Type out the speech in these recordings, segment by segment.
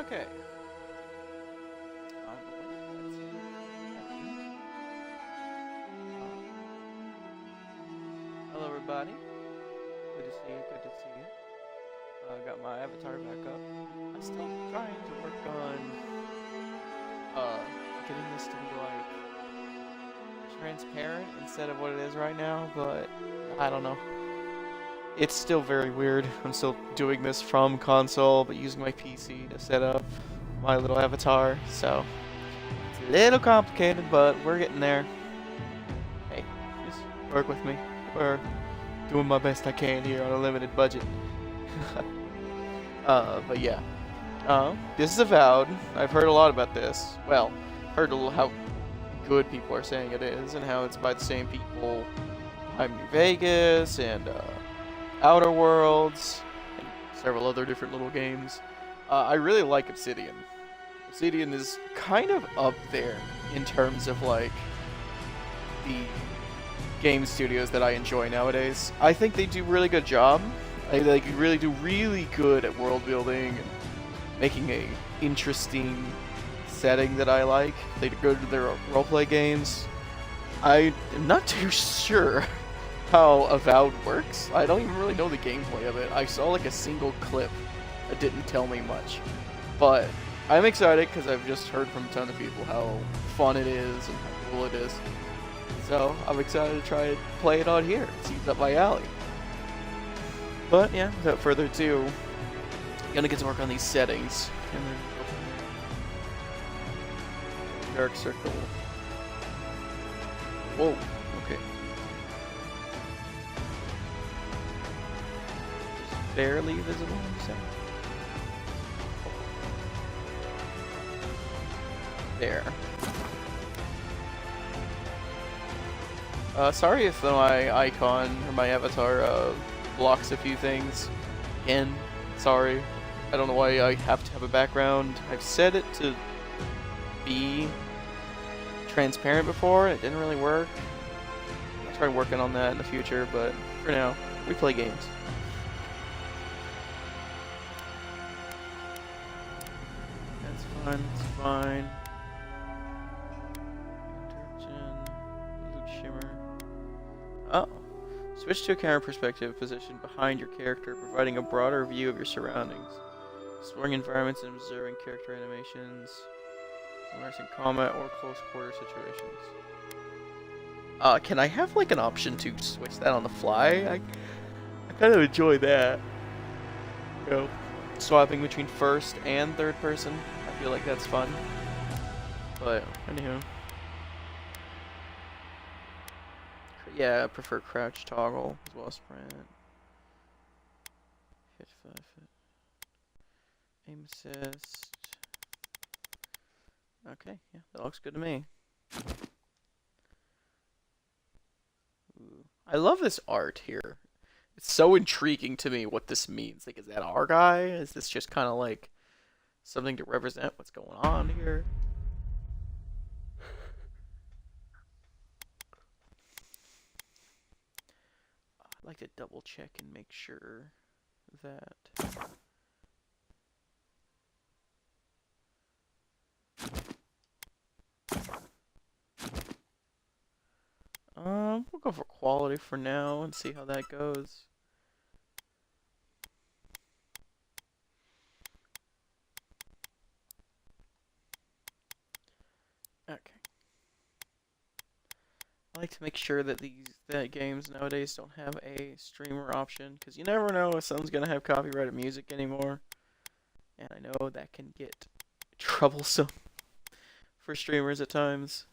Okay. Hello, everybody. Good to see you. Good to see you. Got my avatar back up. I'm still trying to work on uh getting this to be like transparent instead of what it is right now, but I don't know. It's still very weird. I'm still doing this from console, but using my PC to set up my little avatar, so it's a little complicated, but we're getting there. Hey, just work with me. We're doing my best I can here on a limited budget. But yeah. This is Avowed. I've heard a lot about this. Well, heard a little how good people are saying it is, and how it's by the same people behind New Vegas and Outer Worlds and several other different little games. I really like Obsidian. Obsidian is kind of up there in terms of like the game studios that I enjoy nowadays. I think they do a really good job. They really do really good at world building and making a interesting setting that I like. They go to their roleplay games. I am not too sure how Avowed works. I don't even really know the gameplay of it. I saw like a single clip that didn't tell me much. But I'm excited because I've just heard from a ton of people how fun it is and how cool it is. So I'm excited to try and play it on here. It seems up my alley. But yeah, without further ado, I'm gonna get to work on these settings. And then dark circle. Whoa, okay. Just barely visible, you say? There. Sorry if my icon or my avatar blocks a few things. Again, sorry. I don't know why I have to have a background. I've set it to be transparent before, and it didn't really work. I'll try working on that in the future, but for now, we play games. That's fine, that's fine. Loot shimmer. Oh. Switch to a camera perspective position behind your character, providing a broader view of your surroundings. Exploring environments and observing character animations. Immerse in combat or close quarter situations. Can I have like an option to switch that on the fly? I kind of enjoy that. You know, swapping between first and third person. I feel like that's fun. But anywho. Yeah, I prefer crouch toggle as well as sprint. Hit 5 foot. Aim assist. Okay, yeah, that looks good to me. Ooh. I love this art here. It's so intriguing to me what this means. Like, is that our guy? Is this just kind of like something to represent what's going on here? I'd like to double check and make sure that we'll go for quality for now and see how that goes. Okay. I like to make sure that that games nowadays don't have a streamer option, because you never know if someone's gonna have copyrighted music anymore, and I know that can get troublesome for streamers at times.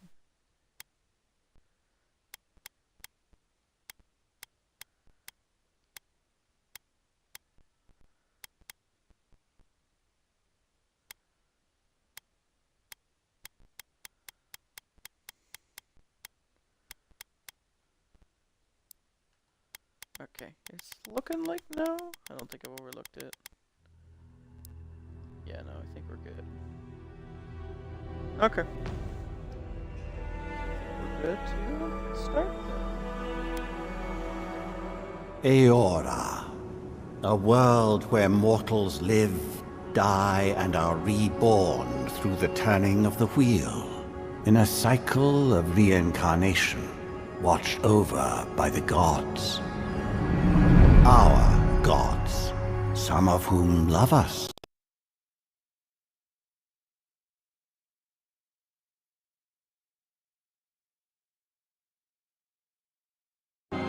Okay, it's looking like no. I don't think I've overlooked it. Yeah, no, I think we're good. Okay. We're good to start then. Aora, a world where mortals live die and are reborn through the turning of the wheel, in a cycle of reincarnation, watched over by the gods. Our gods, some of whom love us.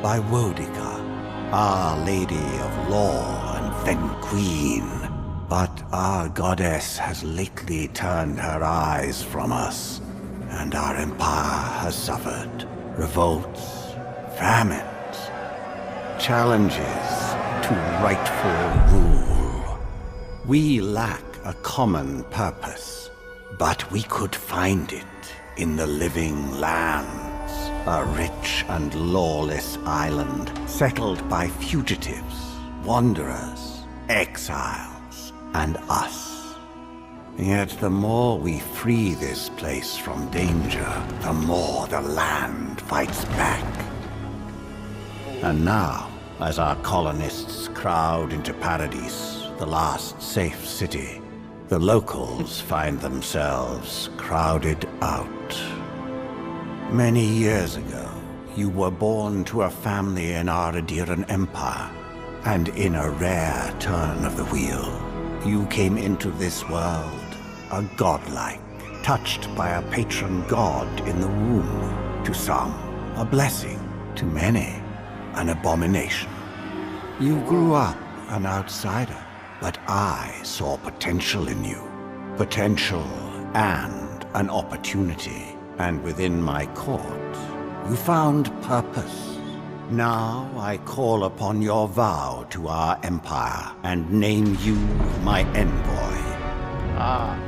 By Wodica, Our Lady of Law and Fen Queen. But our goddess has lately turned her eyes from us, and our empire has suffered revolts, famines, challenges to rightful rule. We lack a common purpose, but we could find it in the living lands. A rich and lawless island settled by fugitives, wanderers, exiles, and us. Yet the more we free this place from danger, the more the land fights back. And now, as our colonists crowd into Paradise, the last safe city, the locals find themselves crowded out. Many years ago, you were born to a family in our Adiran Empire, and in a rare turn of the wheel, you came into this world a godlike, touched by a patron god in the womb. To some, a blessing. To many, an abomination. You grew up an outsider, but I saw potential in you. Potential and an opportunity. And within my court, you found purpose. Now I call upon your vow to our empire and name you my envoy.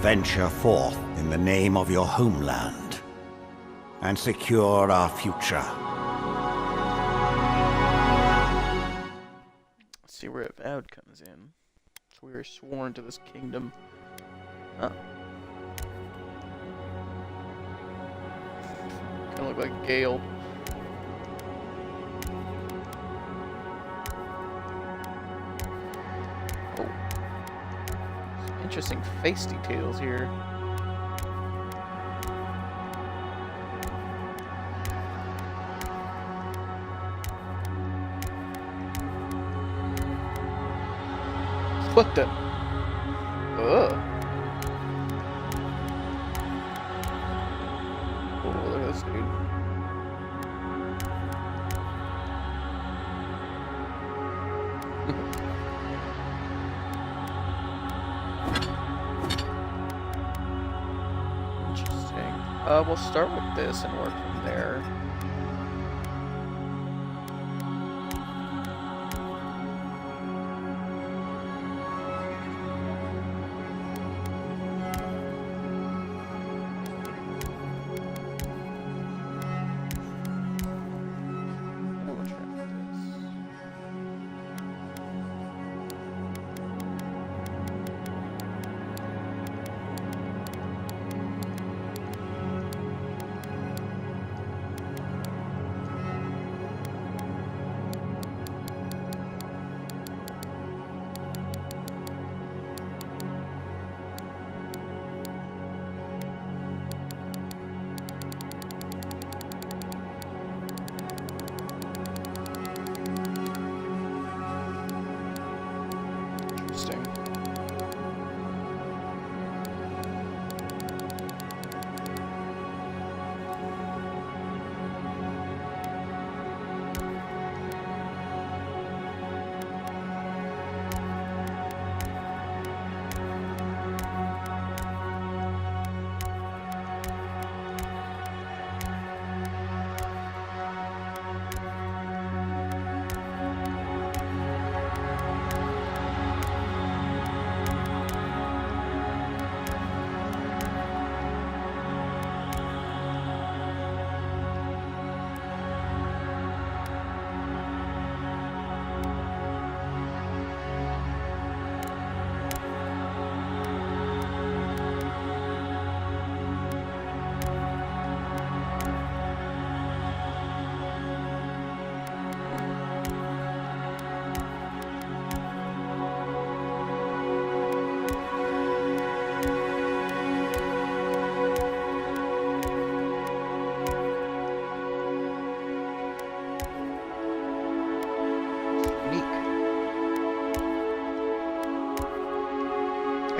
Venture forth in the name of your homeland and secure our future. Let's see where Avowed comes in. So we are sworn to this kingdom. Huh. Kinda look like Gale. Oh. Some interesting face details here. What the? Ugh. Oh, look at this dude. Interesting. We'll start with this and work from there.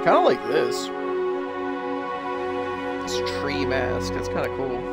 kind of like this. This tree mask. That's kind of cool.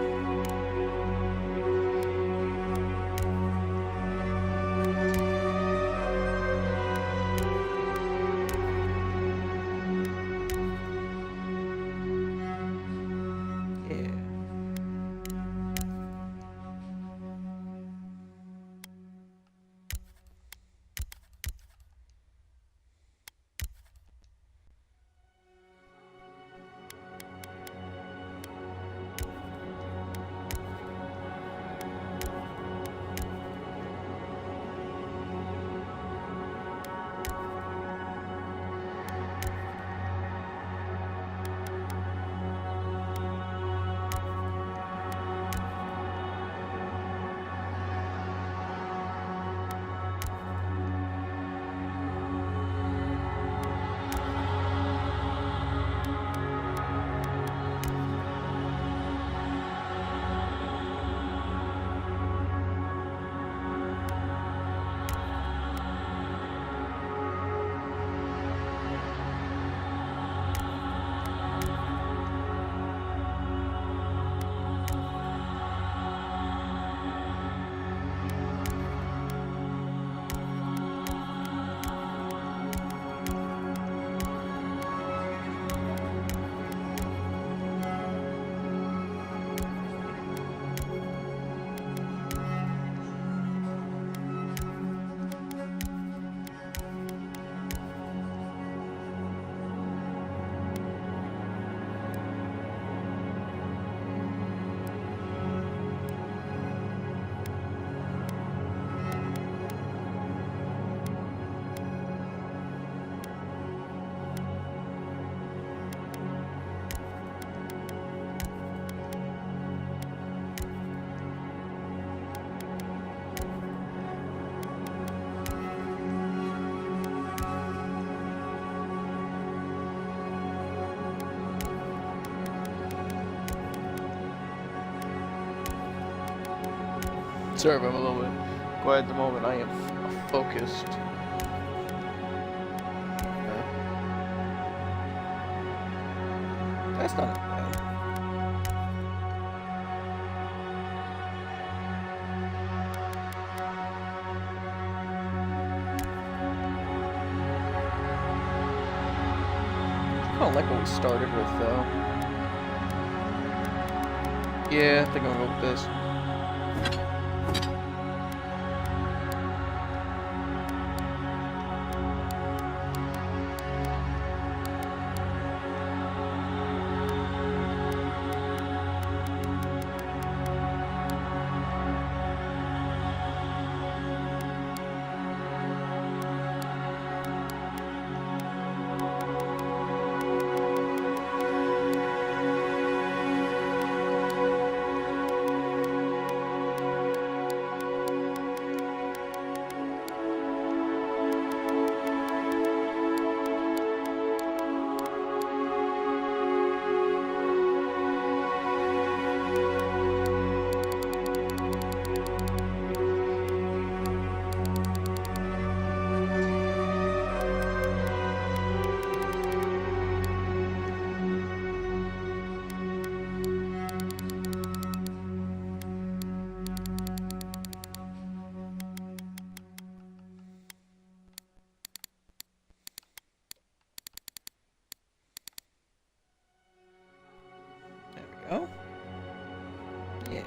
Sorry if I'm a little bit quiet at the moment. I am focused. Okay. That's not bad. I don't like what we started with, though. Yeah, I think I'm gonna go with this. Oh? Yeah.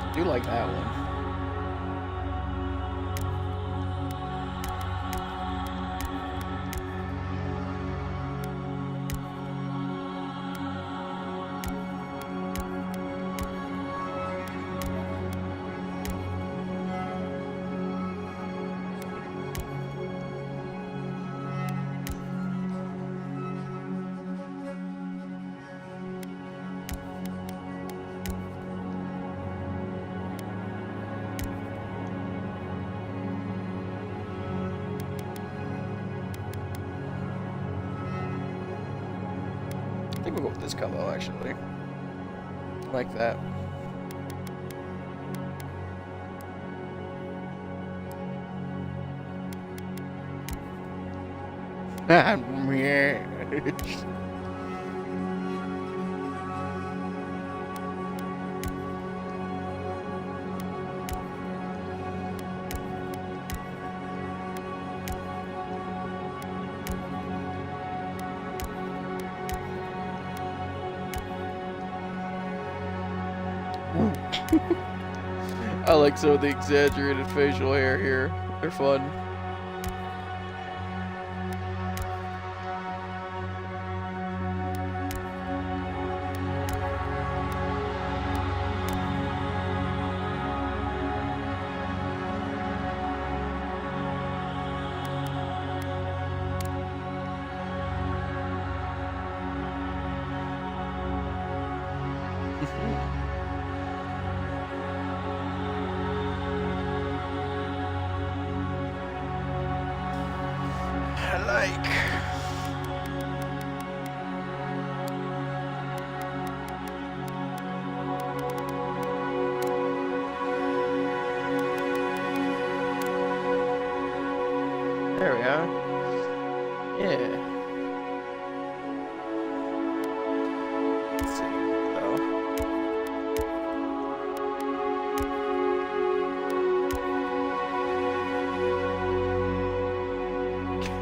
I do like that one. this combo, actually. I like that. I like some of the exaggerated facial hair here. They're fun. I like. There we are. Yeah. Let's see, though.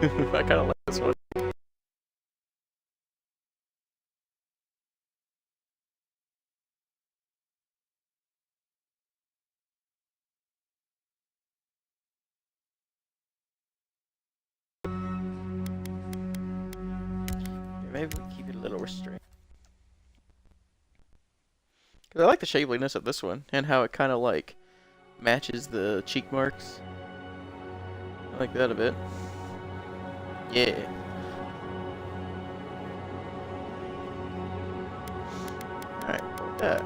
I kind of like this one. Maybe we keep it a little restrained. Cause I like the shapeliness of this one and how it kind of like matches the cheek marks. I like that a bit. Yeah. Alright, like that.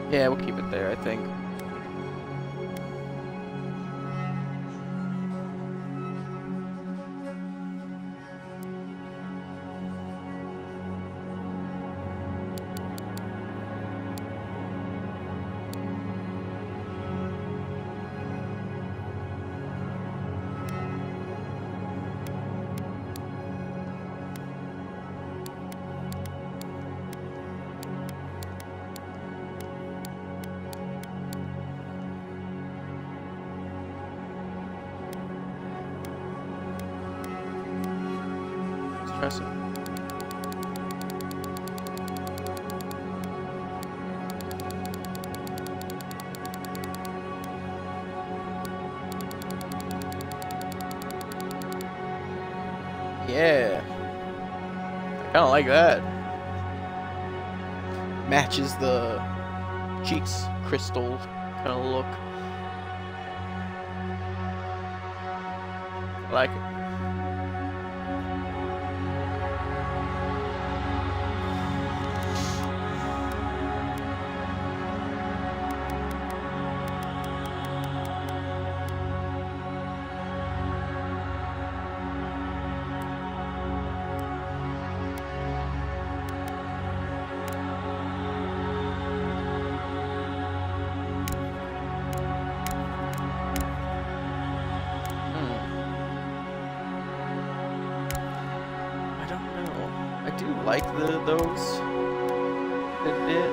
Yeah, we'll keep it there, I think. Press it. Yeah. I kinda like that. Matches the cheeks crystal kind of look. I like it. I do like those a bit.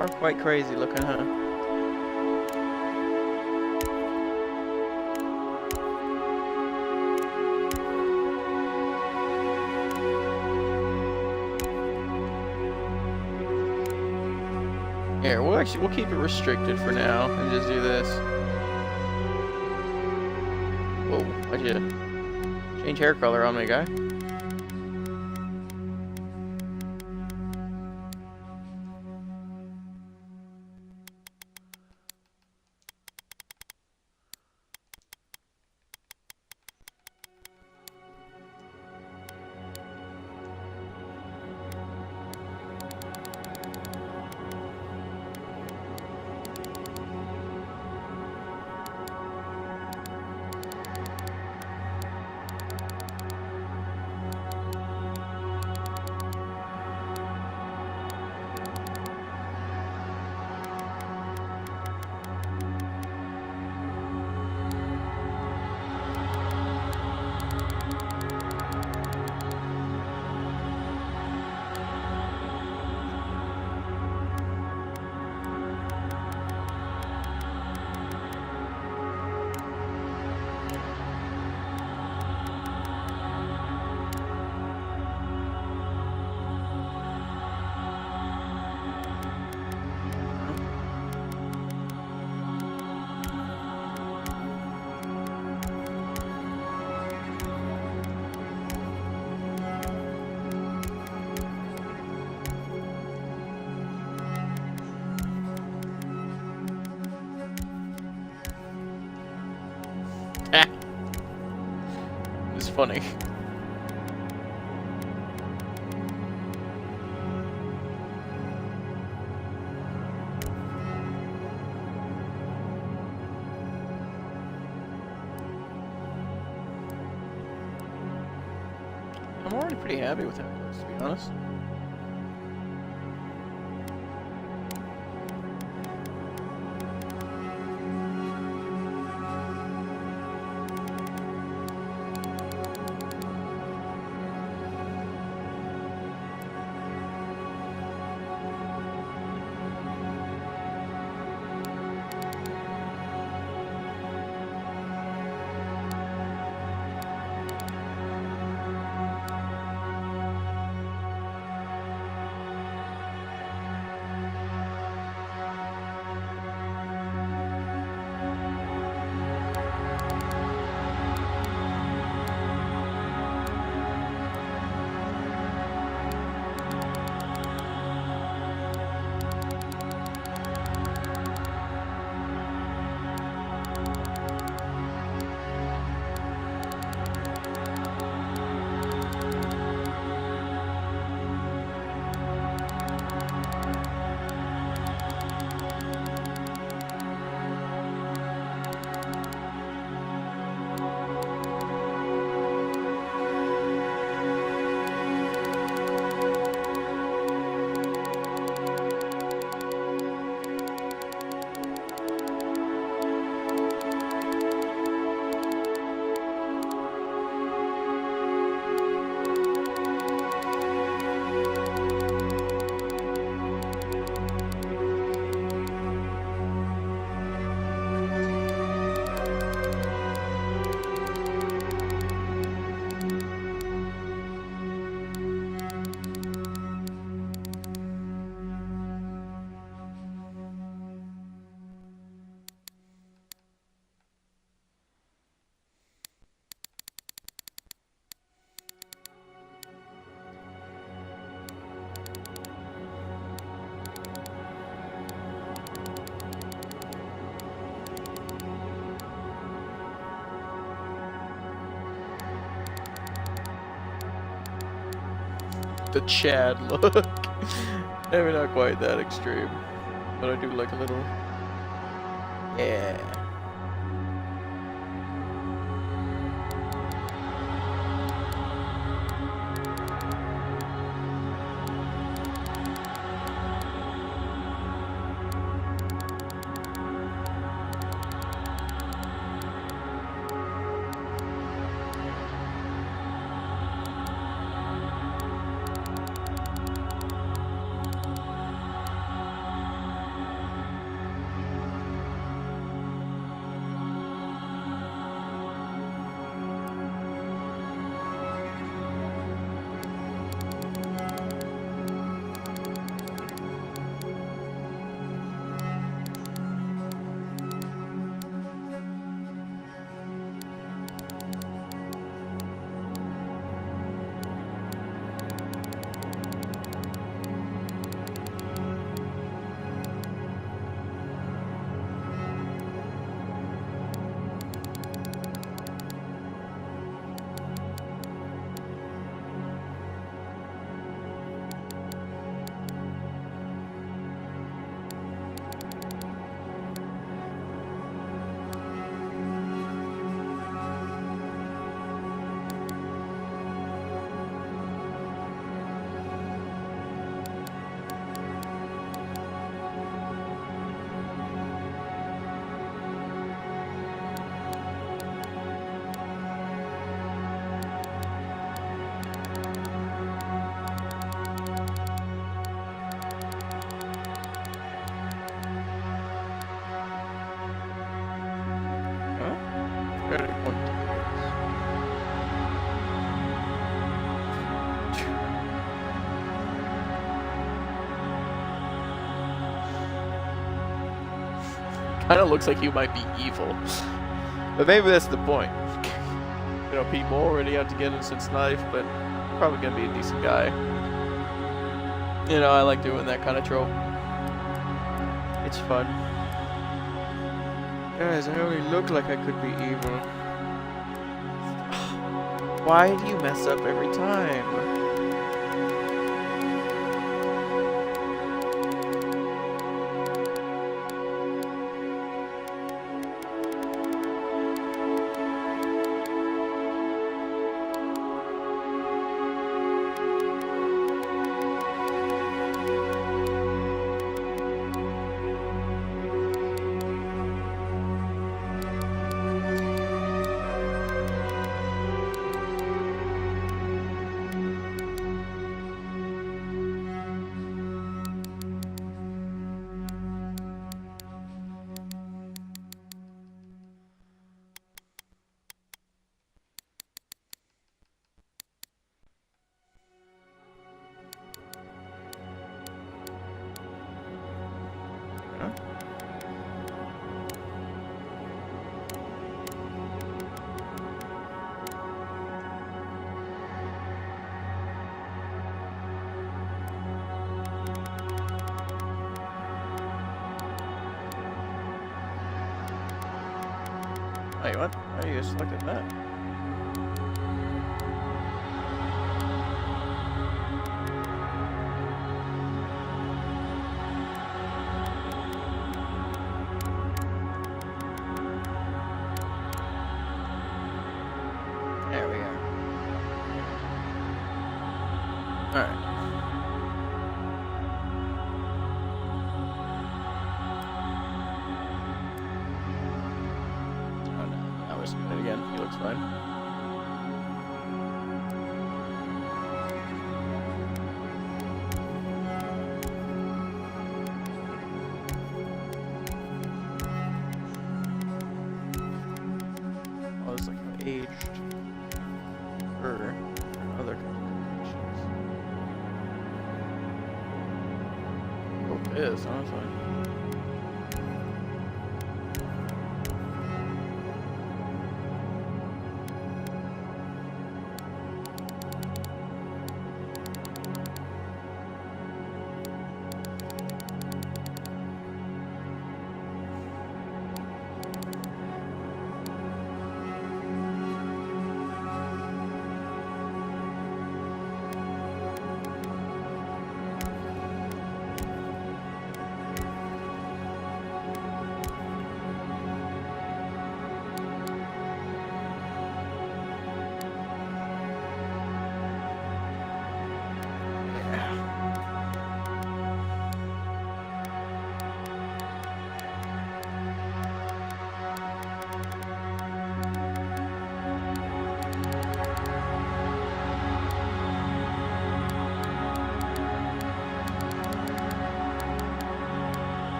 Are quite crazy looking, huh? Here, we'll keep it restricted for now and just do this. Whoa, why'd you change hair color on me, guy? It's funny. I'm already pretty happy with how it looks, to be honest. The Chad look. Maybe not quite that extreme, but I do like a little. Yeah. kind of looks like he might be evil. But maybe that's the point. You know, people already out to get him since knife, but probably gonna be a decent guy. You know, I like doing that kind of trope. It's fun. Guys, I only look like I could be evil. Why do you mess up every time? Wait, what? How do you just look at that? There we are. Alright. Again, he looks fine. Oh, it's like an aged fur or other conditions. Hope it is, honestly.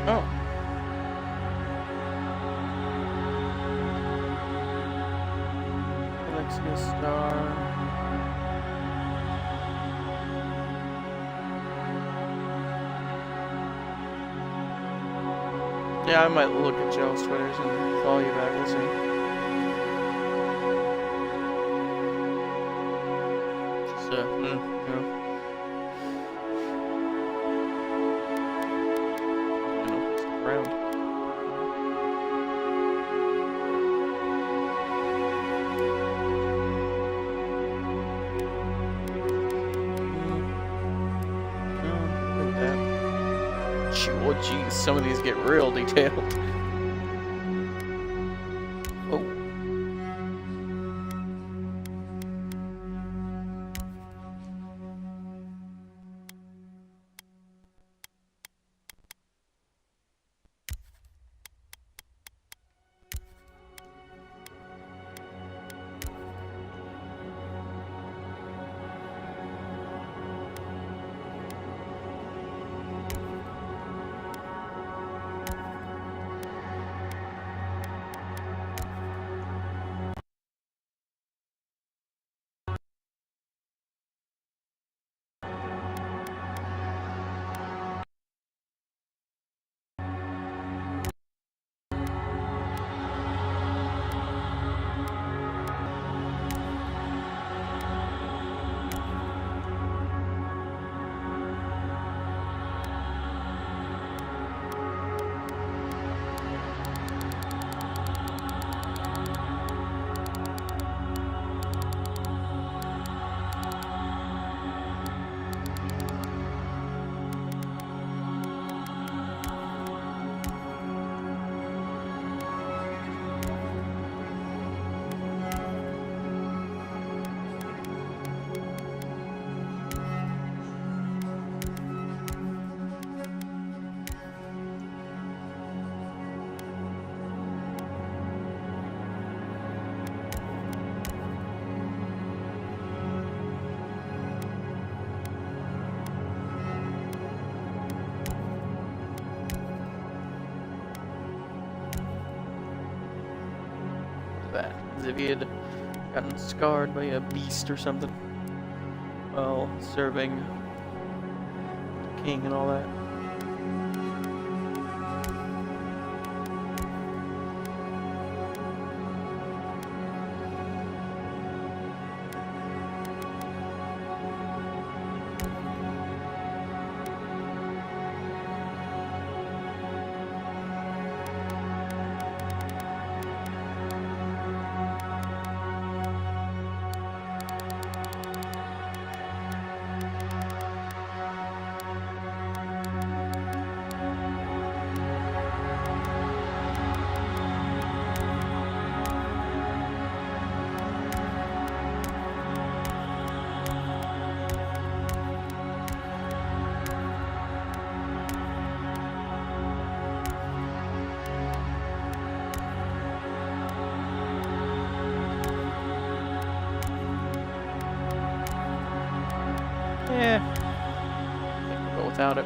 Oh. Alexia's star. Yeah, I might look at Jell's Twitters and follow you back. We'll see. Just, you know. Around. Oh geez, some of these get real detailed. Oh. that, as if he had gotten scarred by a beast or something while serving the king and all that. Yeah, I think we'll go without it.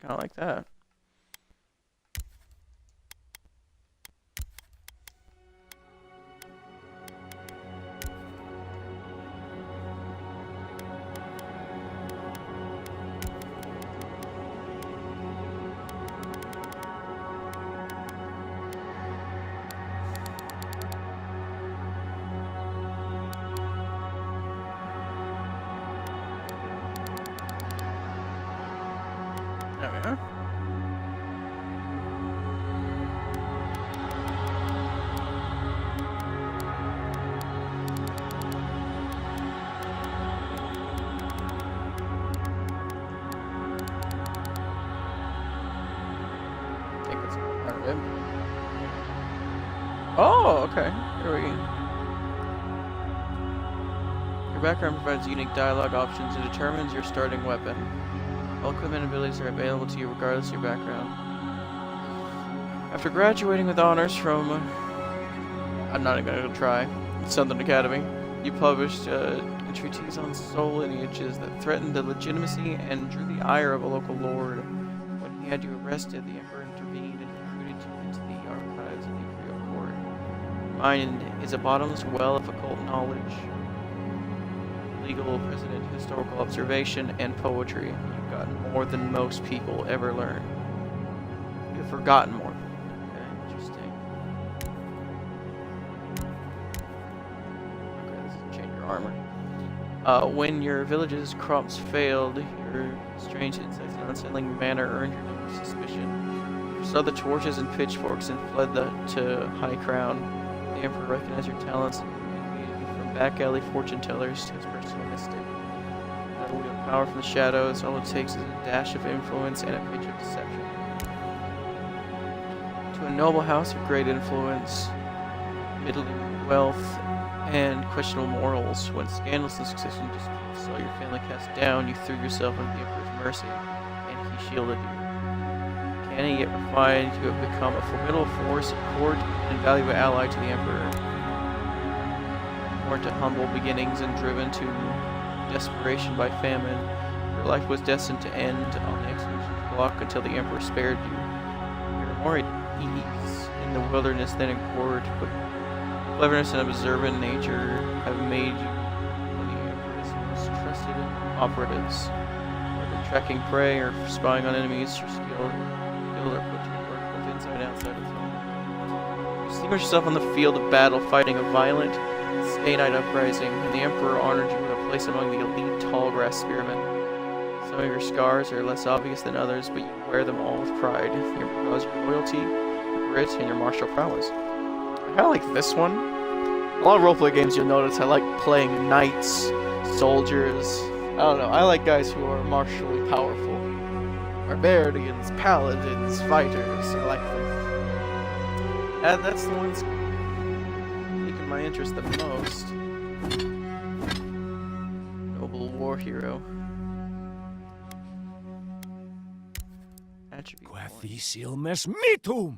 Kind of like that. There we are. I think that's part of it. Oh, okay. Here we go. Your background provides unique dialogue options and determines your starting weapon. All equipment and abilities are available to you regardless of your background. After graduating with honors from, I'm not even going to try, Southern Academy, you published a treatise on soul lineages that threatened the legitimacy and drew the ire of a local lord. When he had you arrested, the Emperor intervened and recruited you into the archives of the Imperial Court. Your mind is a bottomless well of occult knowledge, legal precedent, historical observation, and poetry. You've gotten more than most people ever learn. You've forgotten more. Okay, interesting. Okay, this is change your armor. When your village's crops failed, your strange insects and unsettling manner earned your name of suspicion. You saw the torches and pitchforks and fled to High Crown. The Emperor recognized your talents and made you from back alley fortune tellers to his personal mystic. A wield power from the shadows, all it takes is a dash of influence and a pinch of deception. To a noble house of great influence, middling wealth, and questionable morals, when scandalous and succession disputes saw your family cast down, you threw yourself into the Emperor's mercy, and he shielded you. Canny yet refined, you have become a formidable force at court and invaluable ally to the Emperor. Born to humble beginnings and driven to desperation by famine, your life was destined to end on the execution block until the Emperor spared you. You were more at ease in the wilderness than in court, but cleverness and observant nature have made you one of the Emperor's most trusted operatives. Whether tracking prey or spying on enemies, your skill are put to work both inside and outside of the throne. You distinguished yourself on the field of battle, fighting a violent Stay-Night uprising, and the Emperor honored you with a place among the elite tall grass spearmen. Some of your scars are less obvious than others, but you wear them all with pride. The Emperor knows your loyalty, your grit, and your martial prowess. kind of like this one. A lot of roleplay games, you'll notice I like playing knights, soldiers. I don't know. I like guys who are martially powerful. Barbarians, paladins, fighters. I like them. And that's the ones piquing my interest the most. Noble war hero. Attribute points. Silmes mitum!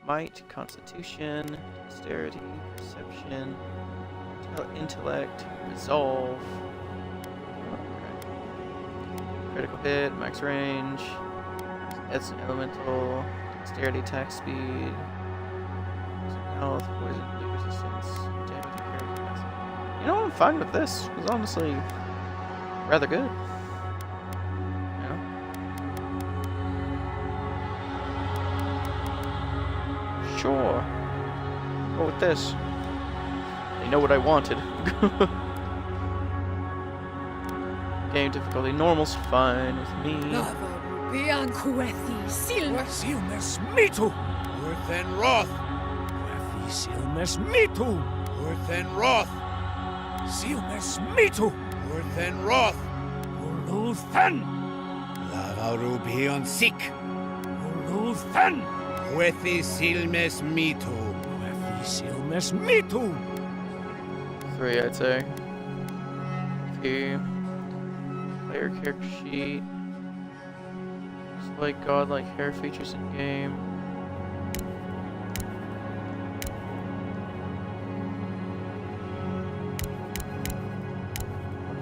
Might, constitution, dexterity, perception, intellect, resolve. Okay. Critical hit, max range, it's an elemental, dexterity, attack speed, health, poison, bleed resistance, damage, and carry capacity. You know, I'm fine with this. It's honestly rather good. Sure. Go with this. They know what I wanted. Game difficulty. Normal's fine with me. Silmes mitum! Worth and Roth! Silmes mitum! Worth and Roth! Silmes mitum! Worth and Roth! Uluthen! Lavarubion Sik! Uluthen! Huethi Silmes Mitu! Silmes mitum! 3, I'd say. Okay. Player character sheet. Display godlike hair features in game.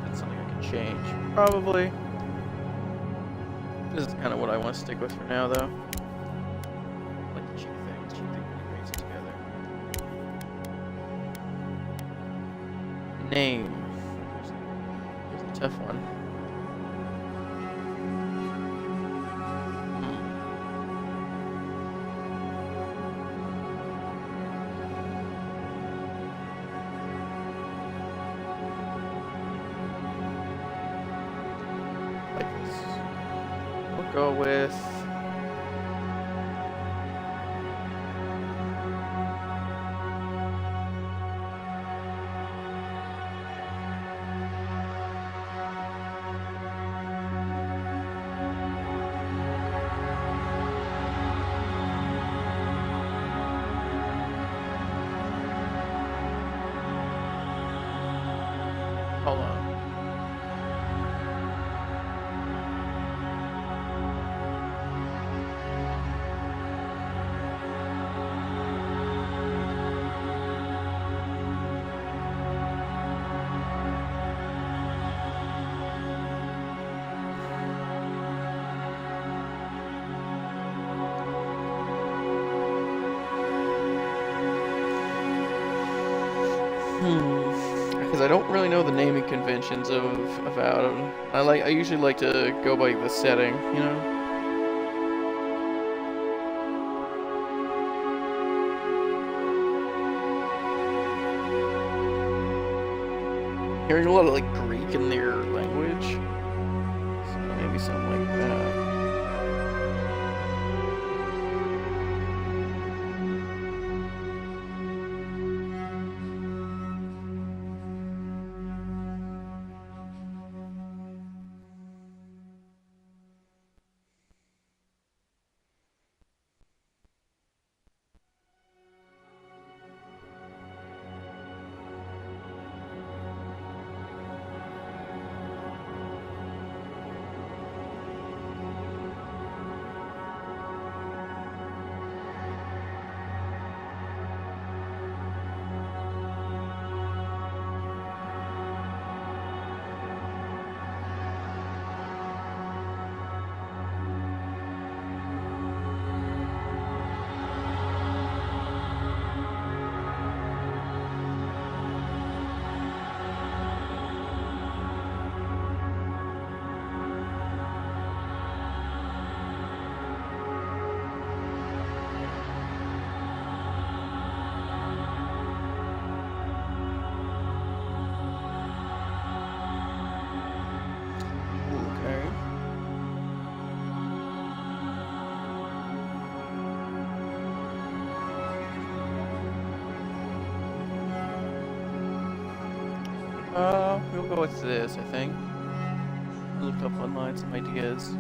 That's something I can change. Probably. This is kind of what I want to stick with for now, though. I like the cheap things. Cheap things really brings it together. Name. Here's the tough one. Like this. We'll go with hold on. Because I don't really know the naming conventions of Avowed. I usually like to go by the setting, you know? Hearing a lot of like Greek in their language. So maybe something like that. we'll go with this, I think. Look up online some ideas.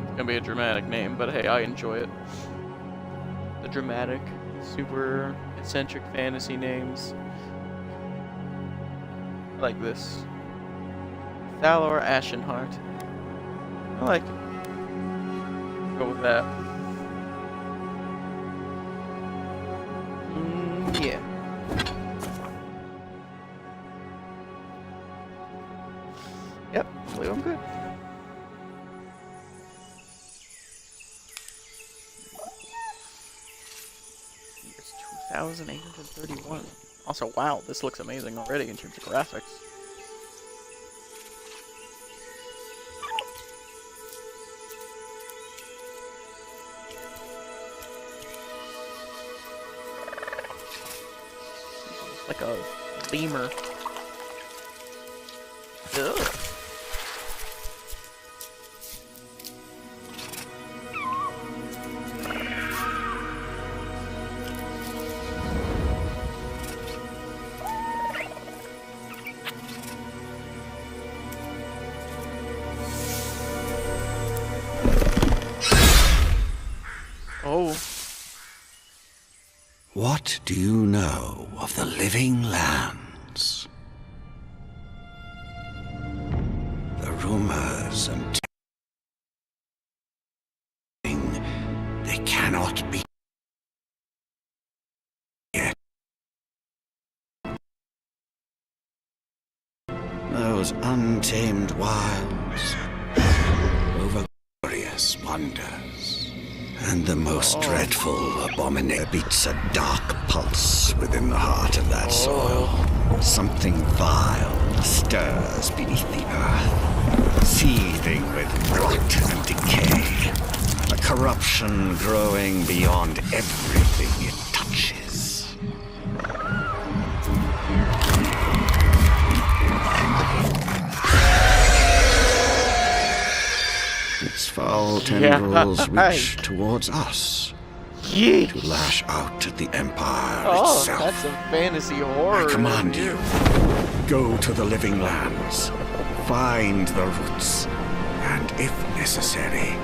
It's gonna be a dramatic name, but hey, I enjoy it. The dramatic, super eccentric fantasy names. I like this. Thalor Ashenheart. I like it. Go with that. Yeah. Yep, I believe I'm good. It's 2,831. Also, wow, this looks amazing already in terms of graphics. Like a lemur. Ugh. Oh. What do you know of the living lands? The rumors and they cannot be yet. Those untamed wilds over glorious wonders. And the most dreadful abomination beats a dark pulse within the heart of that soil. Something vile stirs beneath the earth, seething with rot and decay. A corruption growing beyond everything it touches. Its foul tendrils reach towards us Yeesh. to lash out at the Empire Oh, itself. that's some fantasy horror. I command you, go to the living lands, find the roots, and if necessary,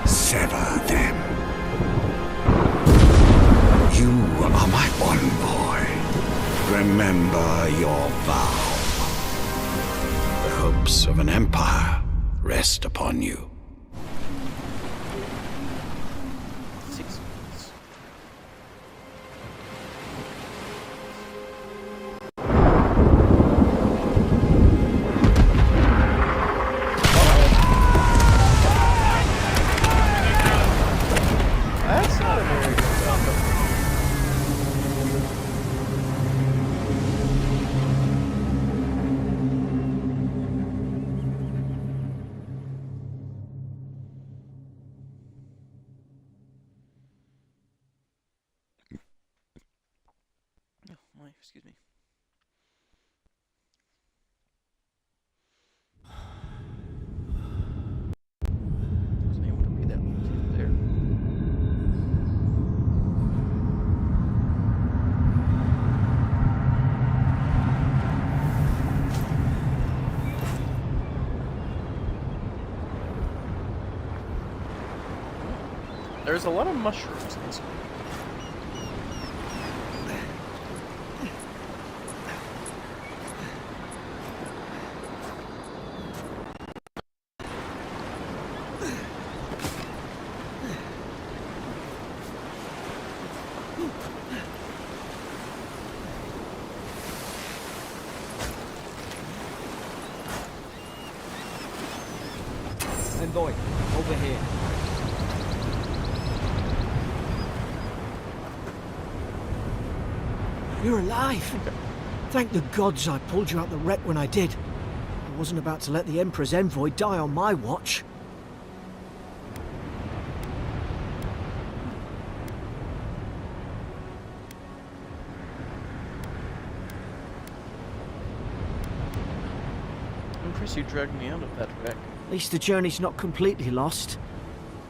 sever them. You are my envoy. Remember your vow. The hopes of an empire rest upon you. 6 weeks. That's not a very good welcome. Oh, my, excuse me. Wasn't able to read that one there. There's a lot of mushrooms in this one. Envoy, over here. You're alive! Thank the gods I pulled you out the wreck when I did. I wasn't about to let the Emperor's envoy die on my watch. you dragged me out of that wreck. At least the journey's not completely lost.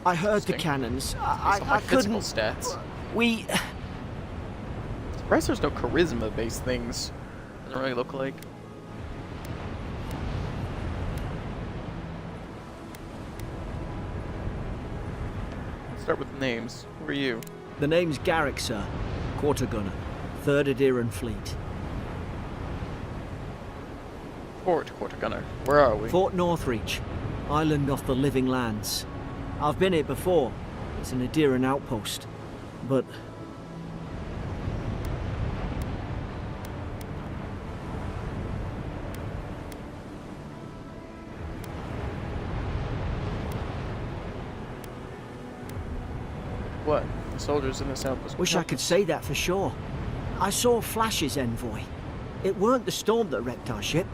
I heard the Interesting. cannons. Based on my I physical couldn't. stats. We. Surprised there's no charisma-based things. Doesn't really look like. Let's start with names. Who are you? The name's Garrick, sir. Quarter gunner. 3rd Adiran Fleet. Fort Quarter Gunner. Where are we? Fort Northreach. Island off the Living Lands. I've been here before. It's an Adiran outpost. But What? The soldiers in this outpost. wish I could say that for sure. I saw flashes, Envoy. It weren't the storm that wrecked our ship.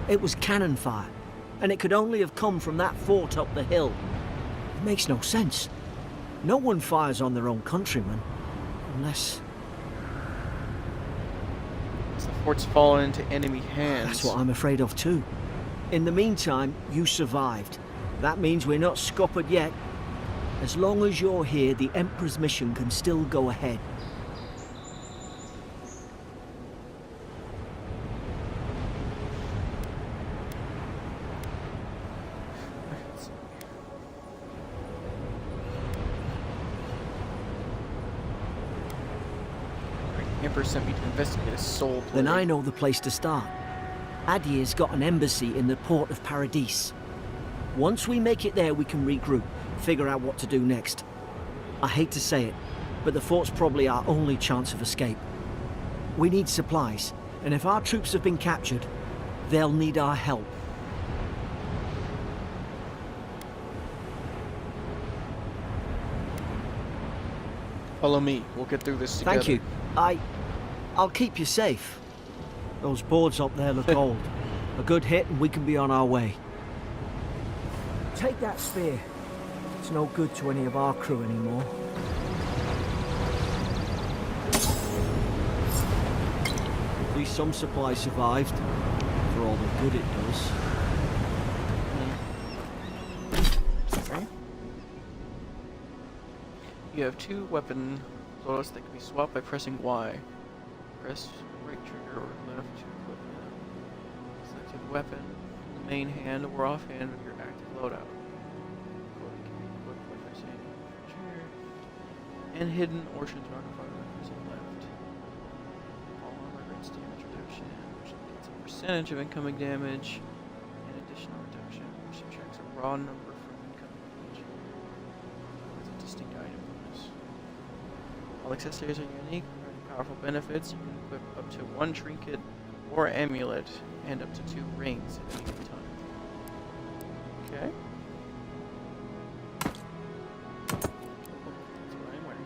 It was cannon fire. And it could only have come from that fort up the hill. It makes no sense. No one fires on their own countrymen. Unless... The fort's fallen into enemy hands. That's what I'm afraid of too. In the meantime, you survived. That means we're not scuppered yet. As long as you're here, the Emperor's mission can still go ahead. The Emperor sent me to investigate a soul play. Then I know the place to start. Adir's got an embassy in the port of Paradis. Once we make it there, we can regroup, figure out what to do next. I hate to say it, but the fort's probably our only chance of escape. We need supplies, and if our troops have been captured, they'll need our help. Follow me. We'll get through this together. Thank you. I'll keep you safe. Those boards up there look old. A good hit and we can be on our way. Take that spear. It's no good to any of our crew anymore. At least some supplies survived. For all the good it does. Okay. You have 2 weapon slots that can be swapped by pressing Y. Press right trigger or left to equip them. Selected weapon in the main hand or offhand with your active loadout. And hidden or should target fire pressing left. All armor grants damage reduction, which gets a percentage of incoming damage, and additional reduction, which subtracts a raw number from incoming damage. It's a distinct item bonus. All accessories are unique, providing powerful benefits. You can equip up to 1 trinket or amulet, and up to 2 rings at any given time. Okay. That's what I'm wearing.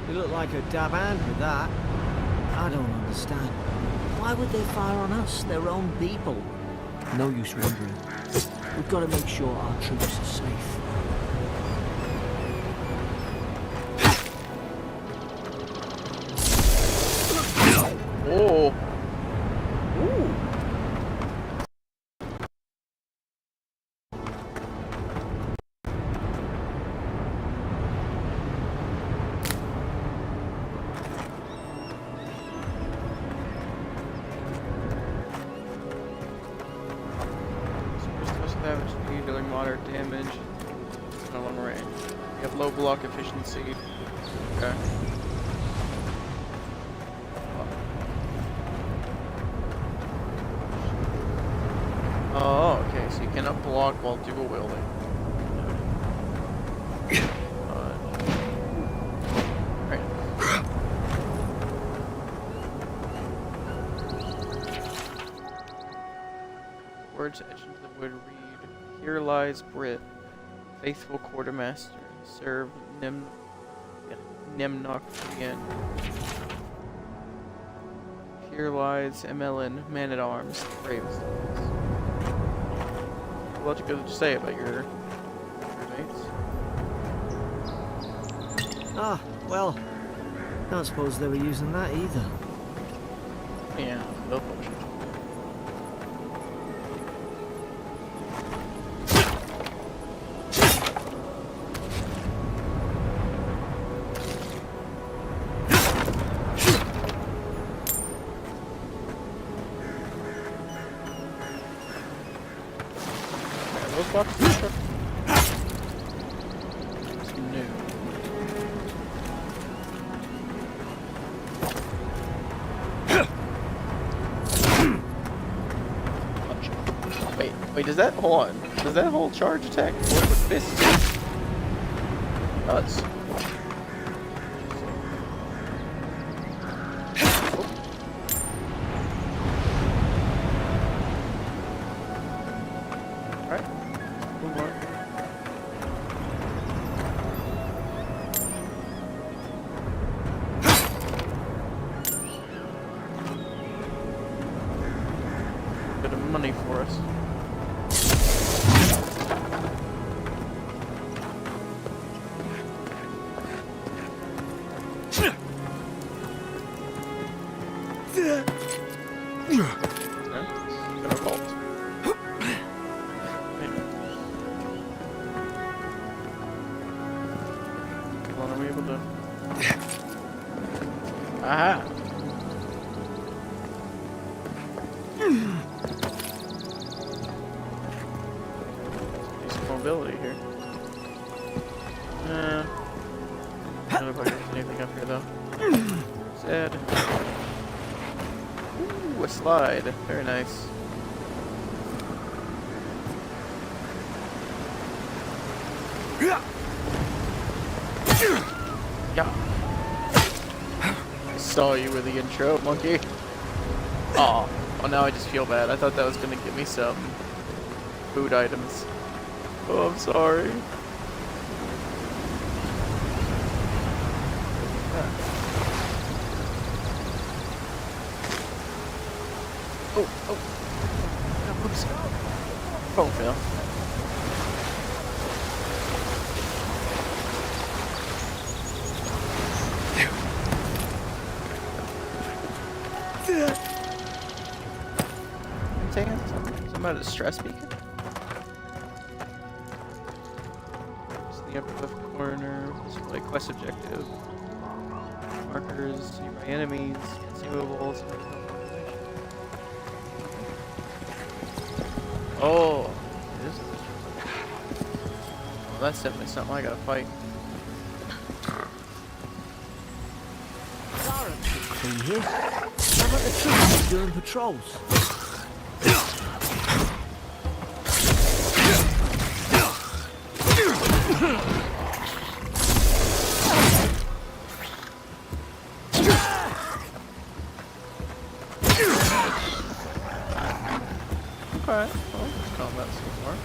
You look like a dab hand with that. I don't understand. Why would they fire on us, their own people? No use wondering. We've got to make sure our troops are safe. Oh! Ooh! Damage, you dealing moderate damage. No long range. You have low block efficiency. Okay. Oh, okay, so you cannot block while dual wielding. Right. Words etched into the wood read, "Here lies Brit, faithful quartermaster, serve Nemnock to the end. Here lies Emelin, man-at-arms, bravest of us." What you got to say about your Ah, well, don't suppose they were using that either. Yeah, no potion. Are those boxes? No. Wait, does that, hold on, does that whole charge attack work with fists? It does. Alright, move on. Bit of money for us. Gonna vault. Well, are we able to? Aha! Decent mobility here. I don't know if I can see anything up here though. Sad. Ooh, a slide. Very nice. Yeah. I saw you with the intro, monkey. Aw. Oh, now I just feel bad. I thought that was gonna give me some food items. Oh, I'm sorry. Oh. Oops. Oh, fail. I'm taking something about a stress beacon. It's the upper left corner. Display quest objective. Markers, seen by enemies, consumables. Oh, it is. Well, that's definitely something I gotta fight. Clean here. How about the troops doing patrols? Alright, well, let's combat some more.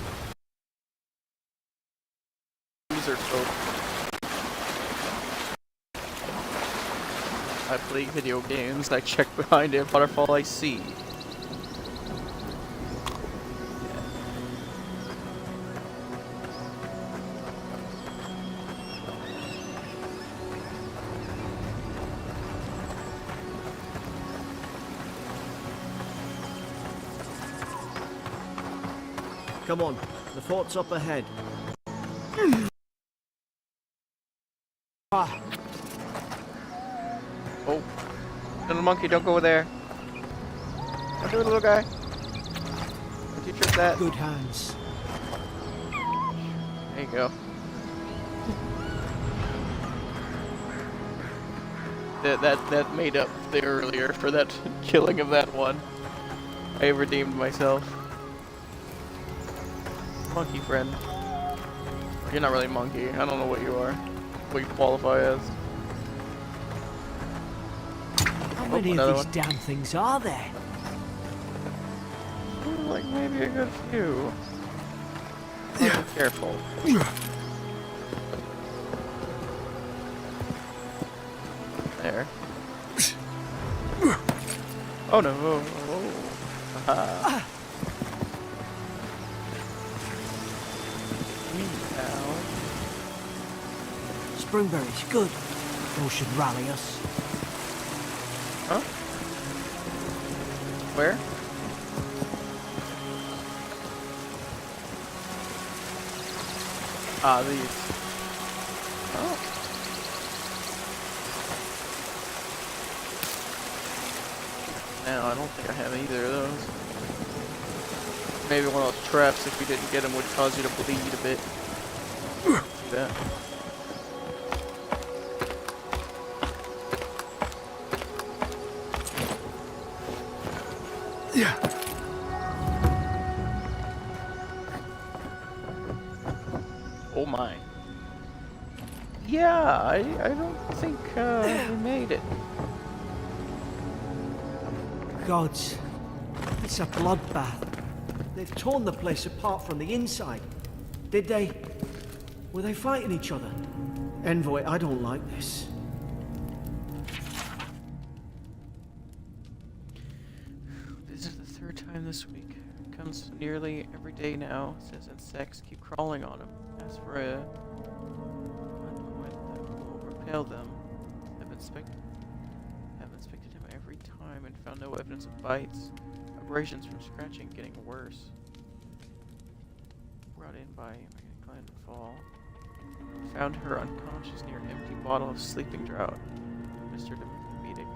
These are dope. I play video games, I check behind every waterfall I see. Come on, the fort's up ahead. Ah, Oh, little monkey, don't go there. Don't do it, little guy. Don't you trip that. good hands. There you go. That made up the earlier for that killing of that one. I redeemed myself. Monkey friend. You're not really a monkey. I don't know what you are. What you qualify as. How many another of these one. damn things are there? Like maybe a good few. Be careful. There. Oh no. Oh. Aha. Springberries, good. Those should rally us. Huh? Where? Ah, these. Oh. No, I don't think I have either of those. Maybe one of those traps, if you didn't get them, would cause you to bleed a bit. Do that. Yeah. Oh my. Yeah, I don't think we made it. Gods, it's a bloodbath. They've torn the place apart from the inside. Did they? Were they fighting each other? Envoy, I don't like this. This is the third time this week. It comes nearly every day now, since insects keep crawling on him. As for a anointment that will repel them, I've inspected him every time and found no evidence of bites. Abrasions from scratching getting worse. Brought in by Glenn Fall. Found her unconscious near an empty bottle of sleeping draught. Mr. Domedic,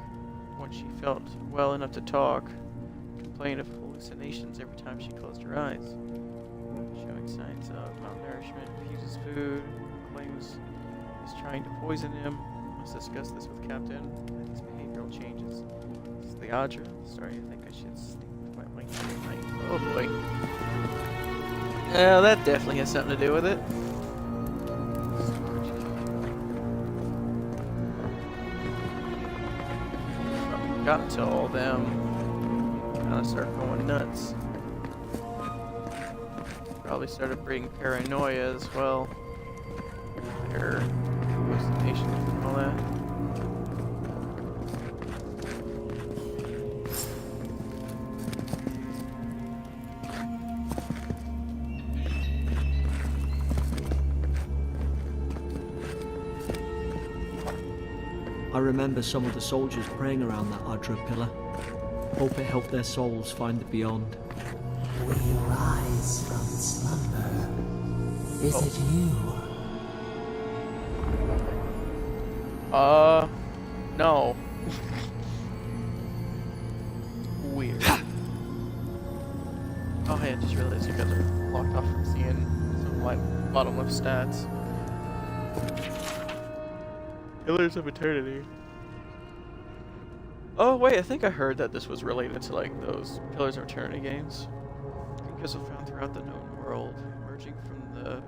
when she felt well enough to talk, complained of hallucinations every time she closed her eyes. Showing signs of malnourishment, refuses food, claims he's trying to poison him. Must discuss this with Captain. These behavioral changes. This is the Audra. Sorry, I think I should sleep with my blanket at night. Oh boy. Yeah, that definitely has something to do with it. Got to all them kind of start going nuts. Probably started breeding paranoia as well. Their hallucinations and all that. I remember some of the soldiers praying around that Adra pillar. Hope it helped their souls find the beyond. We rise from slumber. Is it you? No. Weird. Oh hey, I just realized you guys are locked off from seeing some like bottomless stats. Pillars of Eternity. Oh wait, I think I heard that this was related to like those Pillars of Eternity games. Because are found throughout the known world, emerging from the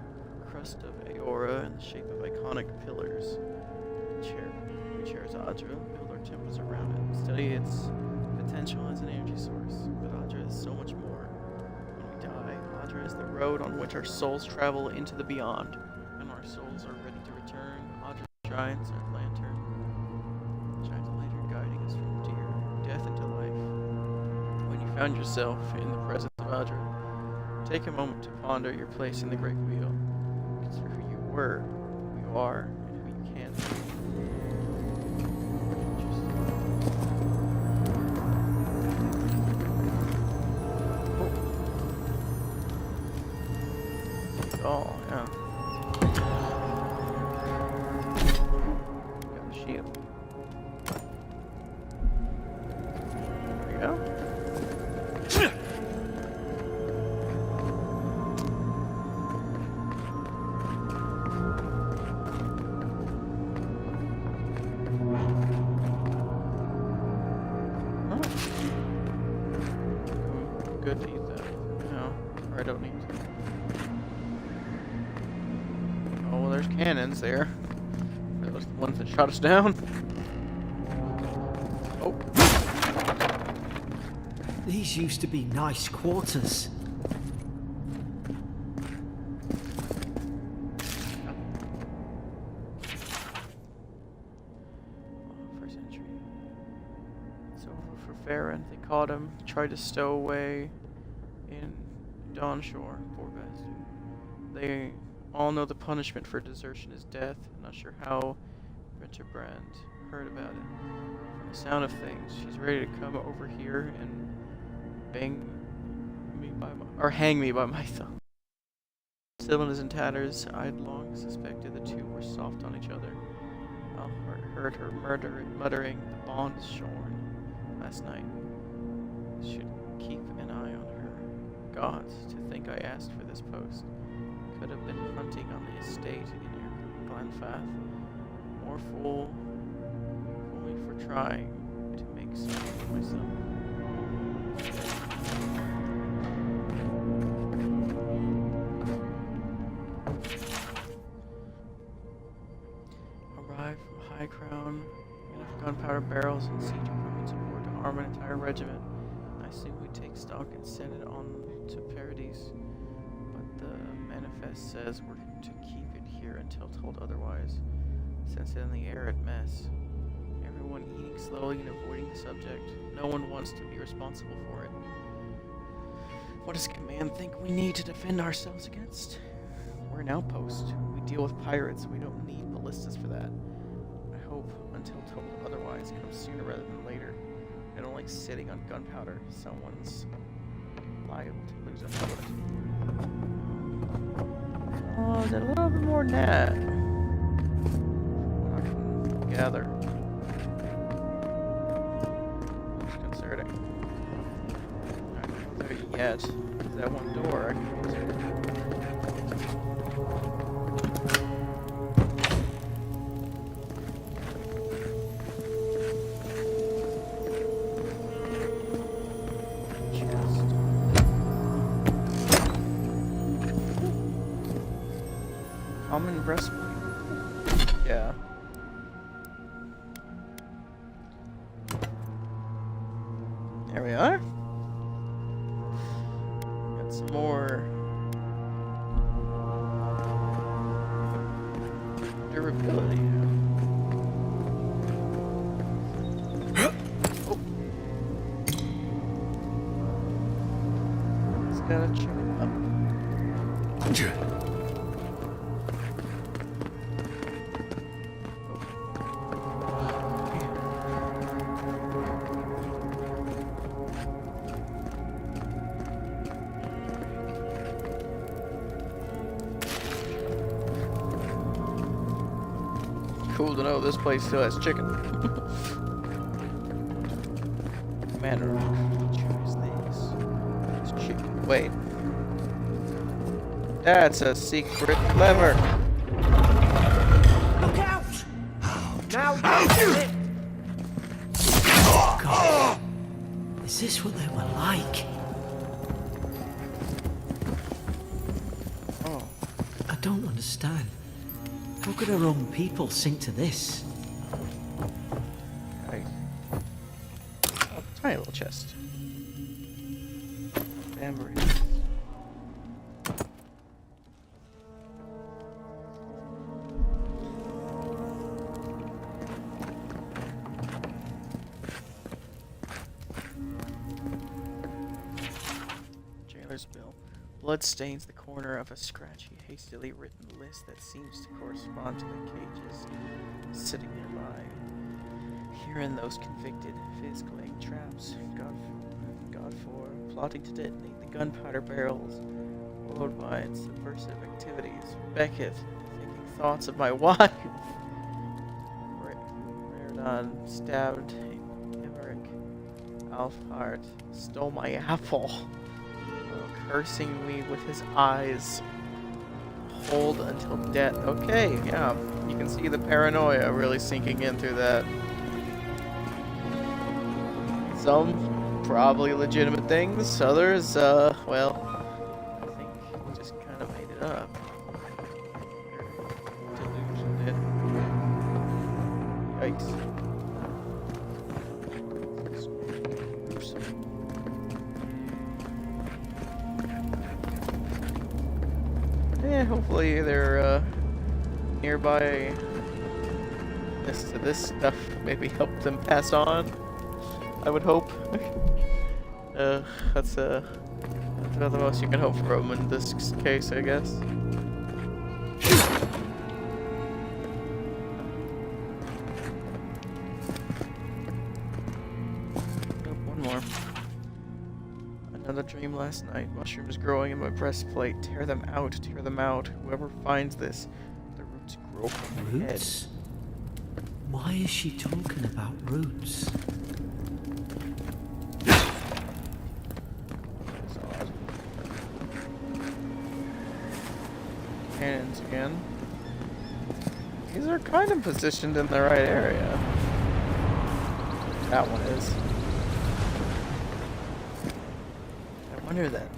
crust of Aora in the shape of iconic pillars. We cherish Audra, build our temples around it, study its potential as an energy source. But Audra is so much more. When we die, Audra is the road on which our souls travel into the beyond. And our souls are ready to return. Audra shines our lantern. Shines a lantern guiding us from death into life. When you found yourself in the presence of Audra, take a moment to ponder your place in the Great Wheel. Consider who you were, who you are, and who you can be. Oh, yeah. Got a shield. There we go. Good to eat that. No, or I don't need to. Oh, well, there's cannons there. That was the ones that shot us down. Oh. These used to be nice quarters. First entry. It's over for Farron. They caught him. Tried to stow away in Dawnshore. Poor bastard. They all know the punishment for desertion is death. Not sure how Winterbrand heard about it. From the sound of things, she's ready to come over here and hang me by my thumb. Still is in tatters. I'd long suspected the two were soft on each other. I heard her muttering, "The bond is shorn," last night. Should keep an eye on her. God, to think I asked for this post. Could have been hunting on the estate in your Glenfath. More fooling for trying to make something of myself. Arrived from High Crown, enough gunpowder barrels and siege equipment support to arm an entire regiment. I assume we take stock and send it on to Paradise, but the manifest says we're to keep it here until told otherwise. Sense it in the air at mess. Everyone eating slowly and avoiding the subject. No one wants to be responsible for it. What does command think we need to defend ourselves against? We're an outpost. We deal with pirates. We don't need ballistas for that. I hope until told otherwise comes sooner rather than later. I don't like sitting on gunpowder. Someone's liable to lose a bullet. Oh, is it a little bit more than that? I can gather. Disconcerting. I don't know there yet. Is that one door I can close it? Common breastplate. Yeah. There we are. Got some more durability. Oh. It's gotta check it up. Cool to know this place still has chicken. Commander, choose these. It's chicken. Wait. That's a secret lever. Look out! Now you it! God. Is this what they were like? Oh. I don't understand. How could our own people sink to this? Right. Oh, tiny little chest. Memories. Jailer's bill. Blood stains the corner of a scratchy, hastily written list that seems to correspond to the cages sitting nearby. Herein those convicted, Fisk laying traps, Godfor plotting to detonate the gunpowder barrels, Woodbine's subversive activities, Beckett thinking thoughts of my wife, Reardon stabbed Emmerich, Alfhart stole my apple. Cursing me with his eyes. Hold until death. Okay, yeah. You can see the paranoia really sinking in through that. Some probably legitimate things. Others, well, I think he just kind of made it up. Delusion did. Yikes. Yeah, hopefully they're nearby. This stuff maybe help them pass on. I would hope. That's about the most you can hope from in this case, I guess. had a dream last night. Mushrooms growing in my breastplate. Tear them out, tear them out. Whoever finds this, the roots grow from my head. Roots? Why is she talking about roots? That's odd. Cannons again. These are kind of positioned in the right area. That one is. I wonder then.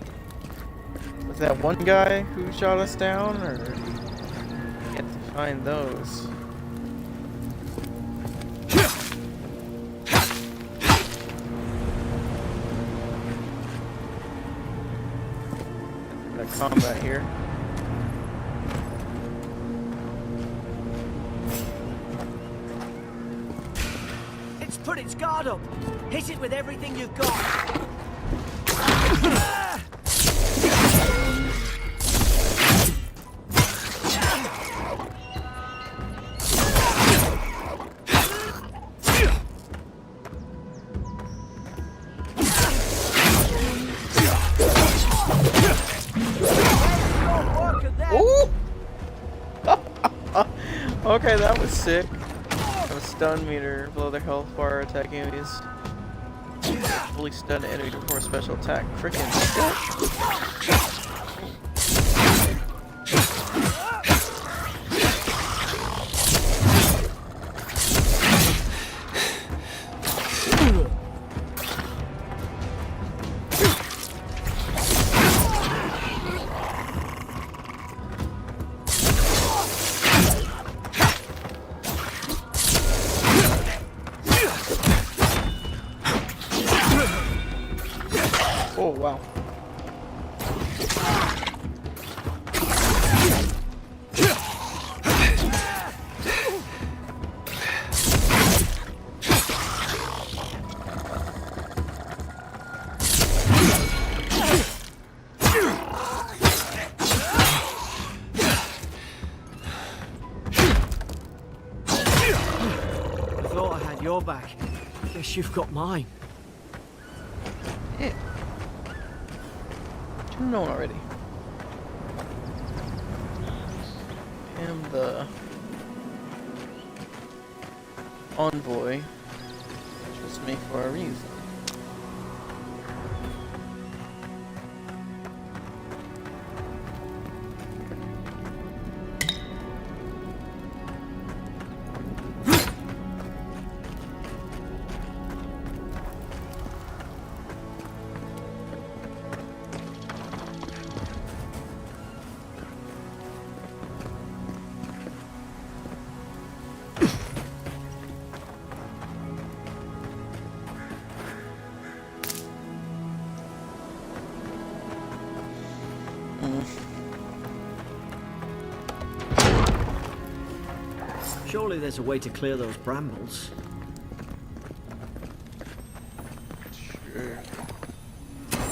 Was that one guy who shot us down, or yet to find those? Got combat here. It's put its guard up. Hit it with everything you've got. Ooh! Okay, that was sick. A stun meter below their health bar attacking enemies. Fully stun enemy before special attack. Frickin' shit. Oh, wow. I thought I had your back. Guess you've got mine. Yeah. Didn't know already. Am the envoy. Just me for a reason. Surely there's a way to clear those brambles. Sure.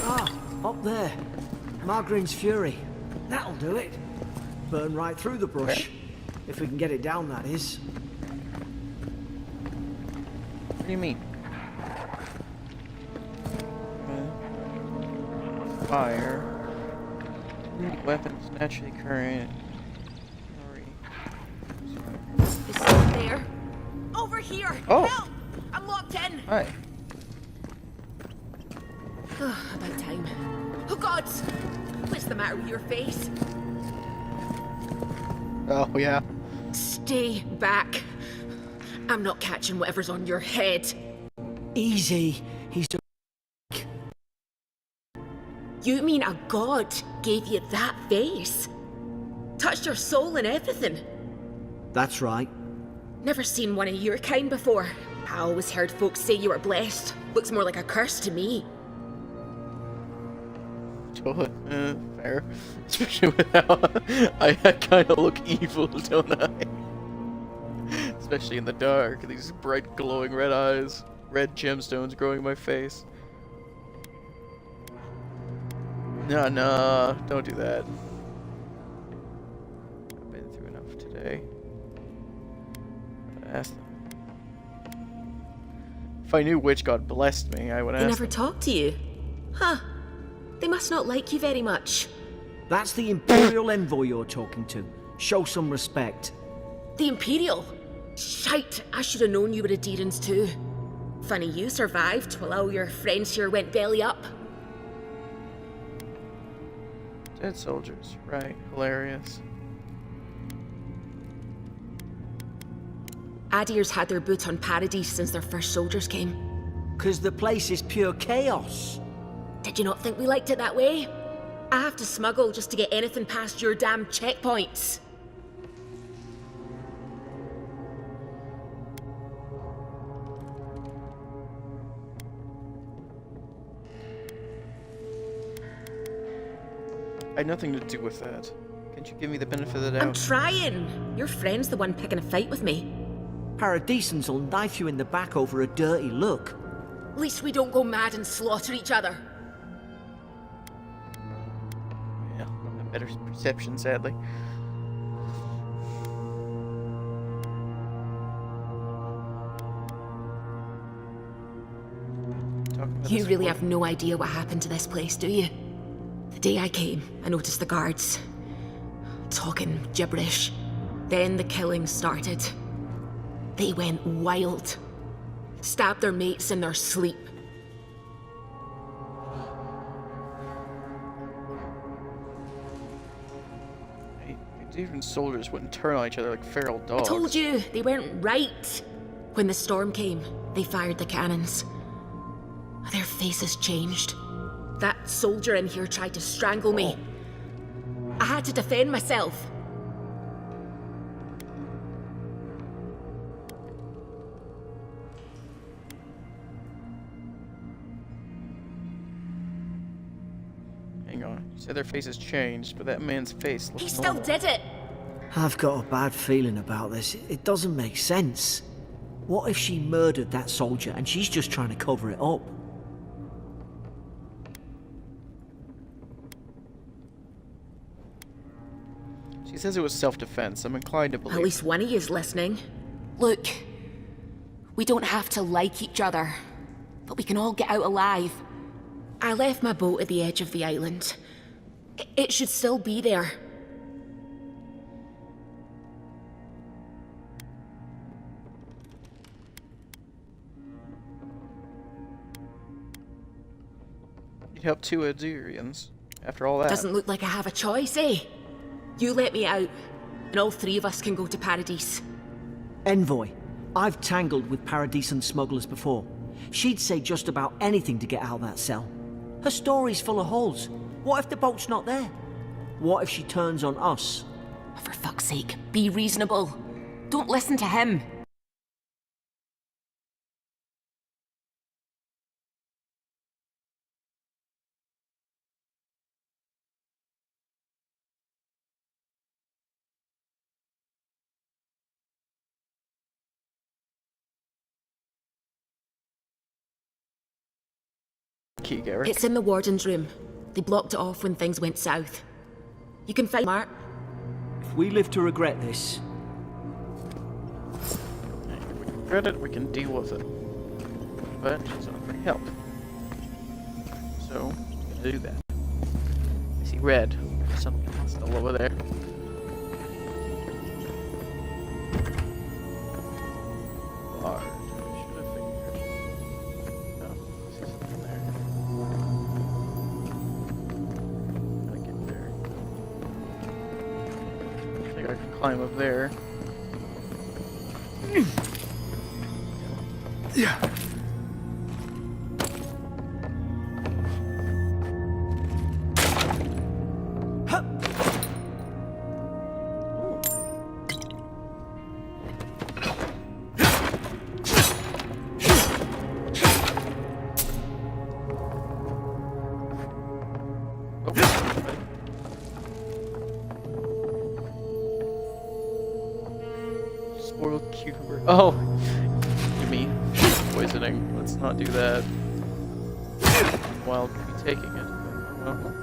Ah, up there. Margarine's Fury. That'll do it. Burn right through the brush. If we can get it down, that is. What do you mean? Fire. Weapons naturally current. Is someone there? Over here! Oh. Help! I'm locked in! Hi. About time. Oh God! What's the matter with your face? Oh, yeah. Stay back. I'm not catching whatever's on your head. Easy. He's just... You mean a god gave you that face? Touched your soul and everything? That's right. Never seen one of your kind before. I always heard folks say you were blessed. Looks more like a curse to me. Fair. Especially with how I kind of look evil, don't I? Especially in the dark. These bright glowing red eyes. Red gemstones growing in my face. Nah, don't do that. I've been through enough today. Ask them. If I knew which god blessed me, I would They ask never them. talked to you? Huh. They must not like you very much. That's the Imperial envoy you're talking to. Show some respect. The Imperial? Shite, I should have known you were Adherents too. Funny you survived while all your friends here went belly up. Dead soldiers, right? Hilarious. Adir's had their boot on Paradise since their first soldiers came. 'Cause the place is pure chaos. Did you not think we liked it that way? I have to smuggle just to get anything past your damn checkpoints. I had nothing to do with that. Can't you give me the benefit of the I'm doubt? trying. Your friend's the one picking a fight with me. Paradisans will knife you in the back over a dirty look. At least we don't go mad and slaughter each other. Yeah, a better perception, sadly. You really have no idea what happened to this place, do you? The day I came, I noticed the guards talking gibberish. Then the killing started. They went wild. Stabbed their mates in their sleep. Even soldiers wouldn't turn on each other like feral I dogs. told you, they weren't right. When the storm came, they fired the cannons. Their faces changed. That soldier in here tried to strangle me. I had to defend myself. Hang on. You said their faces changed, but that man's face looks He still normal. did it. I've got a bad feeling about this. It doesn't make sense. What if she murdered that soldier and she's just trying to cover it up? She says it was self-defense. I'm inclined to believe. At least one of you is listening. Look, we don't have to like each other, but we can all get out alive. I left my boat at the edge of the island. It should still be there. You'd help two Adirians after all that. Doesn't look like I have a choice, eh? You let me out, and all three of us can go to Paradise. Envoy, I've tangled with Paradisan smugglers before. She'd say just about anything to get out of that cell. Her story's full of holes. What if the boat's not there? What if she turns on us? For fuck's sake, be reasonable. Don't listen to him. Key, Garrick. It's in the warden's room. They blocked it off when things went south. You can find Mark. If we live to regret this, If we can regret it, we can deal with it. But she's offering help. So, I'm gonna do that. I see red. There's something still over there. Large. Should have figured. No, this isn't in there. Gotta get there. I think I can climb up there. Spoiled cucumber. Oh! Gimme. Poisoning. Let's not do that. While be taking it. Well,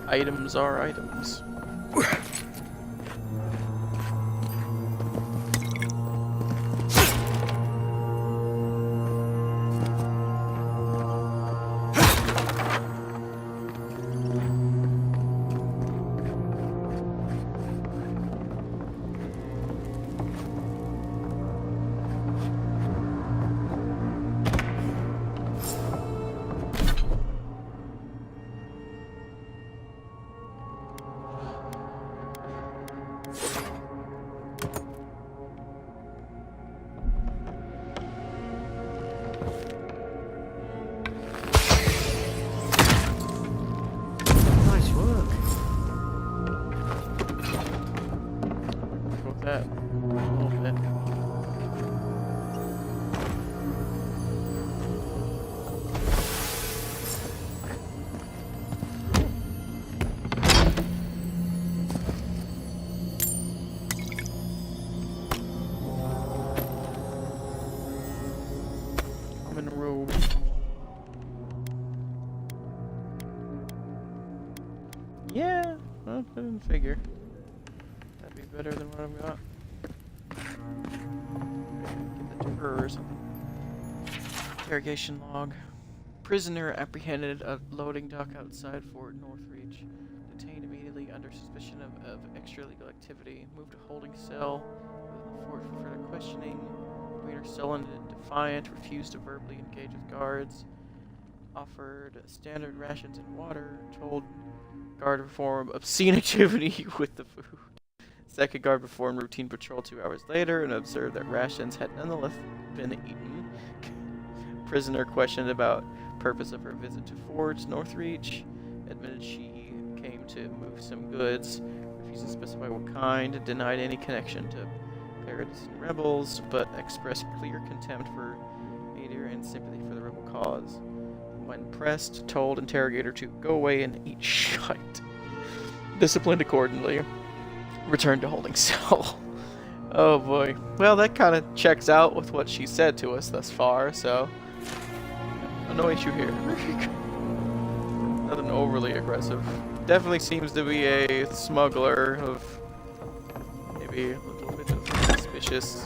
items are items. figure. That'd be better than what I've got. Give that to her or something. Interrogation log. Prisoner apprehended at loading dock outside Fort Northreach. Detained immediately under suspicion of extra-legal activity. Moved to holding cell within the fort for further questioning. Demeanor sullen and defiant. Refused to verbally engage with guards. Offered standard rations and water. Told guard to perform obscene activity with the food. Second guard performed routine patrol 2 hours later and observed that rations had nonetheless been eaten. Prisoner questioned about purpose of her visit to Fort Northreach. Admitted she came to move some goods. Refused to specify what kind. Denied any connection to pirates and rebels, but expressed clear contempt for Adir and sympathy for the rebel cause. When pressed, told interrogator to go away and eat shite. Disciplined accordingly. Returned to holding cell. Oh boy. Well, that kind of checks out with what she said to us thus far, so... no issue here. Nothing overly aggressive. Definitely seems to be a smuggler of maybe a little bit of suspicious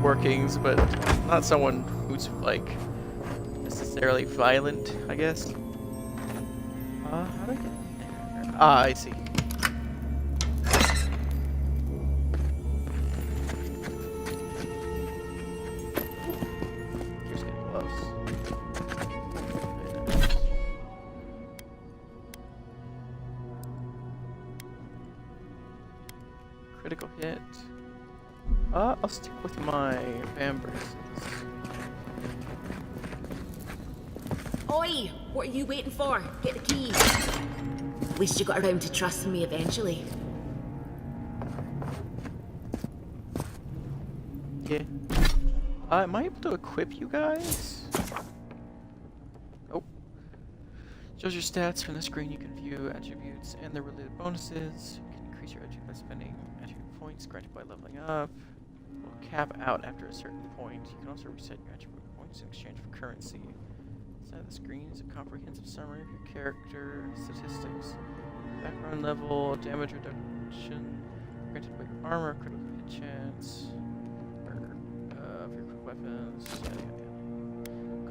workings, but not someone who's like necessarily violent, I guess. How do I get there? Ah, I see. Here's getting close. Critical hit. I'll stick with my Vambraces. Oi! What are you waiting for? Get the key. At least you got around to trusting me eventually. Yeah. Am I able to equip you guys? Oh. Shows your stats. From the screen you can view attributes and their related bonuses. You can increase your attribute by spending attribute points granted by leveling up. Will cap out after a certain point. You can also reset your attribute points in exchange for currency. Inside the screen is a comprehensive summary of your character, statistics, background level, damage reduction, granted by your armor, critical hit chance, or of your quick weapons, yada yada yada.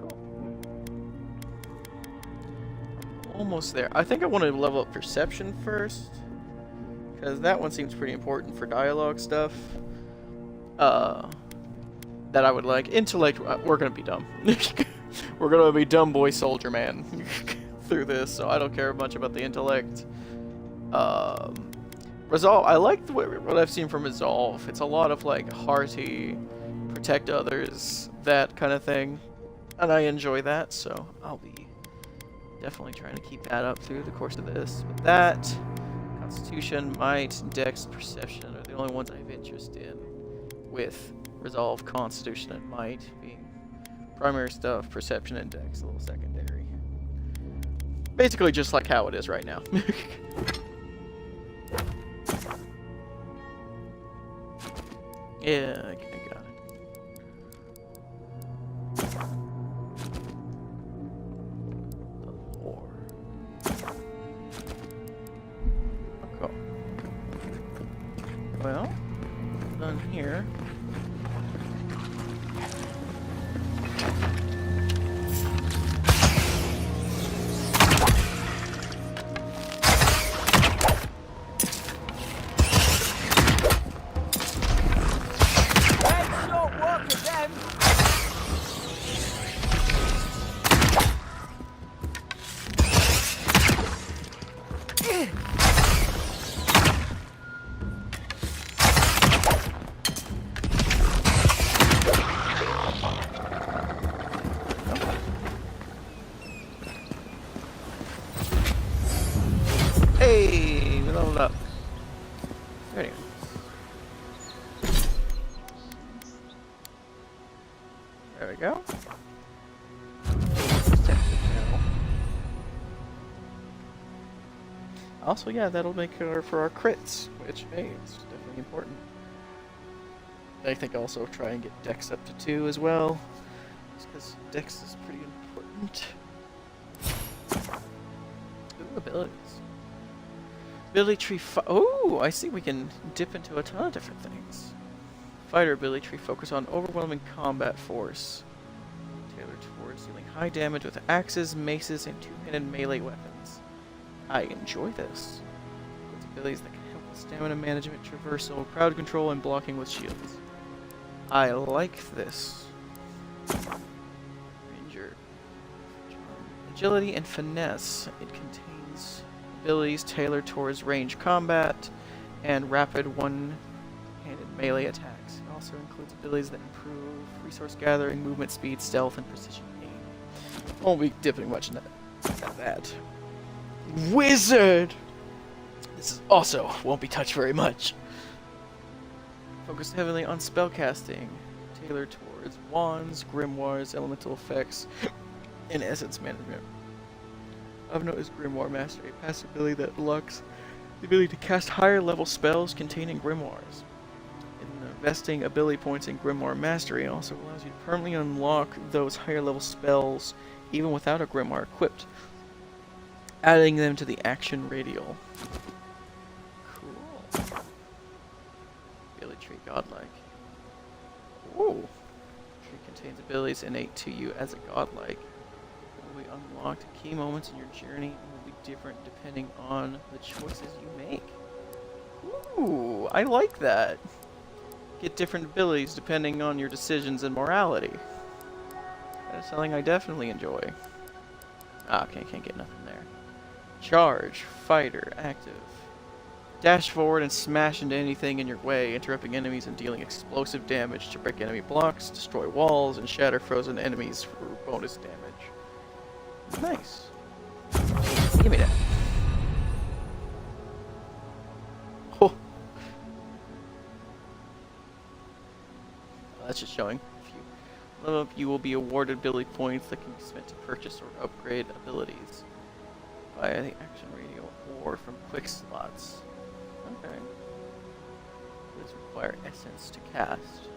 Cool. Almost there. I think I want to level up perception first, because that one seems pretty important for dialogue stuff. That I would like. Intellect, we're gonna be dumb. We're gonna be dumb boy soldier man through this, so I don't care much about the intellect. Resolve, I like what I've seen from Resolve. It's a lot of like hearty, protect others, that kind of thing, and I enjoy that, so I'll be definitely trying to keep that up through the course of this. With that, Constitution, Might, Dex, Perception are the only ones I have interest in, with Resolve, Constitution, and Might being primary stuff, Perception, and Dex a little secondary. Basically just like how it is right now. Yeah, I got it. The lore. Okay. Well, done here. Hey, we leveled up. There you go. There we go. Also, yeah, that'll make for our crits, which, hey, it's definitely important. I think also try and get Dex up to 2 as well, just because Dex is pretty important. Ooh, abilities. Ability tree. Oh, I see. We can dip into a ton of different things. Fighter ability tree focus on overwhelming combat force. Tailored towards dealing high damage with axes, maces, and two-handed melee weapons. I enjoy this. With abilities that can help with stamina management, traversal, crowd control, and blocking with shields. I like this. Ranger. Agility and finesse. It contains abilities tailored towards range combat and rapid one-handed melee attacks. It also includes abilities that improve resource gathering, movement speed, stealth, and precision aim. Won't be dipping much into that. Wizard! This is also won't be touched very much. Focused heavily on spellcasting, tailored towards wands, grimoires, elemental effects, and essence management. Of note is Grimoire Mastery, a passive ability that unlocks the ability to cast higher level spells containing grimoires. Investing ability points in Grimoire Mastery also allows you to permanently unlock those higher level spells even without a grimoire equipped, adding them to the action radial. Cool. Ability tree godlike. Ooh. Tree contains abilities innate to you as a godlike. Will be unlocked at key moments in your journey and will be different depending on the choices you make. Ooh, I like that. Get different abilities depending on your decisions and morality. That is something I definitely enjoy. Ah, okay, can't get nothing there. Charge, fighter, active. Dash forward and smash into anything in your way, interrupting enemies and dealing explosive damage to break enemy blocks, destroy walls, and shatter frozen enemies for bonus damage. Nice. Give me that. Oh. That's just showing. If you level up, you will be awarded ability points that can be spent to purchase or upgrade abilities via the action radial or from quick slots. Okay. These require essence to cast.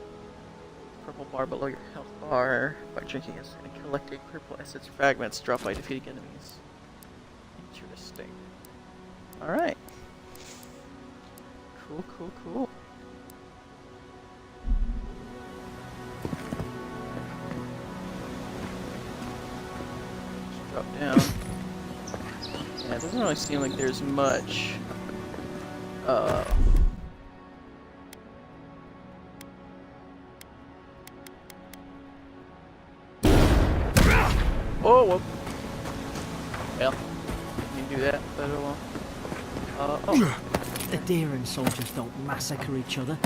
Purple bar below your health bar. By drinking it and collecting purple essence fragments dropped by defeating enemies. Interesting. Alright. Cool, cool, cool. Drop down. Yeah, it doesn't really seem like there's much. Oh, whoop. Well, you do that, but oh. The Deeren soldiers don't massacre each other.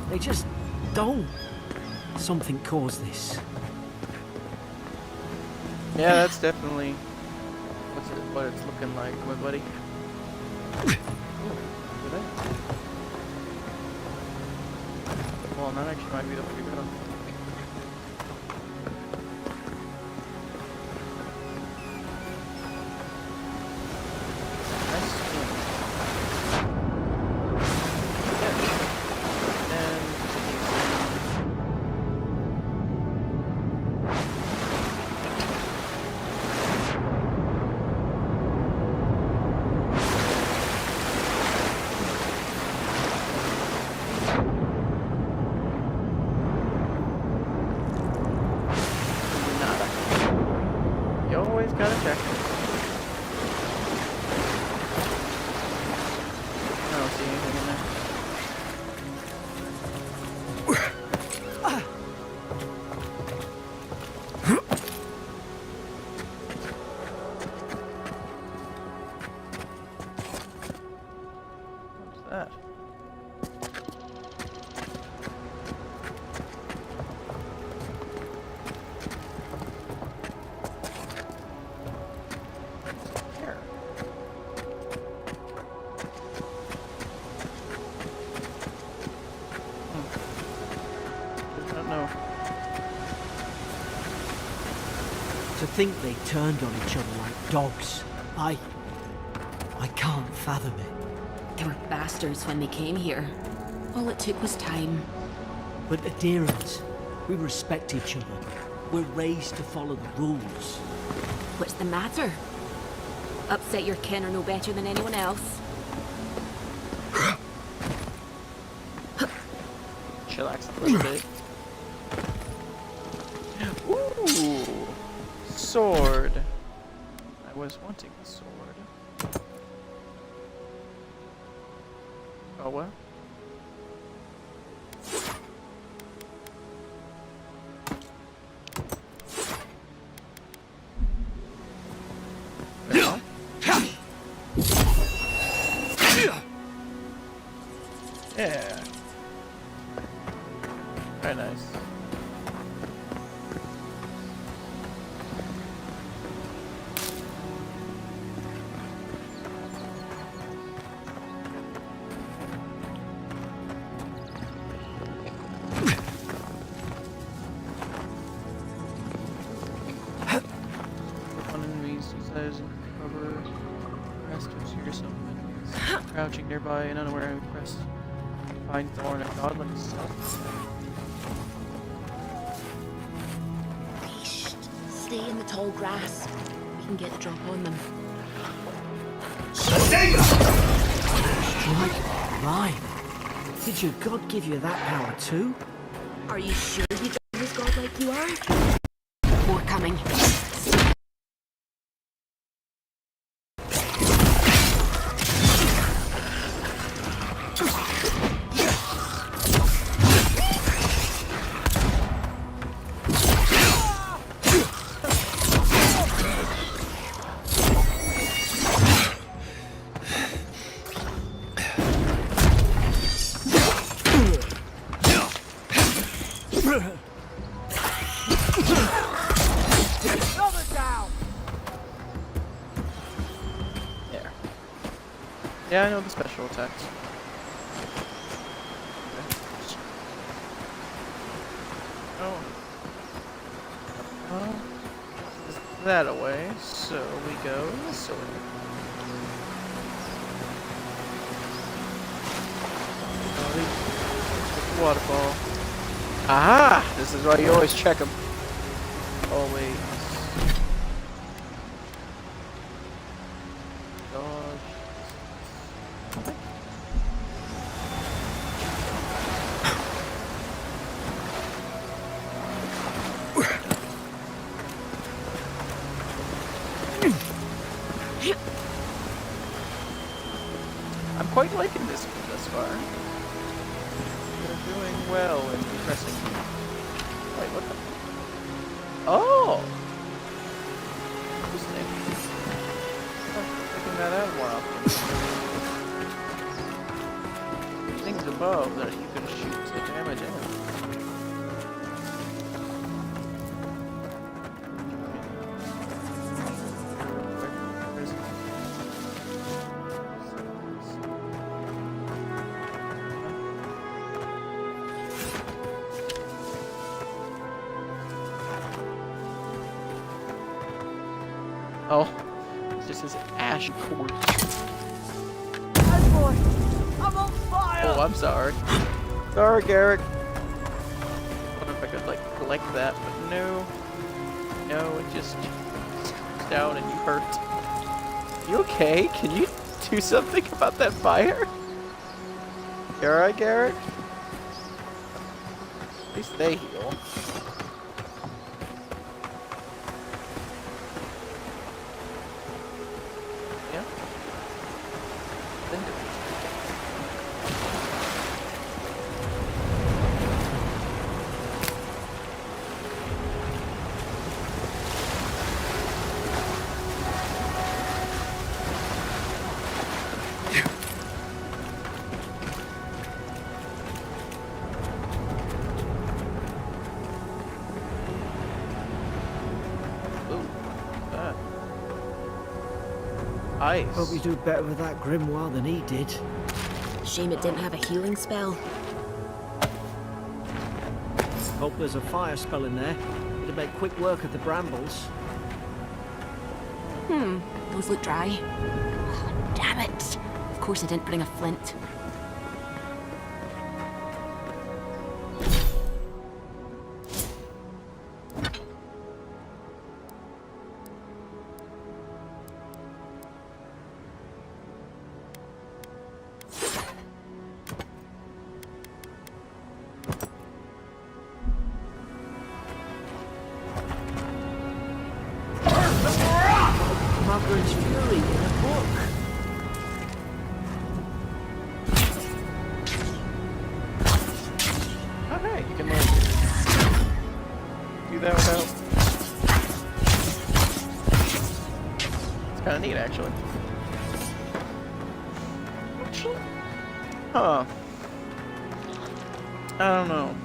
They just don't. Something caused this. Yeah, that's definitely what it's looking like, my buddy. Well, that actually might be the way to go. To think they turned on each other like dogs. I can't fathom it. They were bastards when they came here. All it took was time. But Adherents, we respect each other. We're raised to follow the rules. What's the matter? Upset your kin are no better than anyone else. chillax a little bit. Ooh, sword. I was wanting a sword. Oh well. Well. Yeah. Very nice. On enemies, use those and cover. Press to obscure yourself from enemies. Crouching nearby and unaware, press. Find thorn and godlike self. Stay in the tall grass. We can get the drop on them. Strike mine. Did your god give you that power too? Are you sure you got as god like you are? More coming. There. Yeah, I know the special attacks. Oh. Well, that away, so we go this way. Waterfall. Aha! This is why you always check them. Always. Dodge. I'm quite liking this one thus far. They're doing well in impressing me. Wait, what the? Oh! Interesting. Oh, checking that out more often. Things above that you can shoot the damage in. Oh, it's just his ash corpse. I'm on fire! Oh, I'm sorry. Sorry, Garrick. I wonder if I could, like, collect that, but no. No, it just scoops down and you hurt. You okay? Can you do something about that fire? You alright, Garrick? At least they heal. Yeah? Then do it. Ice. Hope you do better with that grimoire than he did. Shame it didn't have a healing spell. Hope there's a fire spell in there. It'll make quick work of the brambles. Those look dry. Oh, damn it. Of course I didn't bring a flint. Wyvern's Fury in a book. Okay, you can like do that without. It's kind of neat, actually. Huh. I don't know.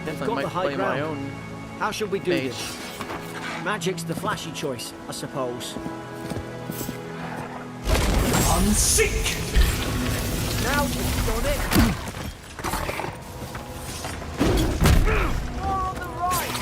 Definitely got might the high play my ground. own. How should we do Mage. this? Magic's the flashy choice, I suppose. Unseek! Now you've done it. More on the right.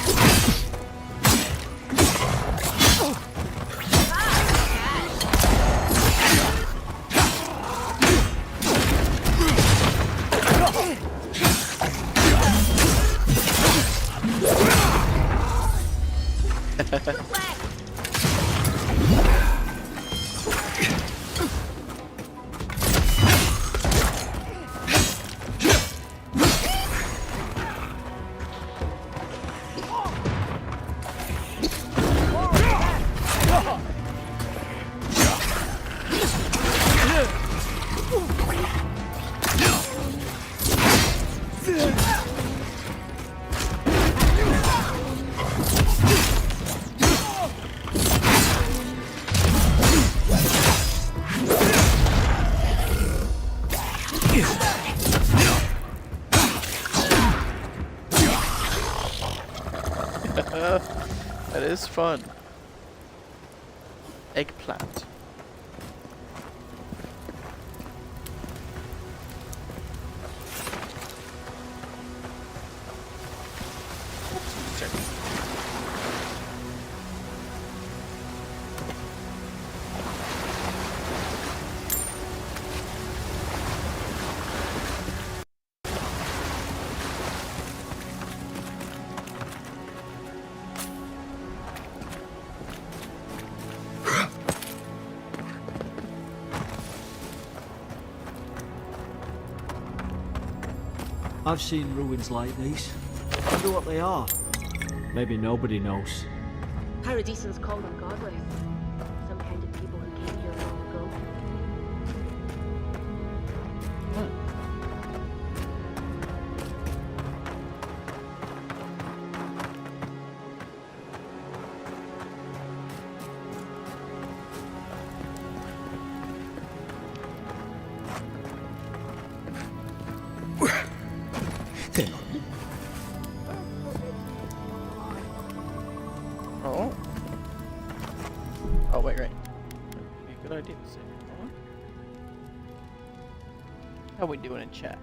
That is fun. Eggplant. I've seen ruins like these. Wonder what they are. Maybe nobody knows. Paradisans call them godless. Some kind of people who came here long ago. Oh. Oh, wait, right. Be a good idea to save it. Hold on. How we doing in chat?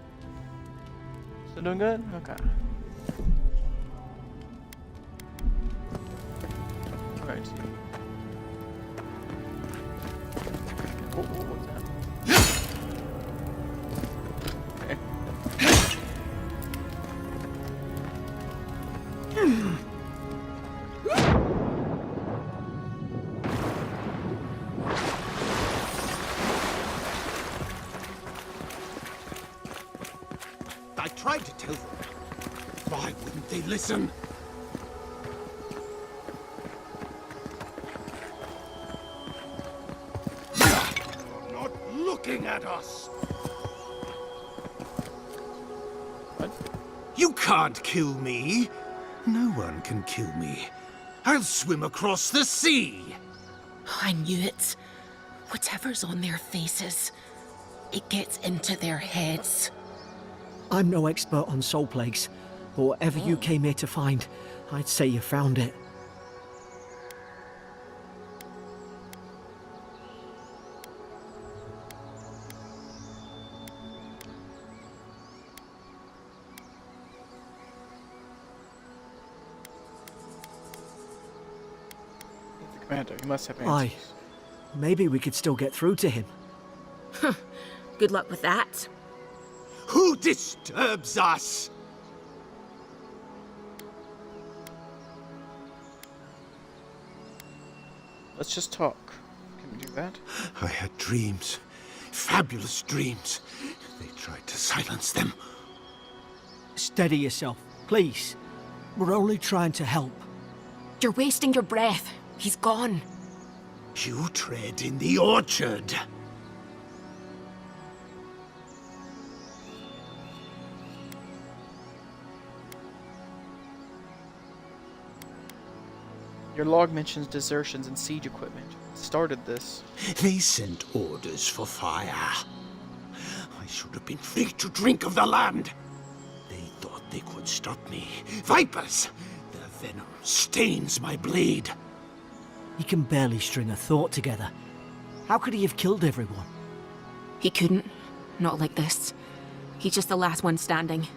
Still doing good? Okay. Alright. Oh, what's that? Okay. I tried to tell them. Why wouldn't they listen? You're not looking at us. What? You can't kill me. No one can kill me. I'll swim across the sea. I knew it. Whatever's on their faces, it gets into their heads. I'm no expert on soul plagues, but whatever you came here to find, I'd say you found it. He's the commander. He must have Aye. answers. Maybe we could still get through to him. Good luck with that. Who disturbs us? Let's just talk. Can we do that? I had dreams. Fabulous dreams. They tried to silence them. Steady yourself, please. We're only trying to help. You're wasting your breath. He's gone. You tread in the orchard. Your log mentions desertions and siege equipment. What started this? They sent orders for fire. I should have been free to drink of the land. They thought they could stop me. Vipers! Their venom stains my blade. He can barely string a thought together. How could he have killed everyone? He couldn't. Not like this. He's just the last one standing.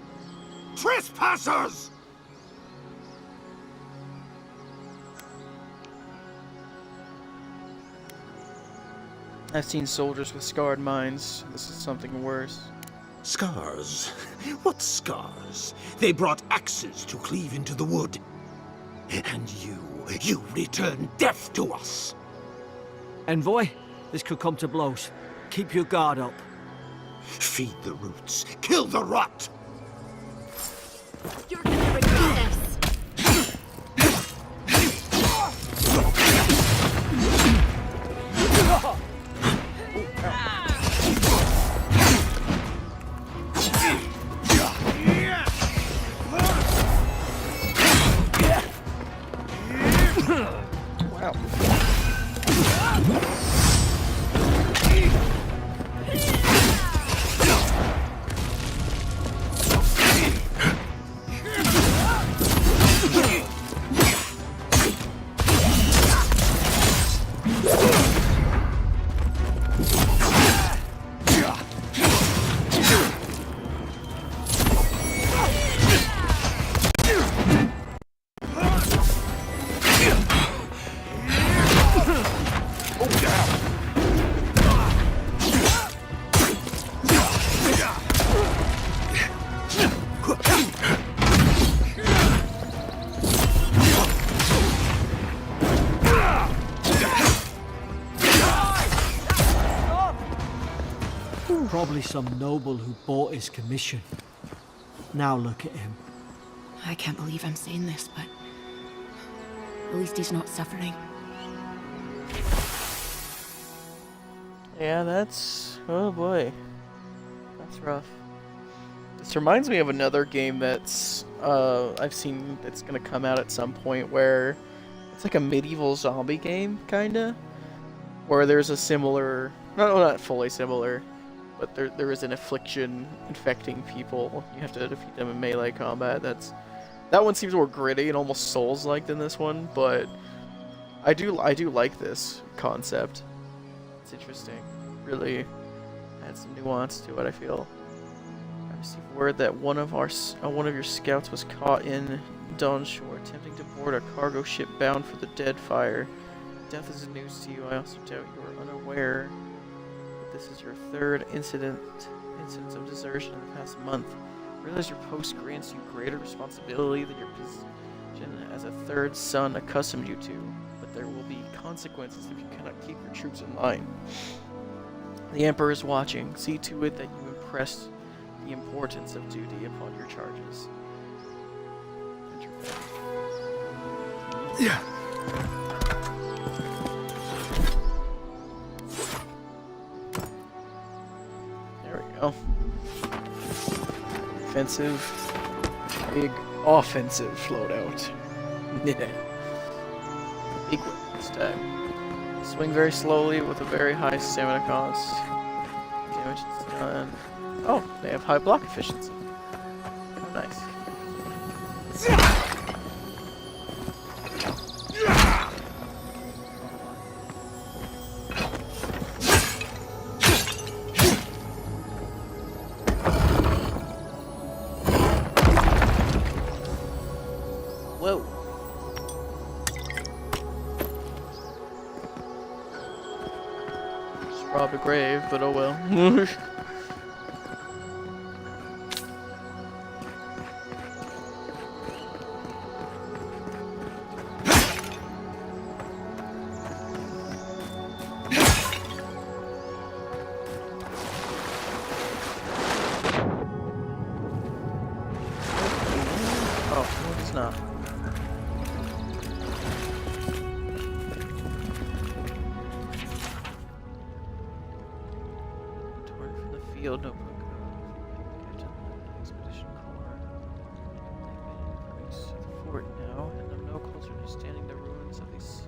Trespassers! I've seen soldiers with scarred minds. This is something worse. Scars? What scars? They brought axes to cleave into the wood. And you return death to us. Envoy, this could come to blows. Keep your guard up. Feed the roots, kill the rot. You're gonna regret this. Probably some noble who bought his commission. Now look at him. I can't believe I'm saying this, but at least he's not suffering. Yeah, that's... oh boy. That's rough. This reminds me of another game that's... I've seen that's gonna come out at some point where... it's like a medieval zombie game, kinda? Where there's a similar... no, not fully similar. But there is an affliction infecting people. You have to defeat them in melee combat. That one seems more gritty and almost Souls-like than this one, but I do like this concept. It's interesting. Really adds some nuance to it, I feel. I received word that one of your scouts was caught in Dawnshore, attempting to board a cargo ship bound for the Deadfire. Death is news to you. I also doubt you are unaware. This is your third incident of desertion in the past month. Realize your post grants you greater responsibility than your position as a third son accustomed you to, but there will be consequences if you cannot keep your troops in line. The Emperor is watching. See to it that you impress the importance of duty upon your charges. Yeah. Offensive, big offensive loadout. Yeah. Big one this time. Swing very slowly with a very high stamina cost. Damage is done. Oh, they have high block efficiency. Oh, nice. Whoa. Just robbed a grave, but oh well. Oh, it's not. sealed notebook of Captain Expedition Corps. They've been in the fort now, and I'm no closer to understanding the ruins of these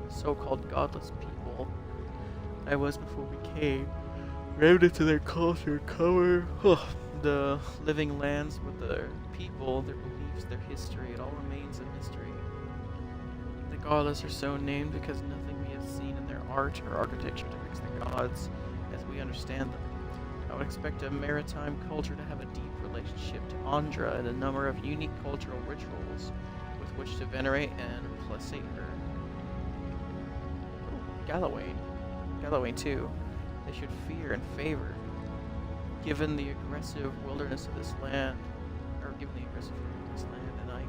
so-called godless people I was before we came. Raved into their culture, cover the living lands with their people, their beliefs, their history. It all remains a mystery. The godless are so named because nothing we have seen in their art or architecture depicts the gods as we understand them. I would expect a maritime culture to have a deep relationship to Andra and a number of unique cultural rituals with which to venerate and placate her. Galloway too. They should fear and favor. Given the aggressive wilderness of this land, and I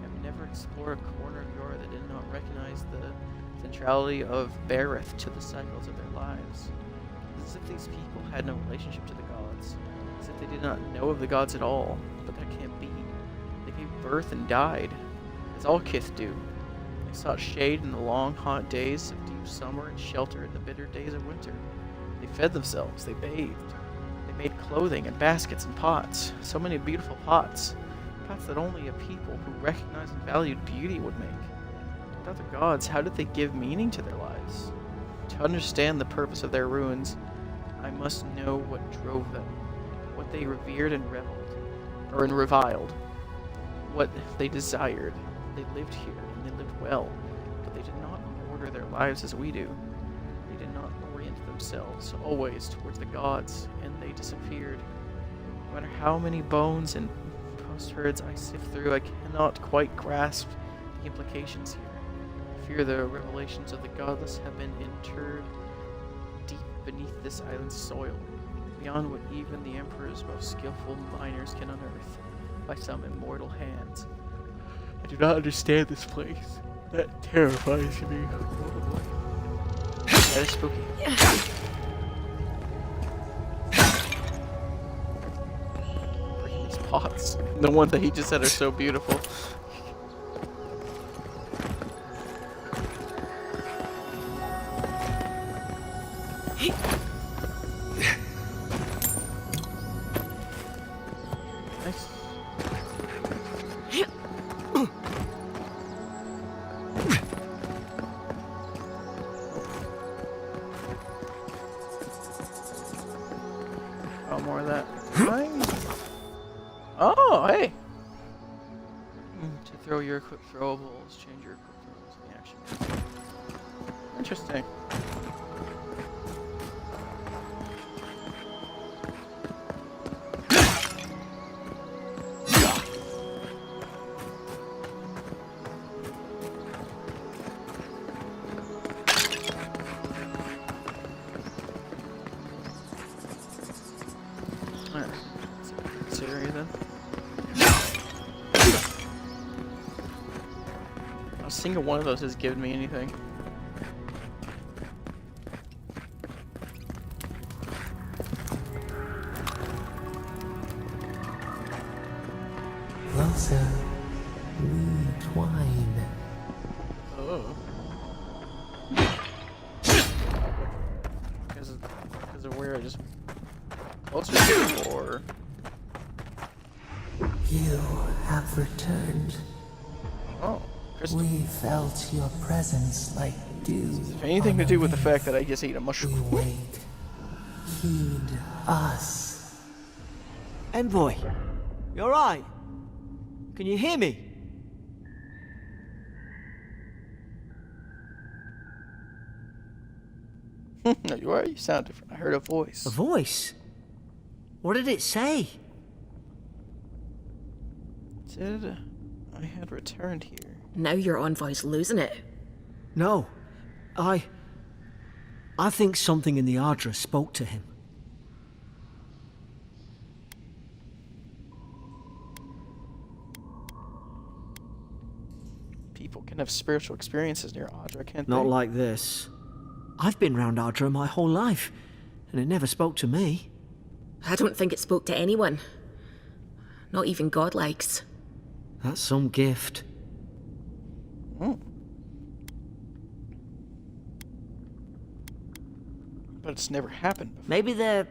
have never explored a corner of Yora that did not recognize the centrality of Bareth to the cycles of their lives. It's as if these people had no relationship to the gods, as if they did not know of the gods at all. But that can't be. They gave birth and died, as all kith do. They sought shade in the long, hot days of deep summer and shelter in the bitter days of winter. They fed themselves, they bathed, they made clothing and baskets and pots. So many beautiful pots. Pots that only a people who recognized and valued beauty would make. Without the gods, how did they give meaning to their lives? To understand the purpose of their ruins, I must know what drove them, what they revered and reviled, what they desired. They lived here, and they lived well, but they did not order their lives as we do. They did not orient themselves always towards the gods, and they disappeared. No matter how many bones and potsherds I sift through, I cannot quite grasp the implications here. I fear the revelations of the godless have been interred deep beneath this island's soil, beyond what even the Emperor's most skillful miners can unearth by some immortal hands. I do not understand this place. That terrifies me. Oh boy. That is spooky. Freaking these pots. The ones that he just said are so beautiful. Nice. Oh, more of that. Oh, hey! To throw your equipped throwables, change your equipped throwables in the action. Interesting. Alright, let's see this area then. Not a single one of those has given me anything. Closer, we twine. Oh. Because of where I just closer to, or You have returned. oh, crystal. We felt your presence like dew. If anything on to the do with the leaf. fact that I just ate a We mushroom. wait. Heed us. Envoy, you alright? Can you hear me? No, you are. You sound different. I heard a voice. A voice? What did it say? It said I had returned here. Now your envoy's losing it. No. I think something in the Ardra spoke to him. People can have spiritual experiences near Audra, can't Not they? like this. I've been round Ardra my whole life, and it never spoke to me. I don't think it spoke to anyone. Not even godlikes. That's some gift. Mm. But it's never happened before. Maybe they're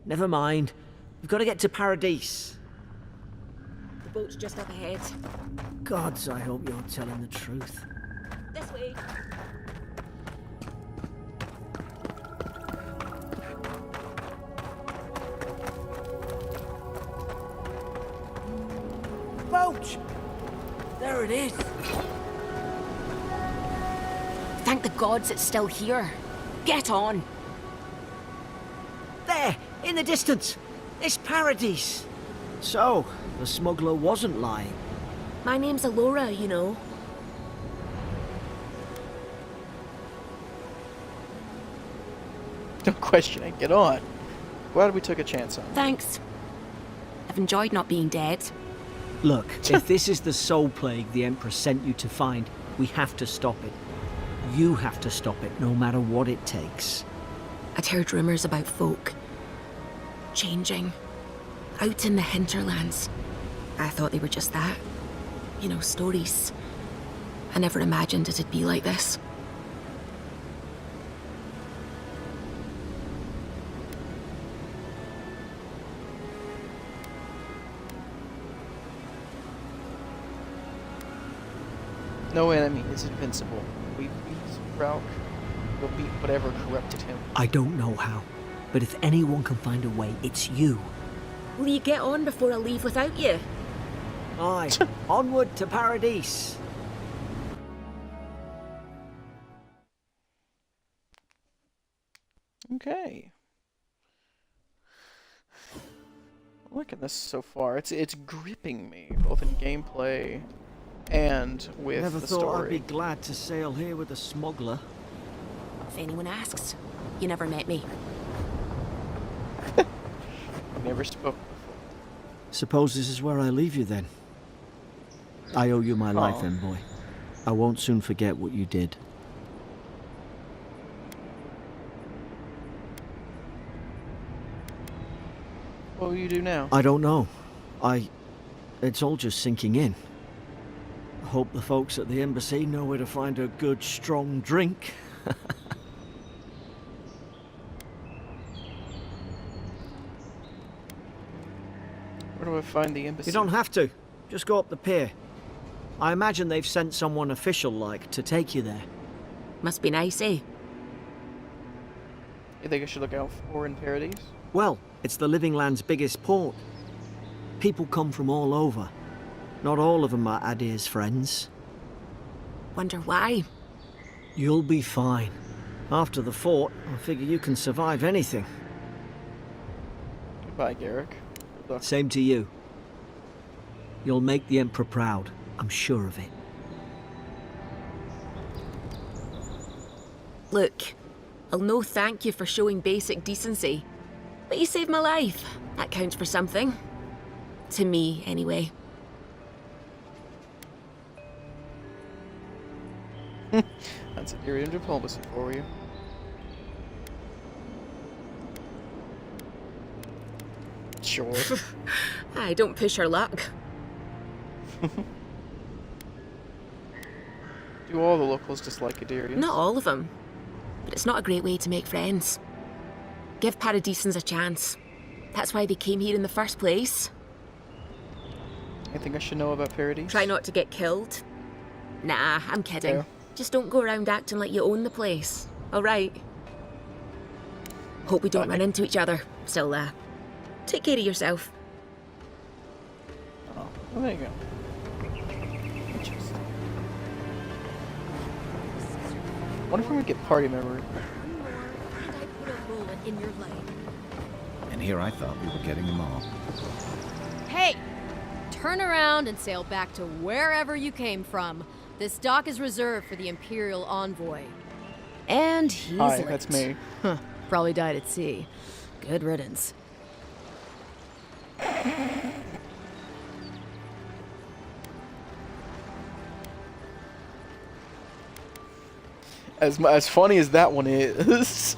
Never mind. We've got to get to Paradise. The boat's just up ahead. Gods, I hope you're telling the truth. This way. Boat! There it is. Thank the gods it's still here. Get on. There, in the distance. It's Paradise. So, the smuggler wasn't lying. My name's Alora, you know. No questioning. Get on. Glad we took a chance on it. Thanks. I've enjoyed not being dead. Look, if this is the soul plague the Emperor sent you to find, we have to stop it. You have to stop it, no matter what it takes. I'd heard rumours about folk changing out in the hinterlands. I thought they were just that. You know, stories. I never imagined it'd be like this. No enemy is invincible. We beat Rauk. We'll beat whatever corrupted him. I don't know how, but if anyone can find a way, it's you. Will you get on before I leave without you? Aye, onward to Paradise. Okay. I'm liking this so far. It's gripping me, both in gameplay and with Never the thought story. I'd be glad to sail here with a smuggler. If anyone asks, you never met me. Never spoke. Suppose this is where I leave you then. I owe you my life, Aw. Envoy. I won't soon forget what you did. What will you do now? I don't know. It's all just sinking in. I hope the folks at the embassy know where to find a good, strong drink. Where do I find the embassy? You don't have to. Just go up the pier. I imagine they've sent someone official-like to take you there. Must be nice, eh? You think I should look out for in Paradise? Well, it's the Living Land's biggest port. People come from all over. Not all of them are Adir's friends. Wonder why? You'll be fine. After the fort, I figure you can survive anything. Goodbye, Garrick. Good luck. Same to you. You'll make the Emperor proud. I'm sure of it. Look, I'll no thank you for showing basic decency. But you saved my life. That counts for something. To me, anyway. That's Adirian diplomacy for you. Sure. I don't push her luck. Do all the locals dislike Adirians? Not all of them. But it's not a great way to make friends. Give Paradisans a chance. That's why they came here in the first place. Anything I should know about Paradise? Try not to get killed. Nah, I'm kidding. Fair. Just don't go around acting like you own the place. Alright? Hope we don't run into each other. Still, take care of yourself. Oh, well, there you go. Interesting. Wonder if we would get party member. And here I thought we were getting them all. Hey! Turn around and sail back to wherever you came from. This dock is reserved for the Imperial Envoy. And he's Hi, late. that's me. Huh, probably died at sea. Good riddance. As funny as that one is.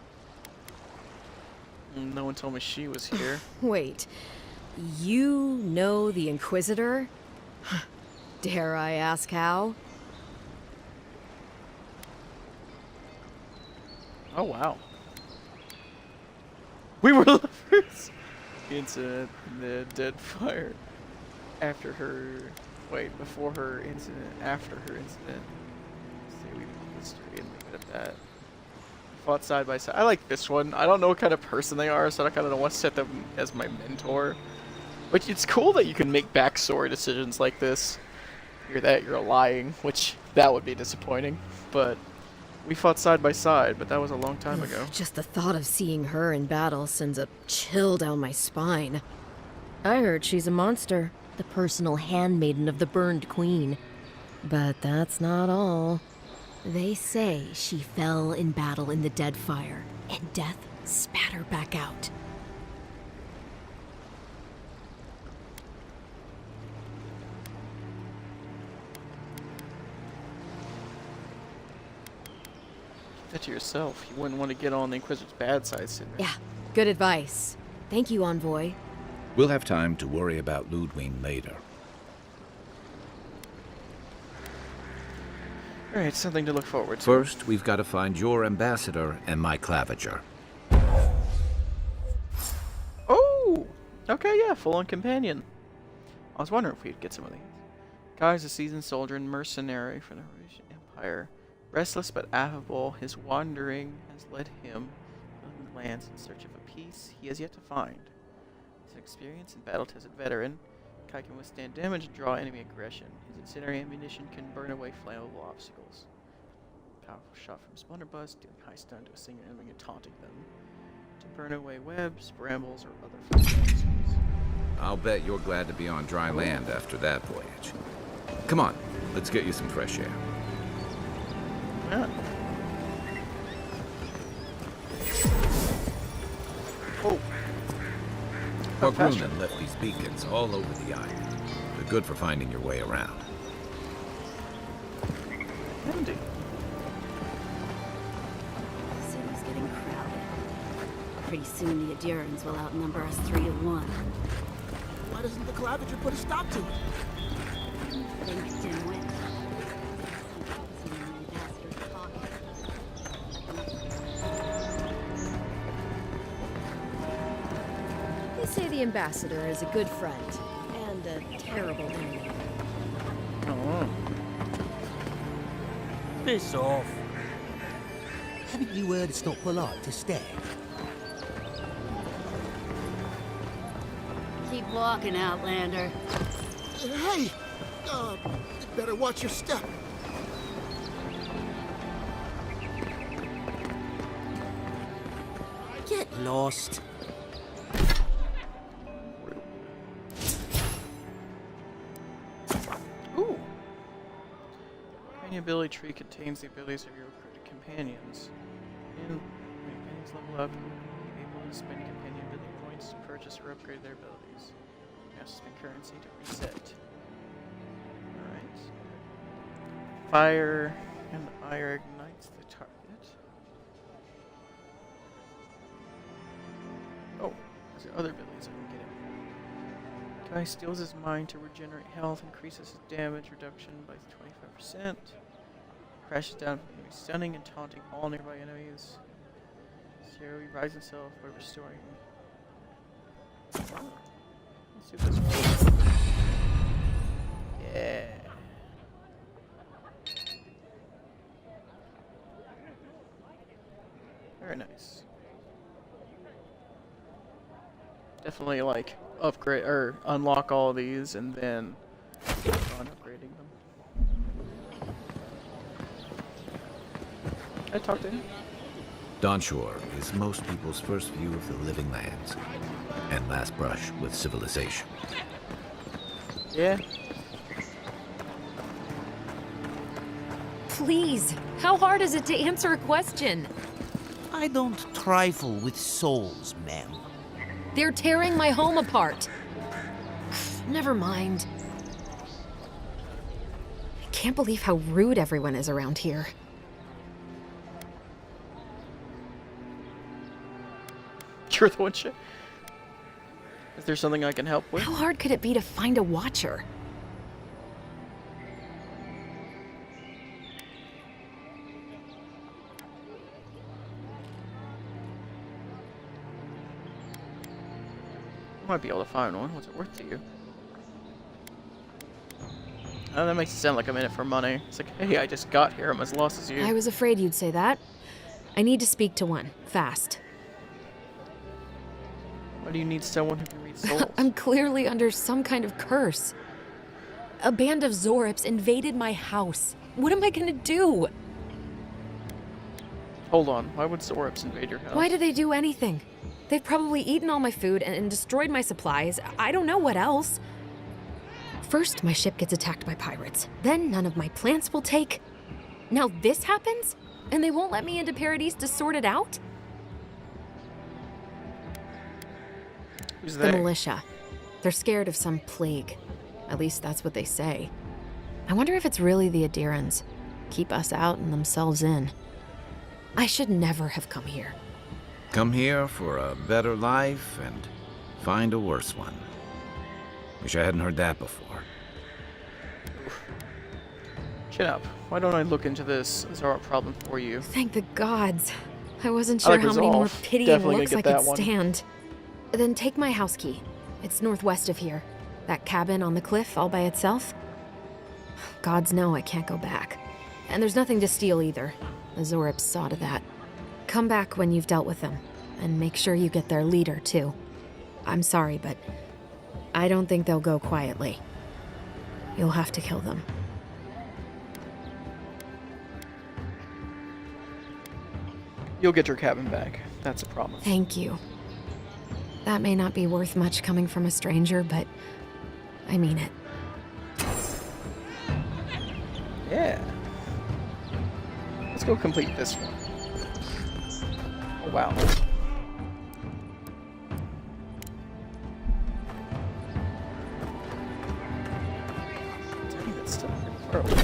No one told me she was here. Wait, you know the Inquisitor? Dare I ask how? Oh, wow. We were the first incident in the dead fire. After her... Wait, before her incident, after her incident. Say we made history and leave it at that. Fought side by side. I like this one. I don't know what kind of person they are, so I kind of don't want to set them as my mentor. But it's cool that you can make backstory decisions like this. You're lying, which that would be disappointing. But we fought side by side, but that was a long time ago. Just the thought of seeing her in battle sends a chill down my spine. I heard she's a monster, the personal handmaiden of the burned queen. But that's not all. They say she fell in battle in the dead fire, and death spat her back out. Keep that to yourself. You wouldn't want to get on the Inquisitor's bad side, Sidney. Yeah, good advice. Thank you, Envoy. We'll have time to worry about Ludwig later. Alright, something to look forward to. First, we've got to find your ambassador and my claviger. Oh! Okay, yeah, full-on companion. I was wondering if we'd get some of these. Guy is a seasoned soldier and mercenary for the Russian Empire. Restless but affable, his wandering has led him to lands in search of a peace he has yet to find. He's an experienced and battle-tested veteran. Kai can withstand damage and draw enemy aggression. His incendiary ammunition can burn away flammable obstacles. Powerful shot from his blunderbuss, dealing high stun to a single enemy and taunting them. To burn away webs, brambles, or other flammable obstacles. I'll bet you're glad to be on dry land after that voyage. Come on, let's get you some fresh air. Yeah. Oh. Our crewmen left these beacons all over the island. They're good for finding your way around. Handy. The city's getting crowded. Pretty soon the Adirans will outnumber us 3-1. Why doesn't the Claviger put a stop to it? Think dim-wit. They say the ambassador is a good friend and a terrible enemy. Oh. Piss off. Haven't you heard it's not polite to stare? Keep walking, Outlander. Hey! Better watch your step. Get lost. Ooh. Companion ability tree contains the abilities of your recruited companions. And when companions level up, you'll be able to spend companion ability points to purchase or upgrade their abilities. You have to spend currency to reset. Alright. Fire and ire ignites the target. Oh, there's other abilities I can get it. Guy steals his mind to regenerate health, increases his damage reduction by 25%. Crashes down from enemy stunning and taunting all nearby enemies. Zero revives himself by restoring. Oh. Let's see if this works. Yeah. Very nice. Definitely like upgrade or unlock all these and then keep on upgrading them. I talked to him. Donshore is most people's first view of the living lands and last brush with civilization. Yeah. Please, how hard is it to answer a question? I don't trifle with souls, ma'am. They're tearing my home apart. Never mind. I can't believe how rude everyone is around here. You're the one shit. Is there something I can help with? How hard could it be to find a watcher? I might be able to find one. What's it worth to you? Oh, that makes it sound like I'm in it for money. It's like, hey, I just got here. I'm as lost as you. I was afraid you'd say that. I need to speak to one, fast. Why do you need someone who can read souls? I'm clearly under some kind of curse. A band of Zorips invaded my house. What am I gonna do? Hold on. Why would Zorips invade your house? Why do they do anything? They've probably eaten all my food and destroyed my supplies. I don't know what else. First, my ship gets attacked by pirates. Then none of my plants will take. Now this happens? And they won't let me into Paradise to sort it out? Who's The they? militia. They're scared of some plague. At least that's what they say. I wonder if it's really the Adirans. Keep us out and themselves in. I should never have come here. Come here for a better life and find a worse one. Wish I hadn't heard that before. Chin up. Why don't I look into this Zara problem for you? Thank the gods. I wasn't I sure like how many more resolve. pitying Definitely looks gonna I get could that one. stand. Then take my house key. It's northwest of here. That cabin on the cliff all by itself. Gods know I can't go back. And there's nothing to steal either. The Zorips saw to that. Come back when you've dealt with them. And make sure you get their leader, too. I'm sorry, but I don't think they'll go quietly. You'll have to kill them. You'll get your cabin back. That's a promise. Thank you. That may not be worth much coming from a stranger, but I mean it. Yeah. Let's go complete this one. Oh, wow. Dang, that's still pretty far away.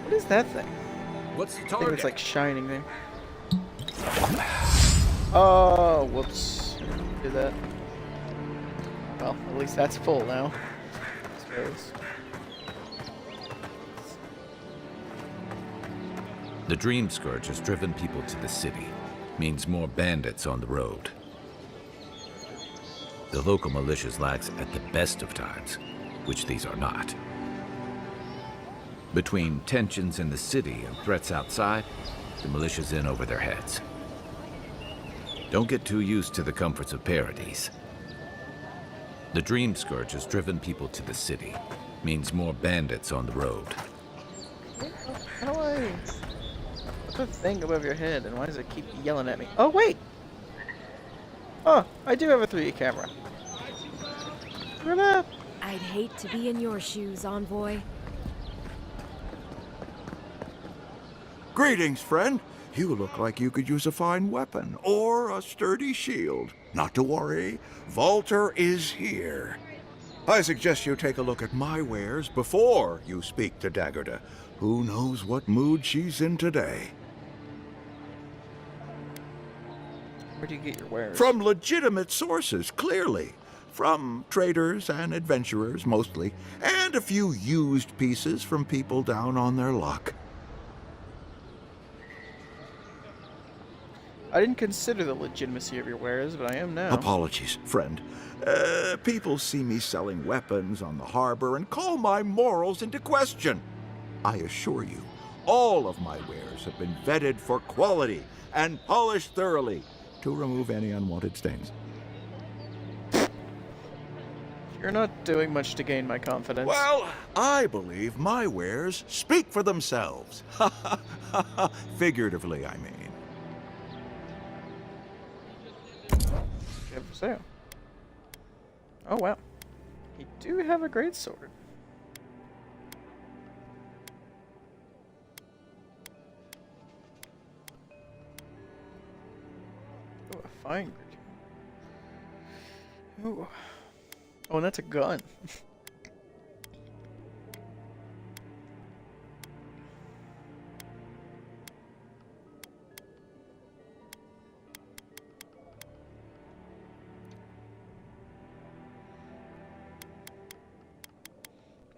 What is that thing? What's the I think target? it's like shining there. Oh, whoops. I didn't do that. Well, at least that's full now. I suppose. The Dream Scourge has driven people to the city. Means more bandits on the road. The local militias lax at the best of times, which these are not. Between tensions in the city and threats outside, the militia's in over their heads. Don't get too used to the comforts of Paradise. The Dream Scourge has driven people to the city. Means more bandits on the road. How do I... What's the thing above your head, and why does it keep yelling at me? Oh, wait! Oh, I do have a 3D camera. Look at that! I'd hate to be in your shoes, Envoy. Greetings, friend. You look like you could use a fine weapon or a sturdy shield. Not to worry, Volter is here. I suggest you take a look at my wares before you speak to Daggerda. Who knows what mood she's in today? Where do you get your wares? From legitimate sources, clearly. From traders and adventurers, mostly. And a few used pieces from people down on their luck. I didn't consider the legitimacy of your wares, but I am now. Apologies, friend. People see me selling weapons on the harbor and call my morals into question. I assure you, all of my wares have been vetted for quality and polished thoroughly to remove any unwanted stains. You're not doing much to gain my confidence. Well, I believe my wares speak for themselves. Figuratively, I mean. Good for sale. Oh, wow. You do have a great sword. Oh, a fine grid. Ooh. Oh, and that's a gun.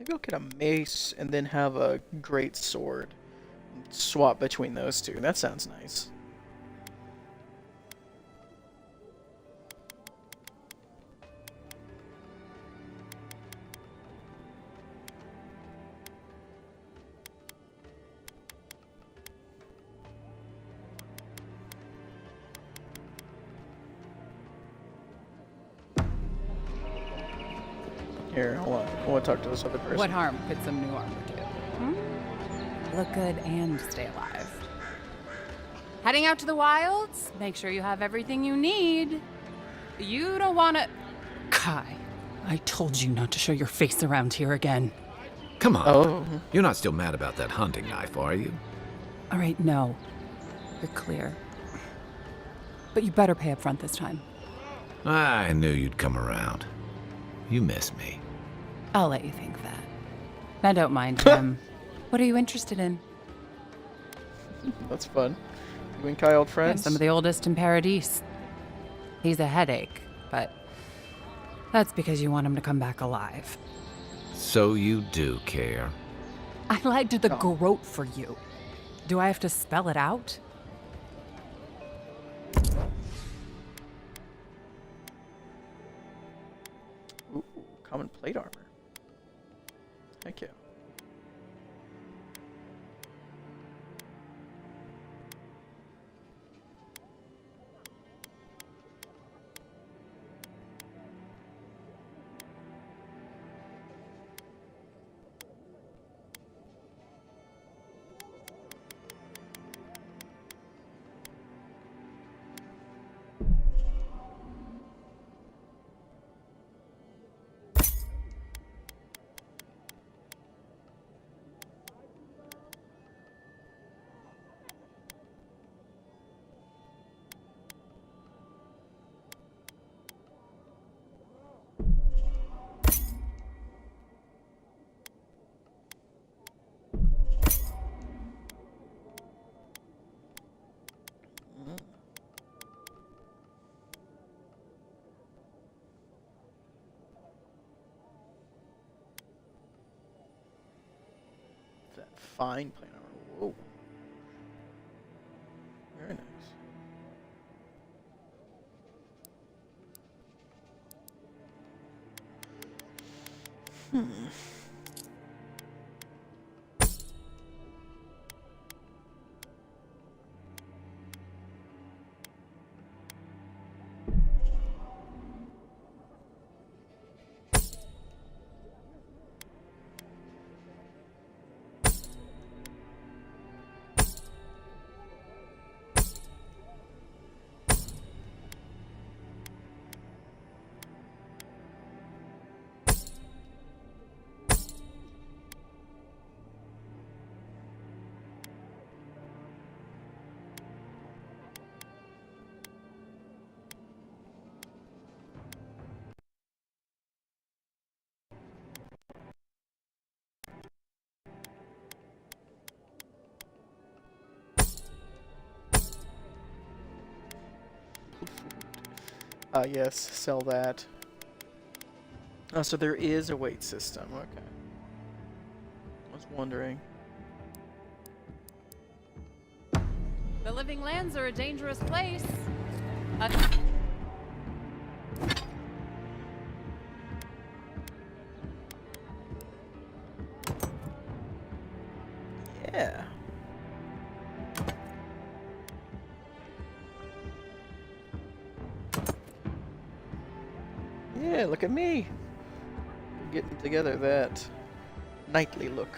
Maybe I'll get a mace and then have a great sword. Swap between those two. That sounds nice. Here, hold on. I want to talk to this other person. What harm could some new armor do? Look good and stay alive. Heading out to the wilds? Make sure you have everything you need. You don't want to... Kai, I told you not to show your face around here again. Come on. Oh. You're not still mad about that hunting knife, are you? All right, no. You're clear. But you better pay up front this time. I knew you'd come around. You miss me. I'll let you think that. Now don't mind him. What are you interested in? That's fun. You and Kai old friends? Yeah, some of the oldest in Paradise. He's a headache, but that's because you want him to come back alive. So you do care. I lagged the groat for you. Do I have to spell it out? Ooh, common plate armor. Thank you. That fine plate armor. Whoa. Very nice. Yes, sell that. Oh, so there is a weight system. Okay. I was wondering. The living lands are a dangerous place. Yeah. Yeah, look at me. Getting together that knightly look.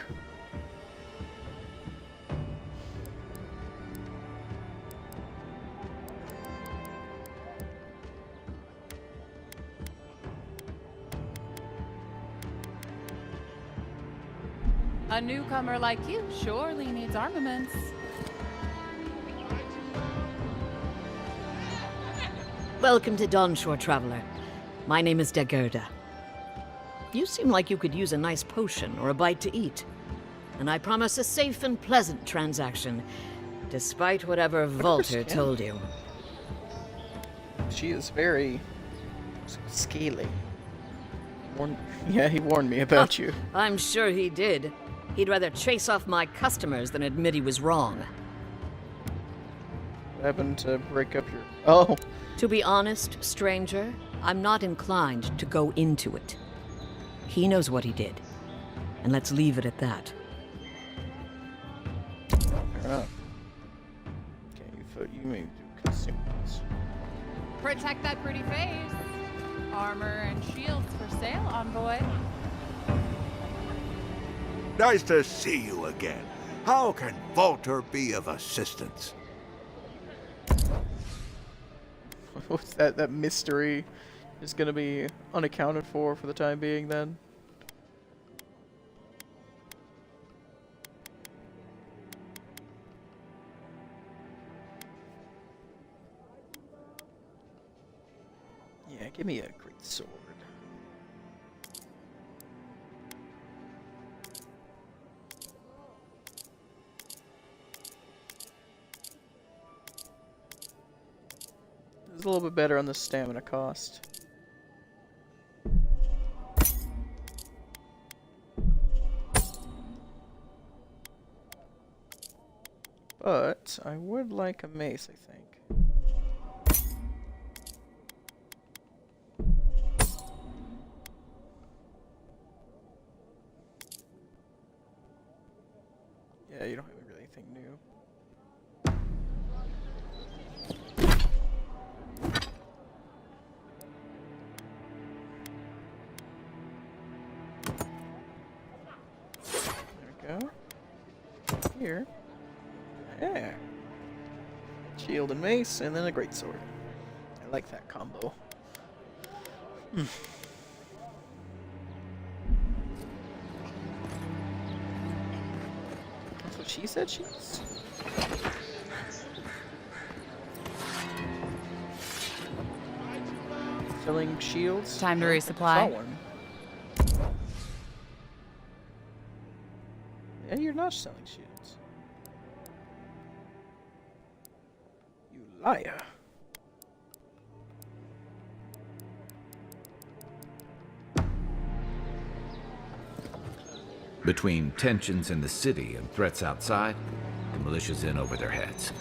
A newcomer like you surely needs armaments. Welcome to Dawnshore, traveler. My name is Dagerda. You seem like you could use a nice potion or a bite to eat. And I promise a safe and pleasant transaction, despite whatever Volter told you. She is very scaly. Yeah, he warned me about you. I'm sure he did. He'd rather chase off my customers than admit he was wrong. What happened to break up your... Oh! To be honest, stranger, I'm not inclined to go into it. He knows what he did. And let's leave it at that. Fair enough. Okay, you may do consumables. Protect that pretty face. Armor and shields for sale, envoy. Nice to see you again. How can Volter be of assistance? What's that? That mystery is gonna be unaccounted for the time being, then? Yeah, give me a great sword. It's a little bit better on the stamina cost. But I would like a mace, I think. Yeah, you don't have really anything new. There we go. Here. Yeah. Shield and mace, and then a greatsword. I like that combo. That's what she said she's... Selling shields? Time to Oh, I resupply. saw one. Yeah, you're not selling shields. You liar. Between tensions in the city and threats outside, the militia's in over their heads.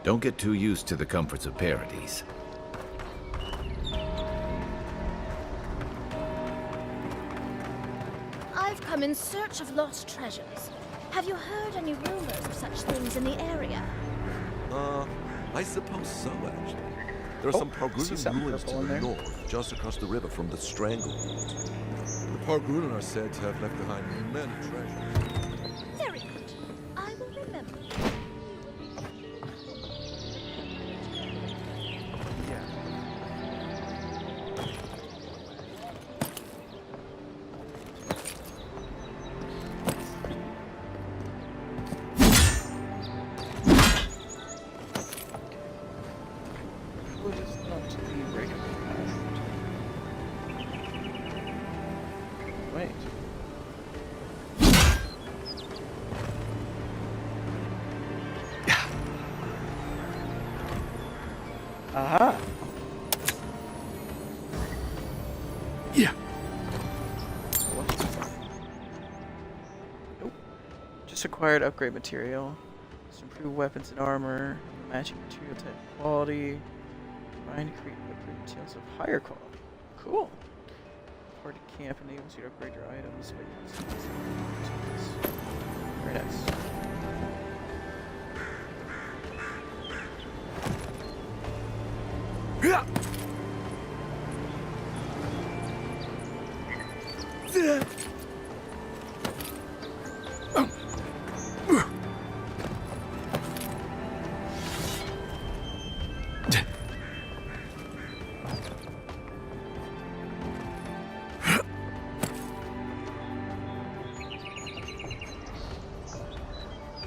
Don't get too used to the comforts of Paradise. I've come in search of lost treasures. Have you heard any rumors of such things in the area? I suppose so, actually. There are some Pargrunan ruins to the north, just across the river from the Stranglehold. The Pargrunan are said to have left behind many treasures. Very good. I will remember. What is not to be recognized? Wait. Aha! Yeah. Nope. Just acquired upgrade material. Just improve weapons and armor. Matching material type quality. Combine to create upgrade materials of higher quality. Cool. Hard to camp enables you to upgrade your items by using these. Very nice.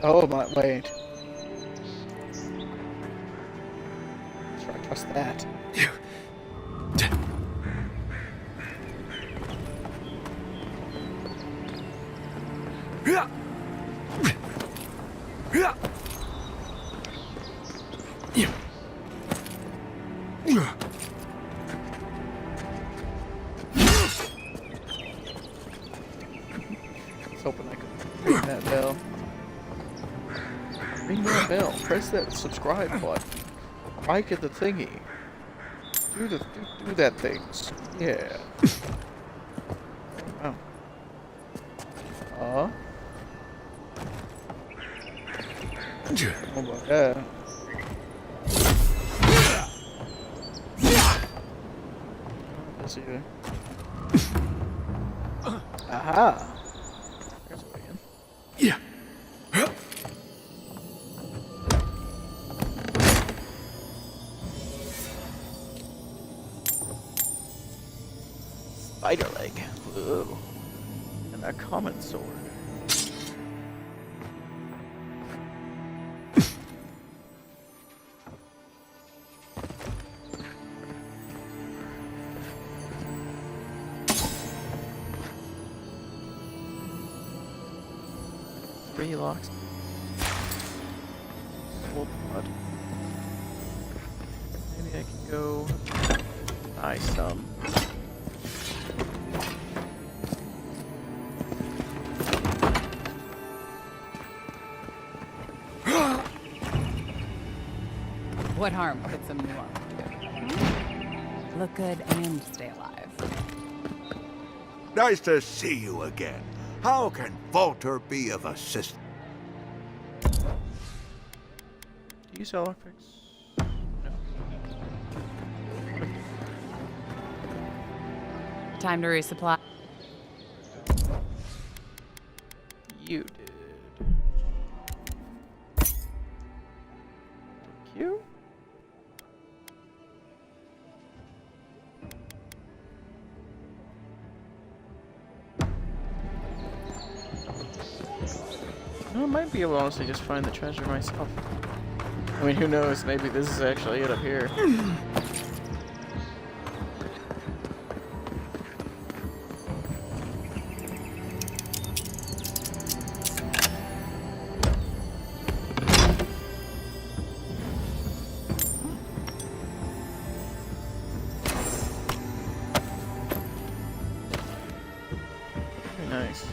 Oh my, wait. Sure, I trust that. bell. Ring that bell. Press that subscribe button. Like at the thingy. Do that things. Yeah. Oh. How about that? This either. Aha! There's a way in. Yeah. Spider leg. Whoa. And a common sword. 3 locks. Full blood. Maybe I can go buy some. What harm could some new armor do? Look good and stay alive. Nice to see you again. How can Walter be of assistance? Do you sell lockpicks? No. Time to resupply. You did. Thank you. I might be able to honestly just find the treasure myself. I mean, who knows? Maybe this is actually it up here. Very nice.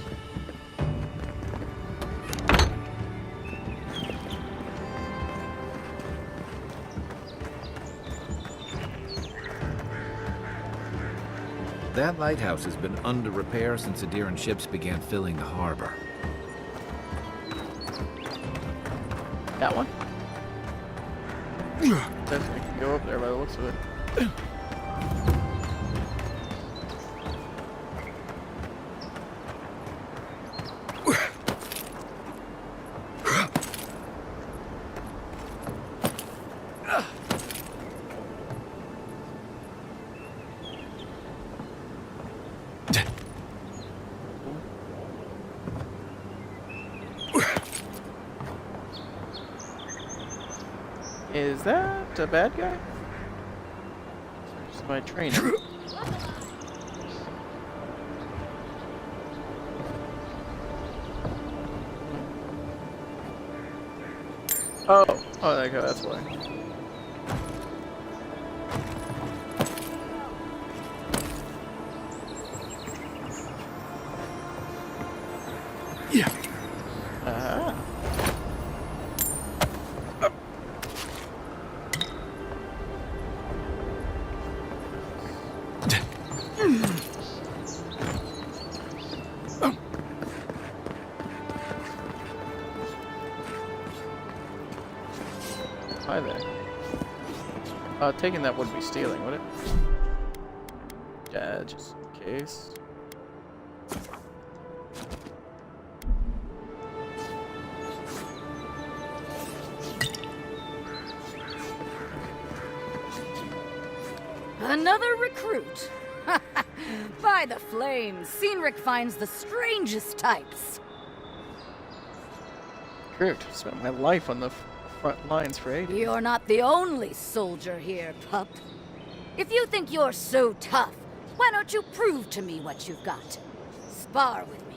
That lighthouse has been under repair since Adiran ships began filling the harbor. That one? Definitely can go up there by the looks of it. Is that a bad guy? Or just my trainer? Oh, that guy, that's why. Yeah. Ah. Hi there. Taking that wouldn't be stealing, would it? Yeah, just in case. Another recruit. By the flames, Cynric finds the strangest types. Recruit. Spent my life on the front lines for 80. You're not the only soldier here, pup. If you think you're so tough, why don't you prove to me what you've got? Spar with me.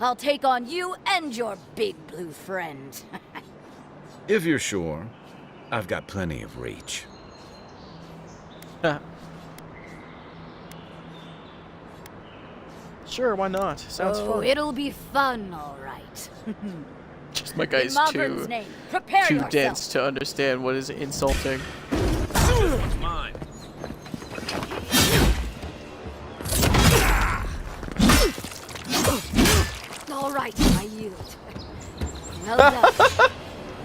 I'll take on you and your big blue friend. If you're sure, I've got plenty of reach. Sure. Sure, why not? Sounds fun. It'll be fun, all right. Just my guy's In Mavrin's name, prepare too yourself. dense to understand what is insulting. This one's mine. All right, I yield. Well done.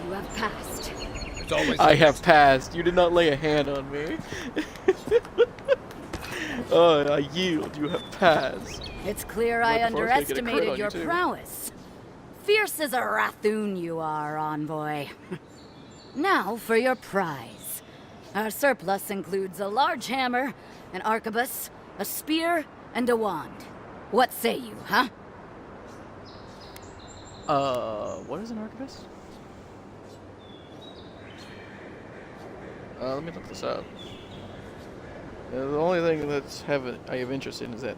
You have passed. It's always I have passed. You did not lay a hand on me. Oh, I yield. You have passed. It's clear I Right before I was gonna get a crit underestimated on you, your too. prowess. Fierce as a Rathoon you are, envoy. Now for your prize. Our surplus includes a large hammer, an arquebus, a spear, and a wand. What say you, huh? What is an arquebus? Let me look this up. The only thing that's I have interest in is that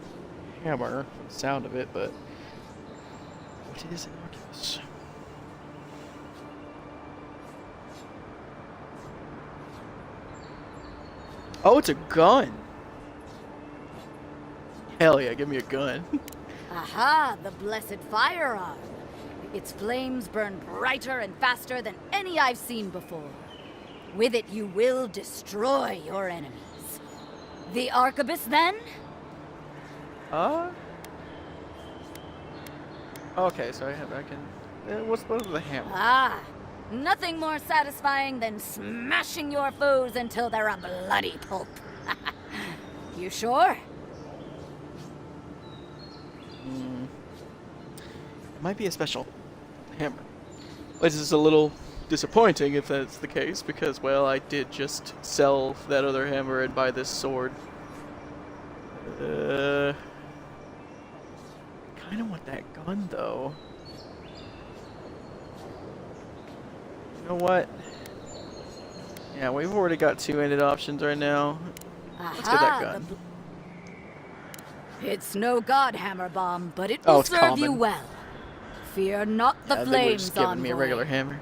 hammer, the sound of it, but what is an arquebus? Oh, it's a gun. Hell yeah, give me a gun. Aha, the blessed firearm. Its flames burn brighter and faster than any I've seen before. With it, you will destroy your enemies. The arquebus, then? Okay, so I can. What's with the hammer? Ah, nothing more satisfying than smashing your foes until they're a bloody pulp. You sure? It might be a special hammer. Which is a little disappointing if that's the case, because, well, I did just sell that other hammer and buy this sword. Kinda want that gun, though. You know what? Yeah, we've already got two ended options right now. Let's get that gun. It's no god hammer bomb, but it Oh, will it's serve you common. well. Fear not the They would've flames, just given me a envoy. regular hammer.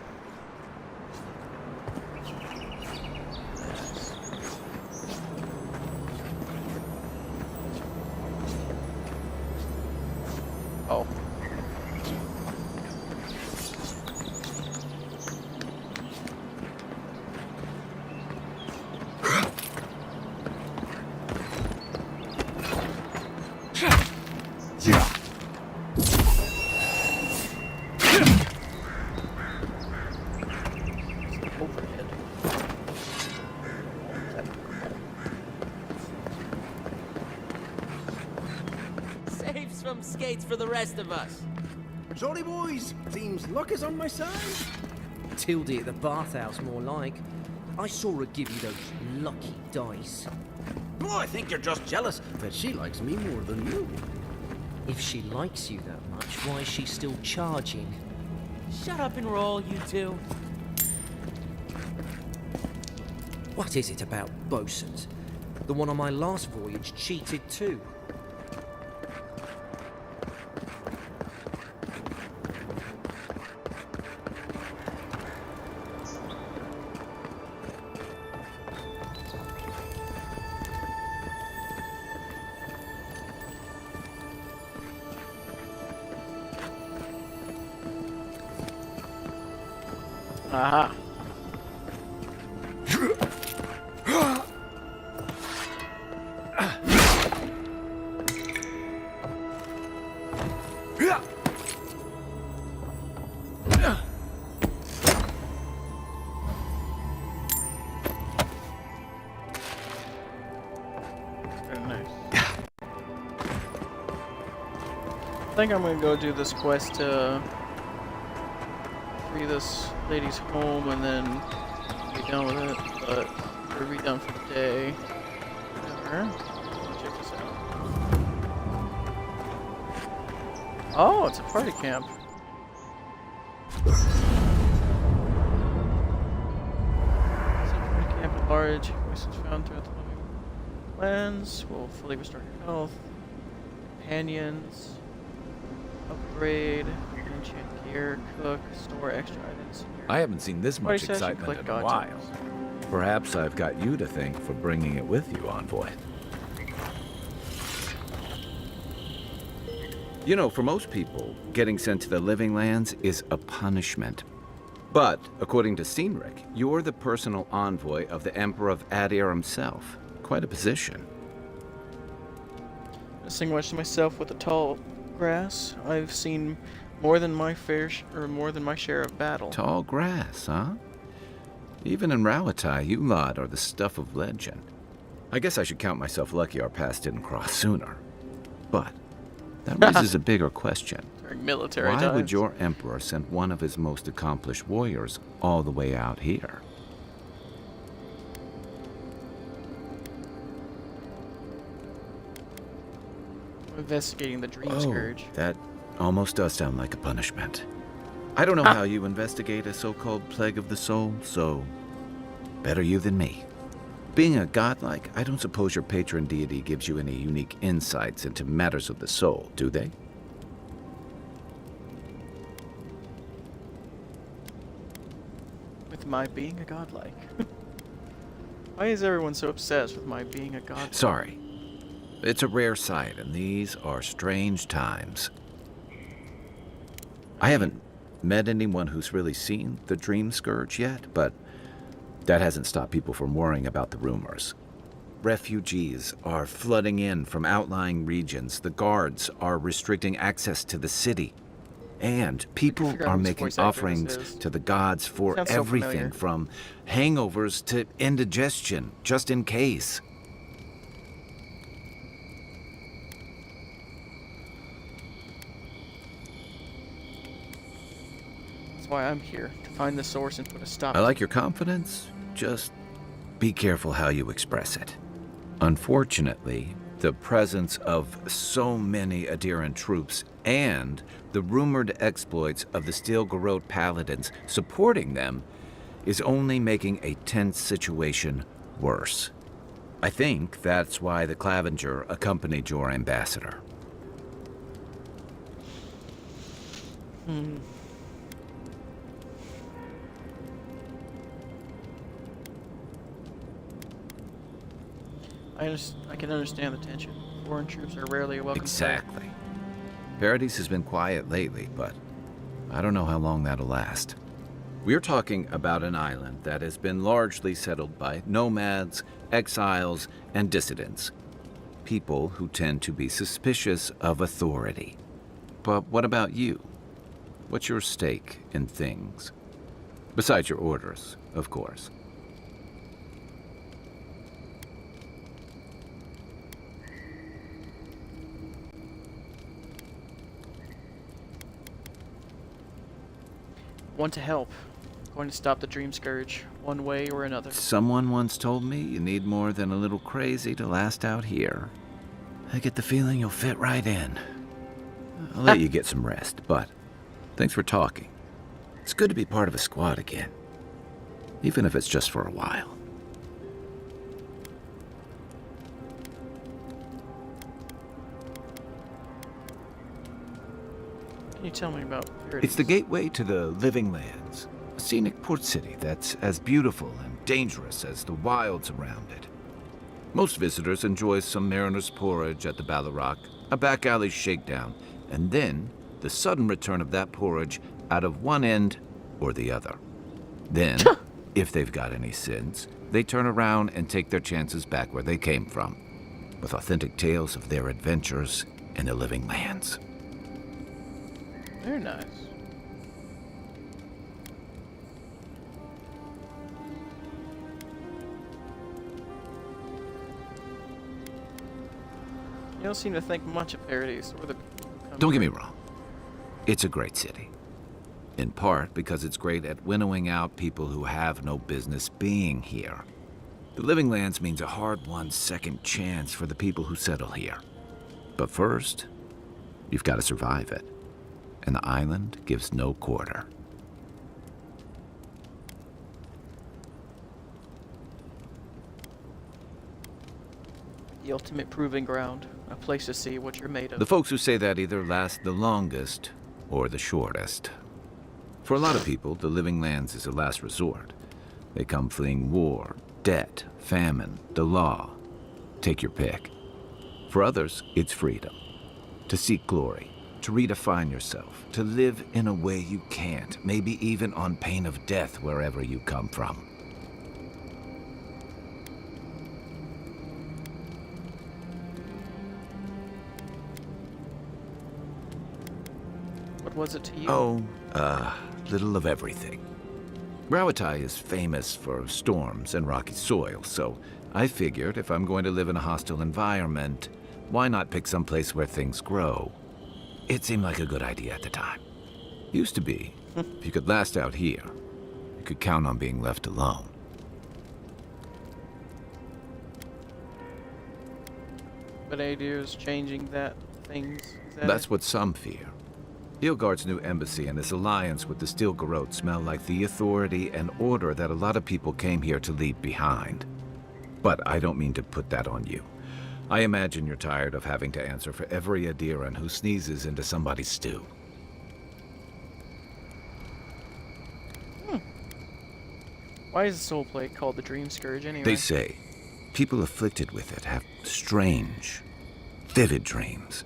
Oh. Overhead. Saves from skates for the rest of us. Jolly boys, seems luck is on my side. Tildy at the bathhouse, more like. I saw her give you those lucky dice. Oh, I think you're just jealous that she likes me more than you. If she likes you that much, why is she still charging? Shut up and roll, you two. What is it about bosuns? The one on my last voyage cheated too. Aha. Very nice. I think I'm gonna go do this quest to free this lady's home and then be done with it, but we're be done for the day. Whatever. Check this out. Oh, it's a party camp. It's a party camp at large. Questions found throughout the lands will fully restore your health. Companions. Upgrade. Enchant gear. Cook. Store extra items. I haven't seen this much Party session, excitement click in a God while. tokens. Perhaps I've got you to thank for bringing it with you, Envoy. You know, for most people, getting sent to the Living Lands is a punishment. But, according to Cynric, you're the personal envoy of the Emperor of Adir himself. Quite a position. Distinguished myself with the tall grass. I've seen more than my share of battle. Tall grass, huh? Even in Rawatai, you lot are the stuff of legend. I guess I should count myself lucky our paths didn't cross sooner. But that raises a bigger question. During military Why times. would your emperor send one of his most accomplished warriors all the way out here? Investigating the Dream Scourge. That almost does sound like a punishment. I don't know how you investigate a so-called plague of the soul, so better you than me. Being a godlike, I don't suppose your patron deity gives you any unique insights into matters of the soul, do they? With my being a godlike. Why is everyone so obsessed with my being a godlike? Sorry. It's a rare sight, and these are strange times. I haven't met anyone who's really seen the Dream Scourge yet, but that hasn't stopped people from worrying about the rumors. Refugees are flooding in from outlying regions. The guards are restricting access to the city. And people are making offerings to the gods for everything from hangovers to indigestion, just in case. That's why I'm here, to find the source and put a stop. I like your confidence. Just be careful how you express it. Unfortunately, the presence of so many Adiran troops and the rumored exploits of the Steel Garrote paladins supporting them is only making a tense situation worse. I think that's why the Clavenger accompanied your ambassador. I can understand the tension. Foreign troops are rarely a welcome sight. Exactly. Paradise has been quiet lately, but I don't know how long that'll last. We're talking about an island that has been largely settled by nomads, exiles, and dissidents. People who tend to be suspicious of authority. But what about you? What's your stake in things? Besides your orders, of course. Want to help. Going to stop the Dream Scourge, one way or another. Someone once told me you need more than a little crazy to last out here. I get the feeling you'll fit right in. I'll let you get some rest, but thanks for talking. It's good to be part of a squad again, even if it's just for a while. Can you tell me about Paradise? It's the gateway to the Living Lands, a scenic port city that's as beautiful and dangerous as the wilds around it. Most visitors enjoy some mariner's porridge at the Ballarrock, a back alley shakedown, and then the sudden return of that porridge out of one end or the other. Then, if they've got any sins, they turn around and take their chances back where they came from, with authentic tales of their adventures in the Living Lands. Very nice. You don't seem to think much of Paradise or the people who come Don't get me here. wrong. It's a great city. In part because it's great at winnowing out people who have no business being here. The Living Lands means a hard-won second chance for the people who settle here. But first, you've got to survive it. And the island gives no quarter. The ultimate proving ground, a place to see what you're made of. The folks who say that either last the longest or the shortest. For a lot of people, the Living Lands is a last resort. They come fleeing war, debt, famine, the law. Take your pick. For others, it's freedom. To seek glory, to redefine yourself, to live in a way you can't, maybe even on pain of death wherever you come from. What was it to you? Oh, little of everything. Rawatai is famous for storms and rocky soil, so I figured if I'm going to live in a hostile environment, why not pick some place where things grow? It seemed like a good idea at the time. Used to be. If you could last out here, you could count on being left alone. But AD is changing that things. Is that That's it? what some fear. Nilfgaard's new embassy and his alliance with the Stilgarrote smell like the authority and order that a lot of people came here to leave behind. But I don't mean to put that on you. I imagine you're tired of having to answer for every Adiran who sneezes into somebody's stew. Why is the soul plate called the Dream Scourge anyway? They say people afflicted with it have strange, vivid dreams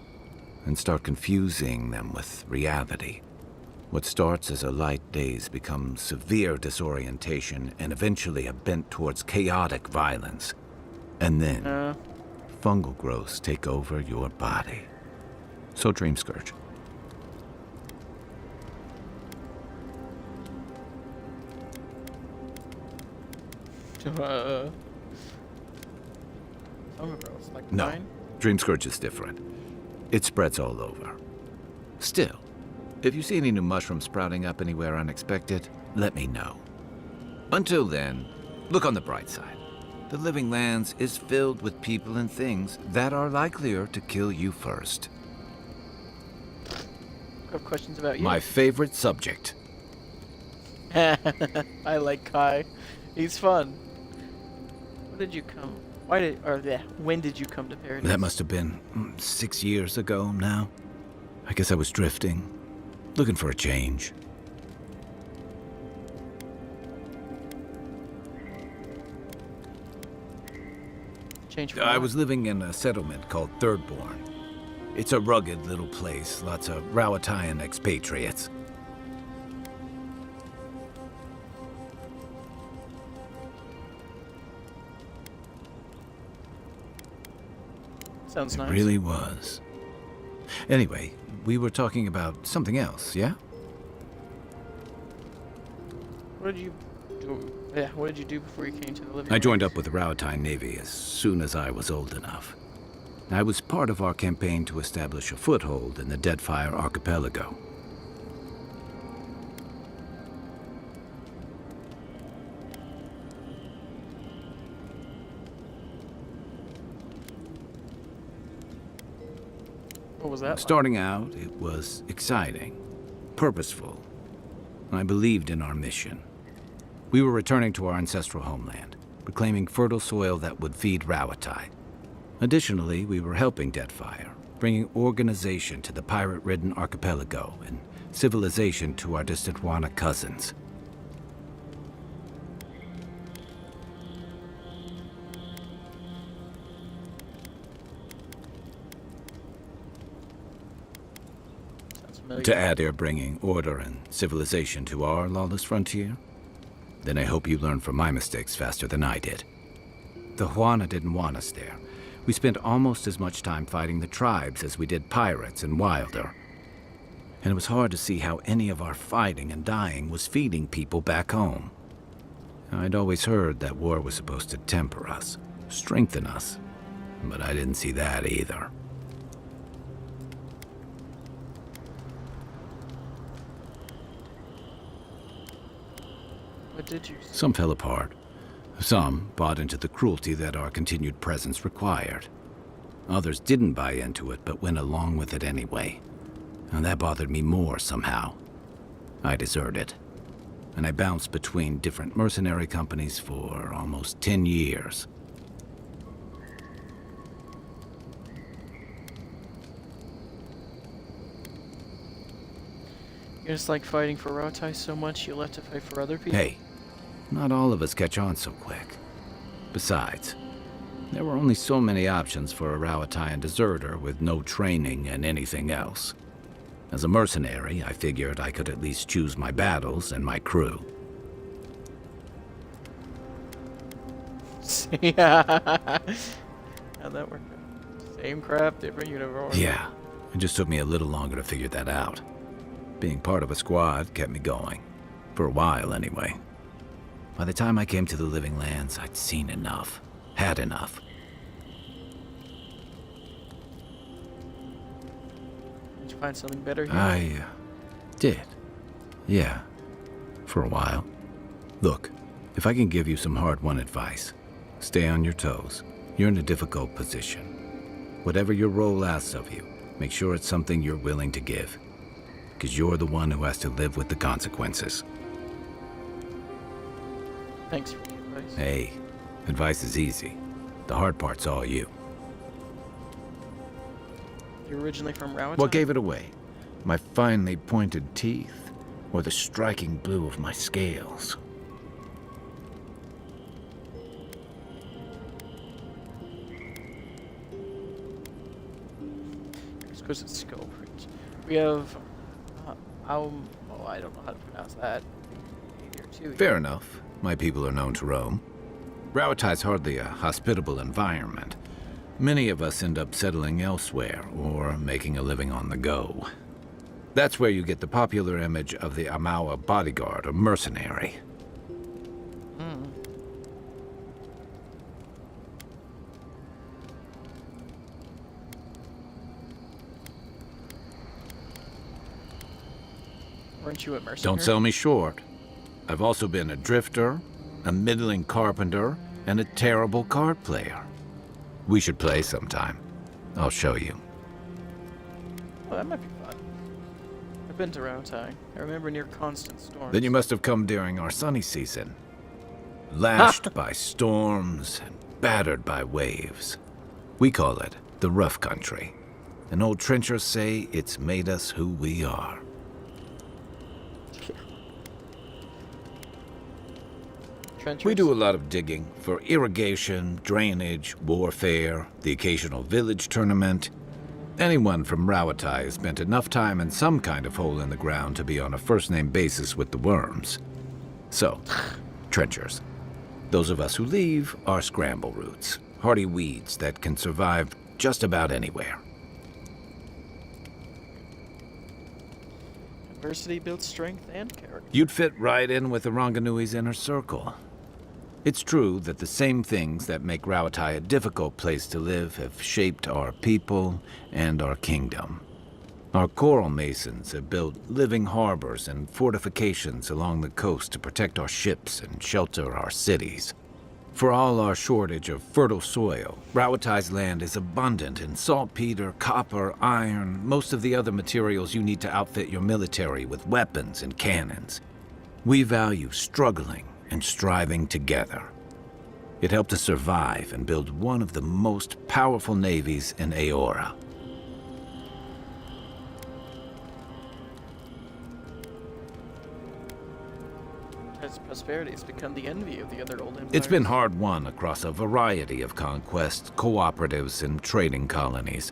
and start confusing them with reality. What starts as a light daze becomes severe disorientation and eventually a bent towards chaotic violence. And then fungal growths take over your body. So Dream Scourge. Fungal growth, like No, mine? Dream Scourge is different. It spreads all over. Still, if you see any new mushrooms sprouting up anywhere unexpected, let me know. Until then, look on the bright side. The Living Lands is filled with people and things that are likelier to kill you first. I have questions about you. My favorite subject. I like Kai. He's fun. When did you come? When did you come to Paradise? That must have been 6 years ago now. I guess I was drifting, looking for a change. Change for I what? was living in a settlement called Thirdborn. It's a rugged little place, lots of Rawatayan expatriates. Sounds nice. It really was. Anyway, we were talking about something else, yeah? What did you do? Yeah, what did you do before you came to the Living I joined Lands? up with the Rawatayan Navy as soon as I was old enough. I was part of our campaign to establish a foothold in the Deadfire Archipelago. What was that like? Starting out, it was exciting, purposeful. I believed in our mission. We were returning to our ancestral homeland, reclaiming fertile soil that would feed Rawatai. Additionally, we were helping Deadfire, bringing organization to the pirate-ridden archipelago and civilization to our distant Wana cousins. Sounds familiar. To add, you're bringing order and civilization to our lawless frontier? Then I hope you learn from my mistakes faster than I did. The Huana didn't want us there. We spent almost as much time fighting the tribes as we did pirates and Wilder. And it was hard to see how any of our fighting and dying was feeding people back home. I'd always heard that war was supposed to temper us, strengthen us, but I didn't see that either. What did you say? Some fell apart. Some bought into the cruelty that our continued presence required. Others didn't buy into it, but went along with it anyway. And that bothered me more somehow. I deserted. And I bounced between different mercenary companies for almost 10 years. You just like fighting for Rawatai so much you left to fight for other people? Hey, not all of us catch on so quick. Besides, there were only so many options for a Rawatayan deserter with no training and anything else. As a mercenary, I figured I could at least choose my battles and my crew. Yeah. How'd that work out? Same crap, different uniform. Yeah, it just took me a little longer to figure that out. Being part of a squad kept me going. For a while, anyway. By the time I came to the Living Lands, I'd seen enough. Had enough. Did you find something better here? I did. Yeah. For a while. Look, if I can give you some hard-won advice, stay on your toes. You're in a difficult position. Whatever your role asks of you, make sure it's something you're willing to give. Because you're the one who has to live with the consequences. Thanks for the advice. Hey, advice is easy. The hard part's all you. You're originally from Rowatown? What gave it away? My finely pointed teeth? Or the striking blue of my scales? Exquisite skull print. We have... oh, I don't know how to pronounce that. Here too. Fair enough. My people are known to roam. Rowatai's hardly a hospitable environment. Many of us end up settling elsewhere, or making a living on the go. That's where you get the popular image of the Amawa bodyguard or mercenary. Weren't you a mercenary? Don't sell me short. I've also been a drifter, a middling carpenter, and a terrible card player. We should play sometime. I'll show you. Well, that might be fun. I've been to Rowatown. I remember near constant storms. Then you must have come during our sunny season. Lashed by storms and battered by waves. We call it the rough country. And old trenchers say it's made us who we are. Trenchers? We do a lot of digging for irrigation, drainage, warfare, the occasional village tournament. Anyone from Rawatai has spent enough time in some kind of hole in the ground to be on a first-name basis with the worms. So, trenchers. Those of us who leave are scramble roots, hardy weeds that can survive just about anywhere. Adversity builds strength and character. You'd fit right in with the Ranganui's inner circle. It's true that the same things that make Rawatai a difficult place to live have shaped our people and our kingdom. Our coral masons have built living harbors and fortifications along the coast to protect our ships and shelter our cities. For all our shortage of fertile soil, Rawatai's land is abundant in saltpeter, copper, iron, most of the other materials you need to outfit your military with weapons and cannons. We value struggling and striving together. It helped us survive and build one of the most powerful navies in Aora. Its prosperity has become the envy of the other old empires. It's been hard-won across a variety of conquests, cooperatives, and trading colonies.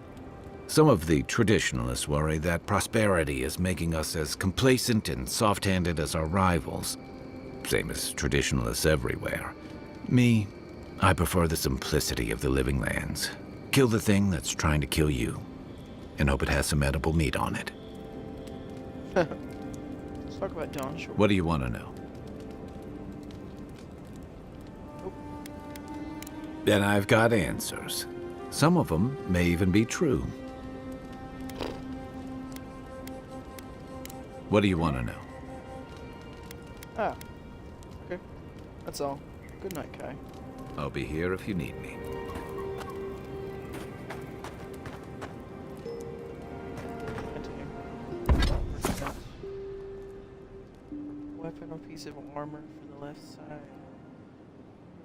Some of the traditionalists worry that prosperity is making us as complacent and soft-handed as our rivals. Same as traditionalists everywhere. Me, I prefer the simplicity of the Living Lands. Kill the thing that's trying to kill you, and hope it has some edible meat on it. Let's talk about Dawn Shore. What do you want to know? Then I've got answers. Some of them may even be true. What do you want to know? Ah. Okay. That's all. Good night, Kai. I'll be here if you need me. Weapon or piece of armor for the left side.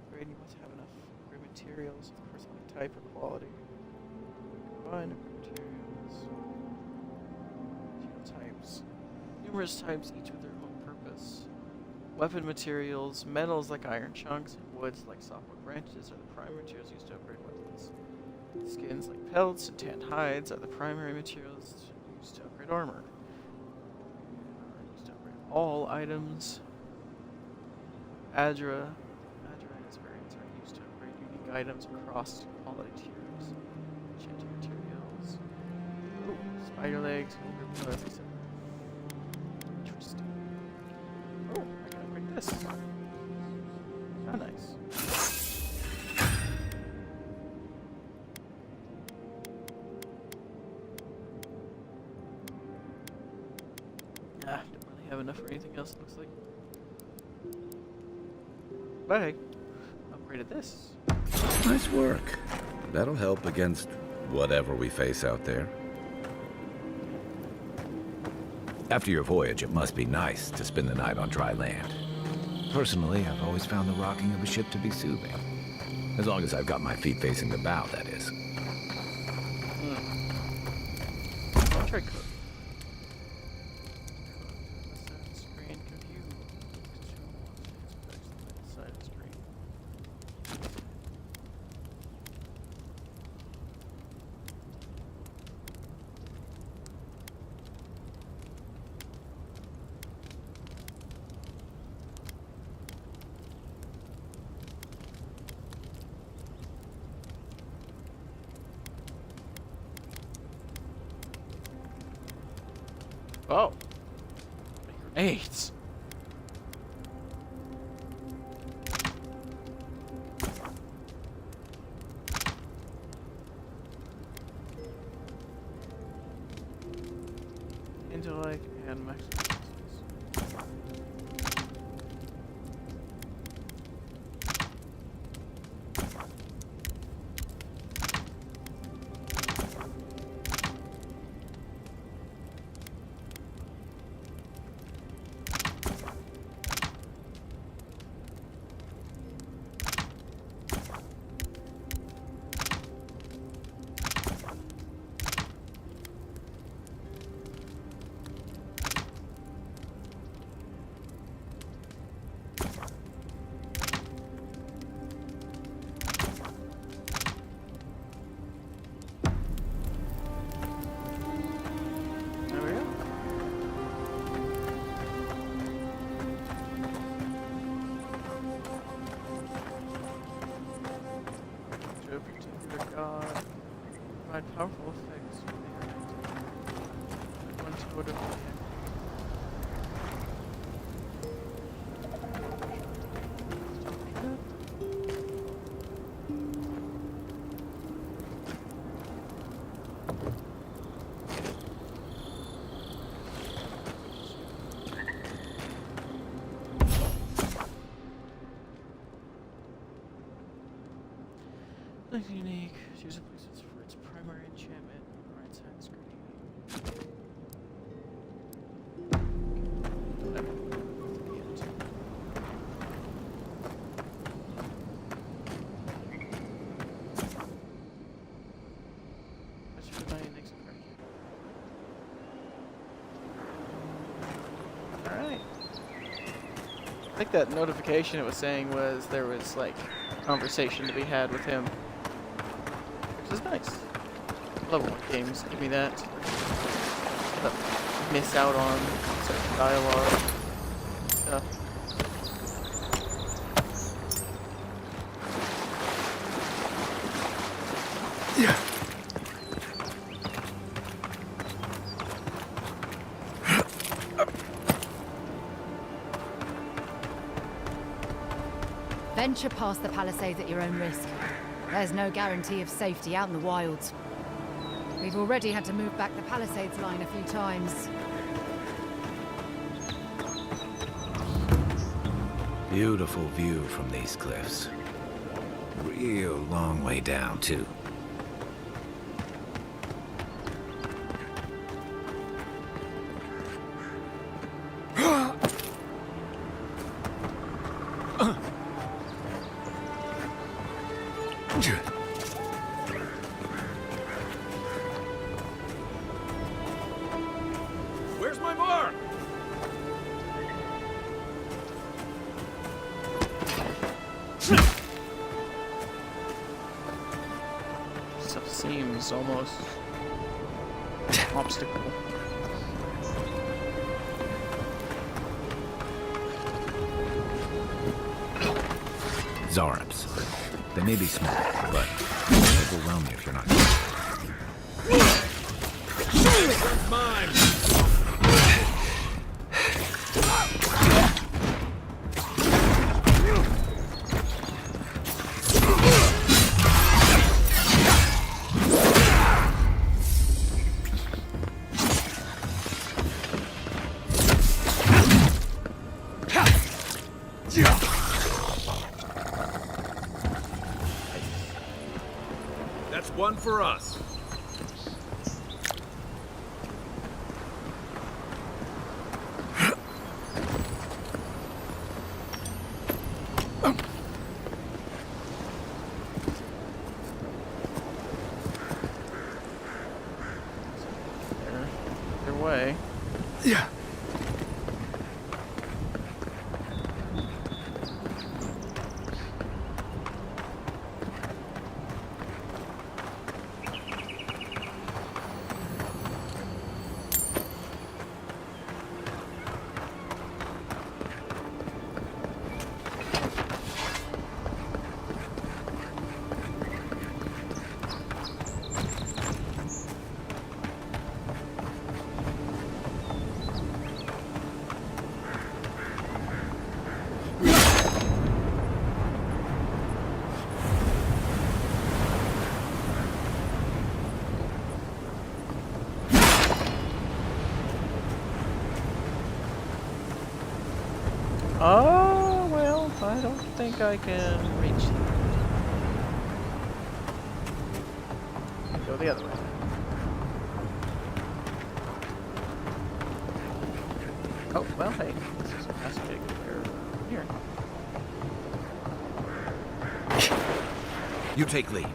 Upgrade, you must have enough upgrade materials of corresponding type or quality. Combine upgrade materials. Two types. Numerous types, each with their own purpose. Weapon materials, metals like iron chunks, and woods like softwood branches are the primary materials used to upgrade weapons. Skins like pelts and tanned hides are the primary materials used to upgrade armor. all items. Adra and its variants are used to upgrade unique items across quality tiers. Enchanting materials. Ooh, spider legs, ogre blood, etc. Interesting. Oh, I can upgrade this. Oh, nice. Don't really have enough for anything else, it looks like. But hey, upgraded this. Nice work. That'll help against whatever we face out there. After your voyage, it must be nice to spend the night on dry land. Personally, I've always found the rocking of a ship to be soothing. As long as I've got my feet facing the bow, that is. I'll try cook. Screen view. Side of the screen. Oh. Grenades. Intellect and maximum. Powerful effects when they are active. One totem. Nothing unique. Choose a place for its primary enchantment. Right side screen. Alright. I think that notification it was saying was there was like conversation to be had with him. Which is nice. Love when games give me that. But miss out on certain dialogue stuff. Yeah. Venture past the palisades at your own risk. There's no guarantee of safety out in the wilds. We've already had to move back the palisades line a few times. Beautiful view from these cliffs. Real long way down, too. Where's my mark? Stuff seems almost obstacle. Zarops. They may be small, but they'll overwhelm you if you're not careful. Mine! That's one for us. Their way. Yeah. Oh, well, I don't think I can reach them. Go the other way. Oh, well, hey, this is a passage here. You take lead.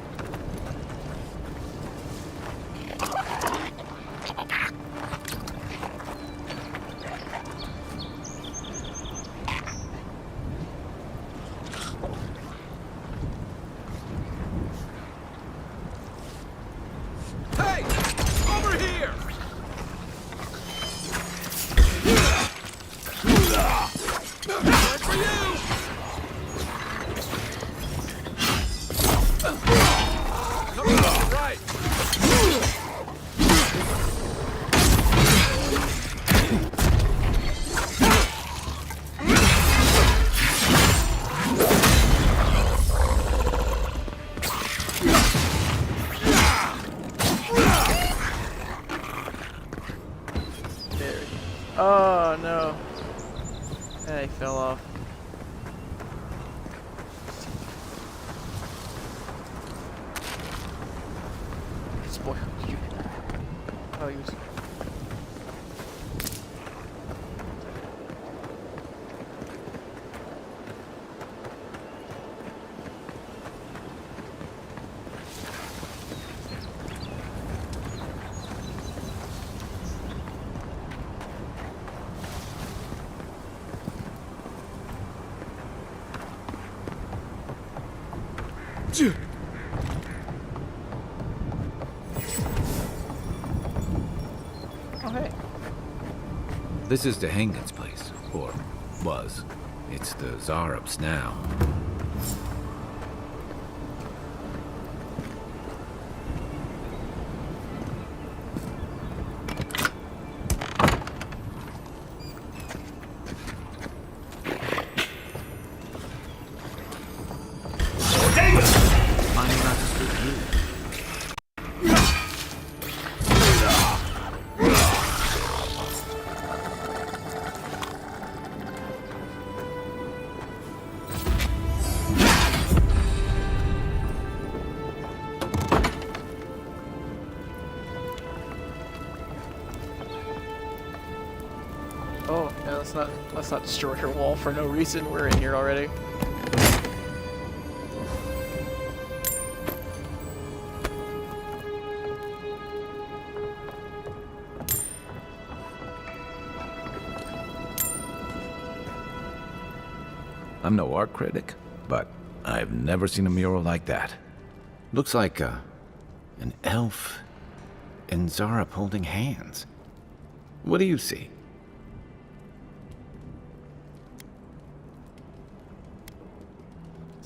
Hey! Over here! One for you! Come on, right! There it is. Oh, no. Hey, fell off. Spoiled you. Oh, he was... Oh, hey. This is Dehangan's place, or was. It's the Zarops now. Finding out to speak you. Oh, yeah, let's not destroy her wall for no reason. We're in here already. I'm no art critic, but I've never seen a mural like that. Looks like an elf and Zarop holding hands. What do you see?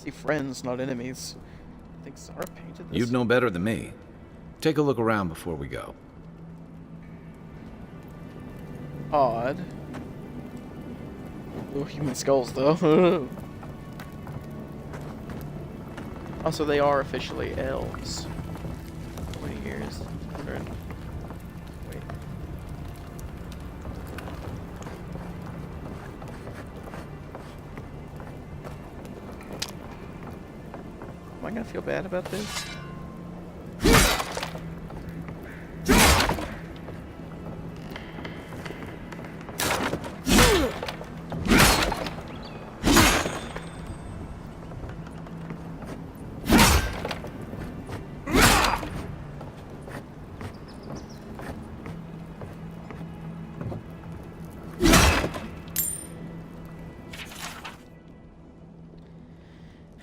See friends, not enemies. I think Zara painted this. You'd know better than me. Take a look around before we go. Odd. Oh, human skulls, though. Also, they are officially elves. 20 years. Wait. Am I gonna feel bad about this?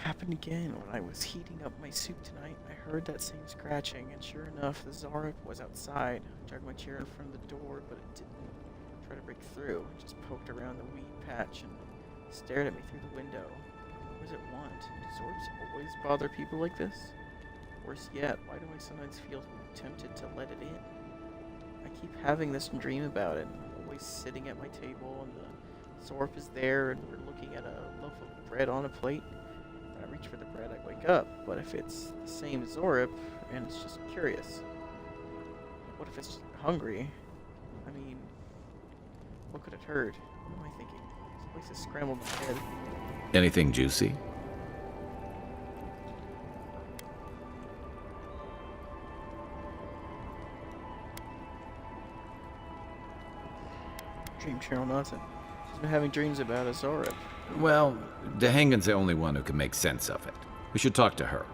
Happened again when I was heating up my soup tonight. I heard that same scratching, and sure enough, the Zarek was outside. I dragged my chair in front of the door, but it didn't try to break through. It just poked around the weed patch and stared at me through the window. What does it want? Do Zorbs always bother people like this? Worse yet, why do I sometimes feel tempted to let it in? I keep having this dream about it. I'm always sitting at my table, and the Zorp is there, and we're looking at a loaf of bread on a plate. I reach for the bread, I wake up. But if it's the same Zorip, and it's just curious, what if it's just hungry? I mean, what could it hurt? What am I thinking? This place has scrambled my head. Anything juicy? Dream channel nonsense. She's been having dreams about a Zorip. Well, Dehangan's the only one who can make sense of it. We should talk to her.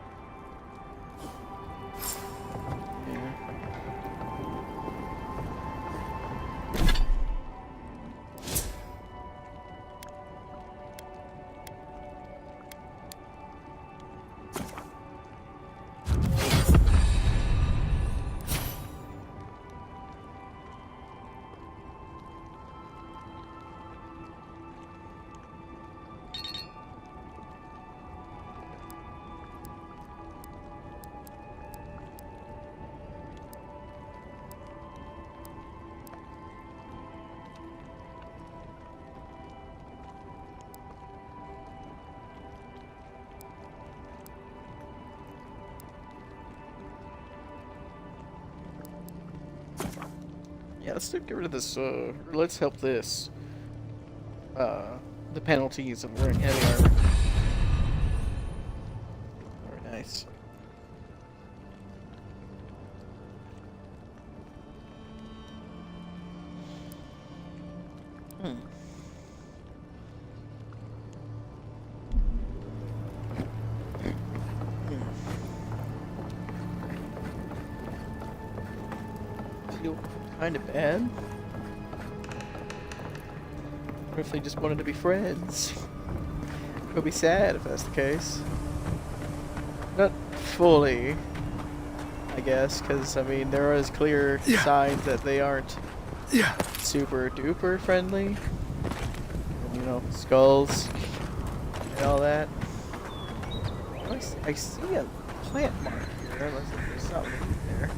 Yeah, let's get rid of this, let's help this. The penalties of wearing heavy armor. Very nice. Feel kind of bad. What if they just wanted to be friends? It would be sad if that's the case. Not fully, I guess, because I mean there is clear signs that they aren't super duper friendly. And, you know, skulls and all that. I see a plant mark here. Unless there's something there.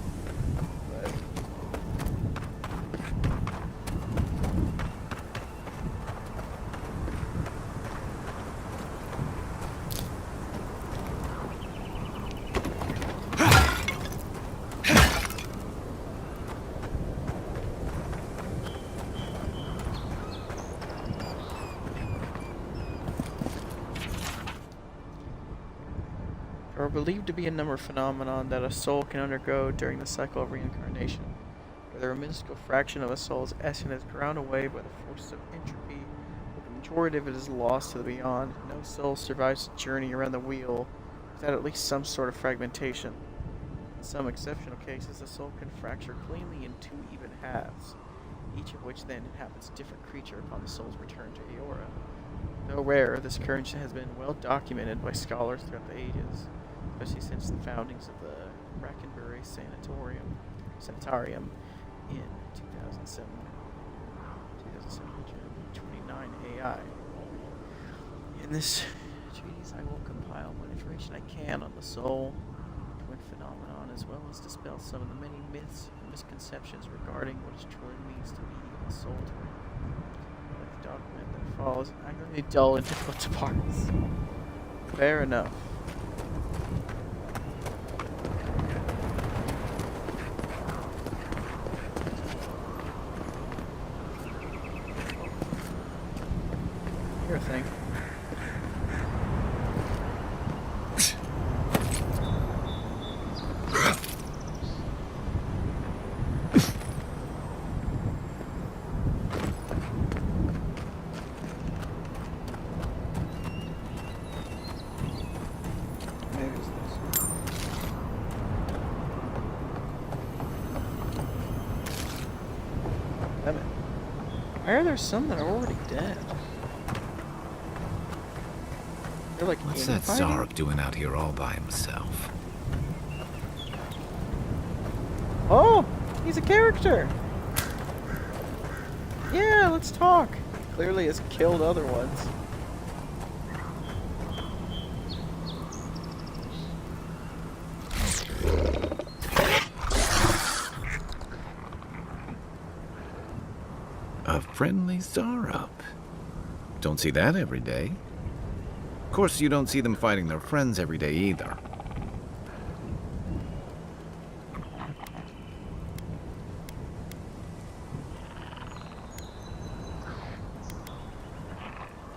But are believed to be a number phenomenon that a soul can undergo during the cycle of reincarnation, where the minuscule fraction of a soul's essence is ground away by the forces of entropy, but the majority of it is lost to the beyond. No soul survives the journey around the wheel without at least some sort of fragmentation. In some exceptional cases, the soul can fracture cleanly in two even halves, each of which then inhabits a different creature upon the soul's return to Eora. Though rare, this occurrence has been well documented by scholars throughout the ages, especially since the foundings of the Brackenbury Sanitarium in 2007. 2729 AI. In this treatise, I will compile information I can on the soul, twin phenomenon, as well as dispel some of the many myths and misconceptions regarding what it truly means to be a soul twin. Like the document that follows, I'm going to be dull and difficult to parse. Fair enough. Your thing. Damn it. Why are there some that are already dead? They're like What's that Zark doing out here all by himself? Oh! He's a character! Yeah, let's talk. Clearly has killed other ones. A friendly Zarup. Don't see that every day. Of course, you don't see them fighting their friends every day either.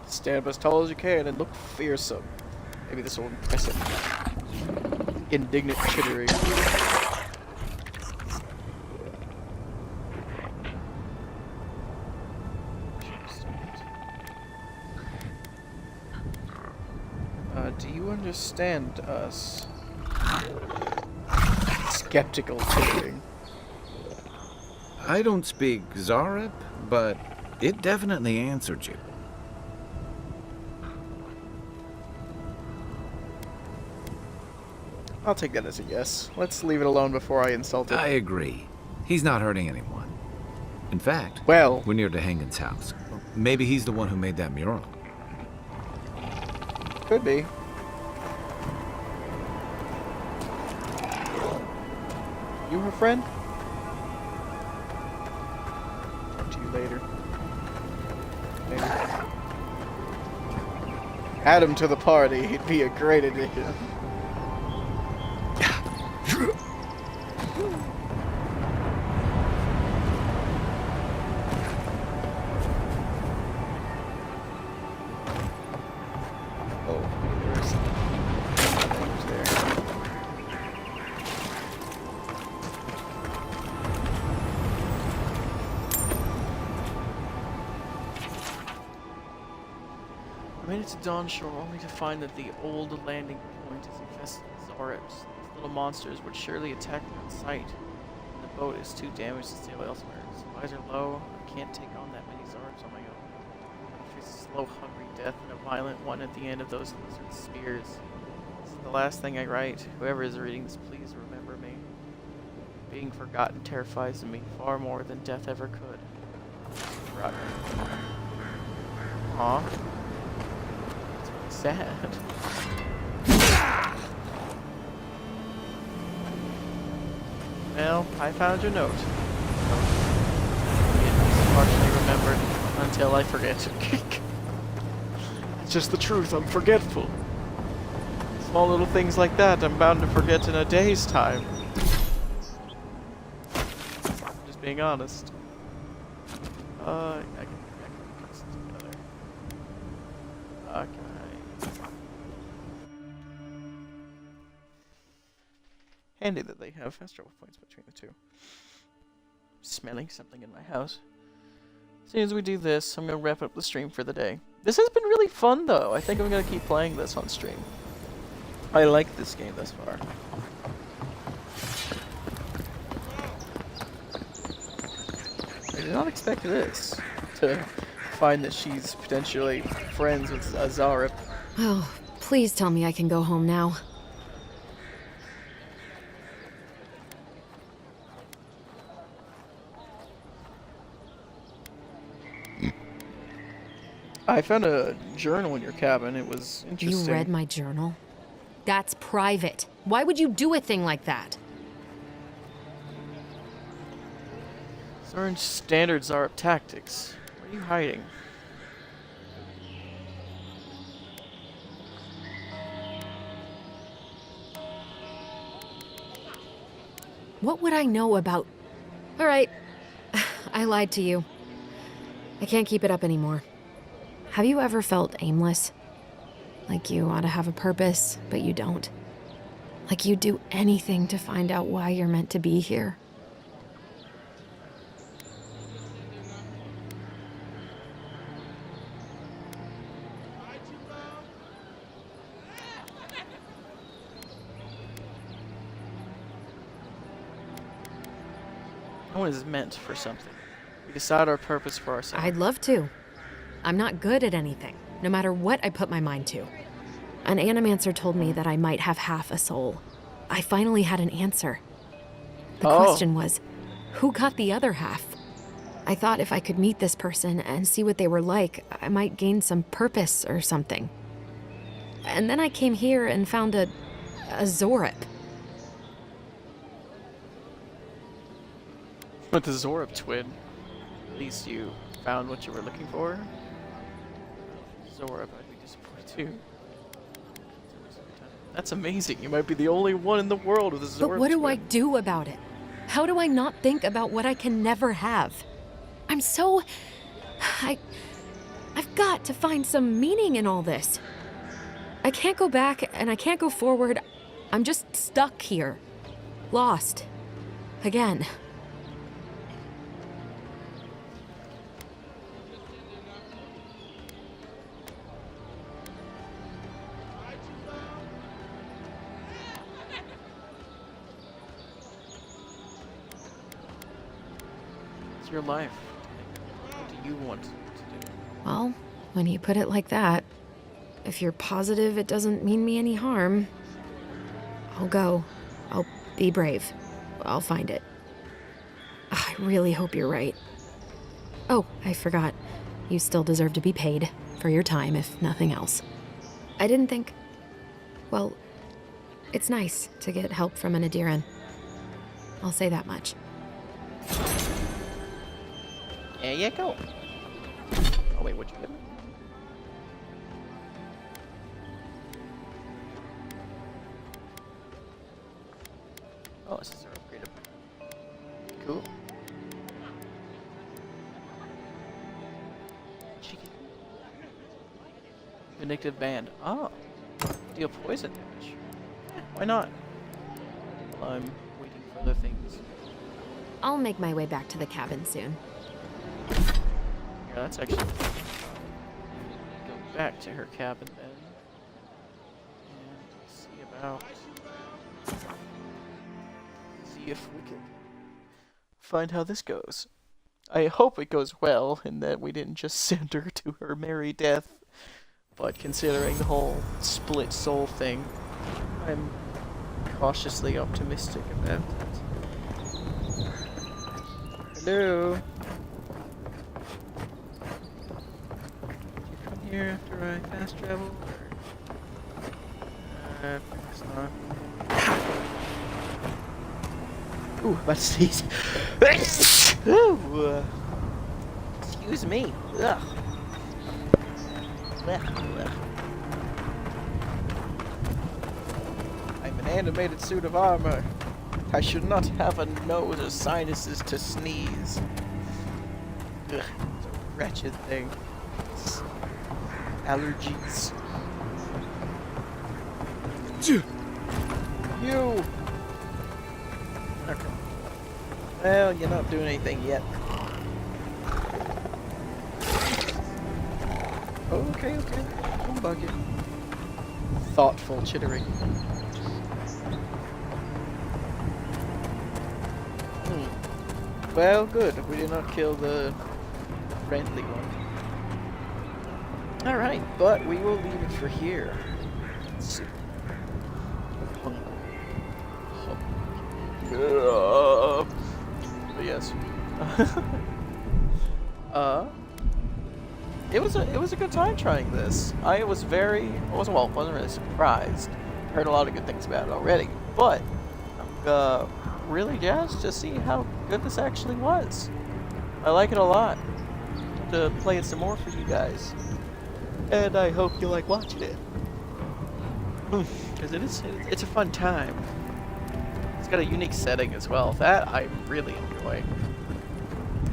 Stand up as tall as you can and look fearsome. Maybe this will impress him. Indignant chittering. Do you understand us? Skeptical chittering. I don't speak Zarup, but it definitely answered you. I'll take that as a yes. Let's leave it alone before I insult it. I agree. He's not hurting anyone. In fact, well, we're near Dehangan's house. Maybe he's the one who made that mural. Could be. You her friend? Talk to you later. Maybe. Add him to the party. He'd be a great addition. To Dawn Shore only to find that the old landing point is infested with Zarups. These little monsters would surely attack me on sight. And the boat is too damaged to sail elsewhere. Supplies are low. I can't take on that many Zarups on my own. I face a slow, hungry death and a violent one at the end of those lizard spears. This is the last thing I write. Whoever is reading this, please remember me. Being forgotten terrifies me far more than death ever could. Forgotten. Aw. Sad. Well, I found your note. It's partially remembered until I forget. It's just the truth, I'm forgetful. Small little things like that I'm bound to forget in a day's time. Just being honest. I can put this together. Okay. Handy that they have fast travel points between the two. Smelling something in my house. As soon as we do this, I'm going to wrap up the stream for the day. This has been really fun, though. I think I'm going to keep playing this on stream. I like this game thus far. I did not expect this. To find that she's potentially friends with Zarup. Oh, please tell me I can go home now. I found a journal in your cabin. It was interesting. You read my journal? That's private. Why would you do a thing like that? Zoran standard Zarp tactics. What are you hiding? What would I know about... All right, I lied to you. I can't keep it up anymore. Have you ever felt aimless? Like you ought to have a purpose, but you don't? Like you'd do anything to find out why you're meant to be here? No one is meant for something. We decide our purpose for ourselves. I'd love to. I'm not good at anything, no matter what I put my mind to. An animancer told me that I might have half a soul. I finally had an answer. The question was, who got the other half? I thought if I could meet this person and see what they were like, I might gain some purpose or something. And then I came here and found a Zorip. With the Zorip twin, at least you found what you were looking for. Zorip, I'd be disappointed too. That's amazing. You might be the only one in the world with a Zorip But what do I twin. do about it? How do I not think about what I can never have? I'm so... I've got to find some meaning in all this. I can't go back and I can't go forward. I'm just stuck here. Lost. Again. It's your life. What do you want to do? Well, when you put it like that, if you're positive it doesn't mean me any harm, I'll go. I'll be brave. I'll find it. I really hope you're right. Oh, I forgot. You still deserve to be paid for your time, if nothing else. I didn't think... Well, it's nice to get help from an Adiran. I'll say that much. There you go. Oh wait, what'd you get? Oh, this is upgraded. Cool. Cheeky. Vindictive Band. Oh. Deal poison damage. Yeah, why not? While I'm waiting for other things. I'll make my way back to the cabin soon. Yeah, that's actually... Go back to her cabin then. And see about... See if we can find how this goes. I hope it goes well, and that we didn't just send her to her merry death. But considering the whole split soul thing, I'm cautiously optimistic about it. Hello? Here after I fast travel? I guess not. Ooh, about to sneeze. Ooh, excuse me. Ugh. Ugh. I'm an animated suit of armor. I should not have a nose or sinuses to sneeze. Ugh, it's a wretched thing. Allergies. You! Okay. Well, you're not doing anything yet. Okay. Don't bug you. Thoughtful chittering. Well, good. We did not kill the friendly one. Alright, but we will leave it for here. Let's see. But yes. It was a good time trying this. I wasn't really surprised. heard a lot of good things about it already, but I'm really jazzed to see how good this actually was. I like it a lot. To play it some more for you guys, and I hope you like watching it, because it's a fun time. It's got a unique setting as well that I really enjoy.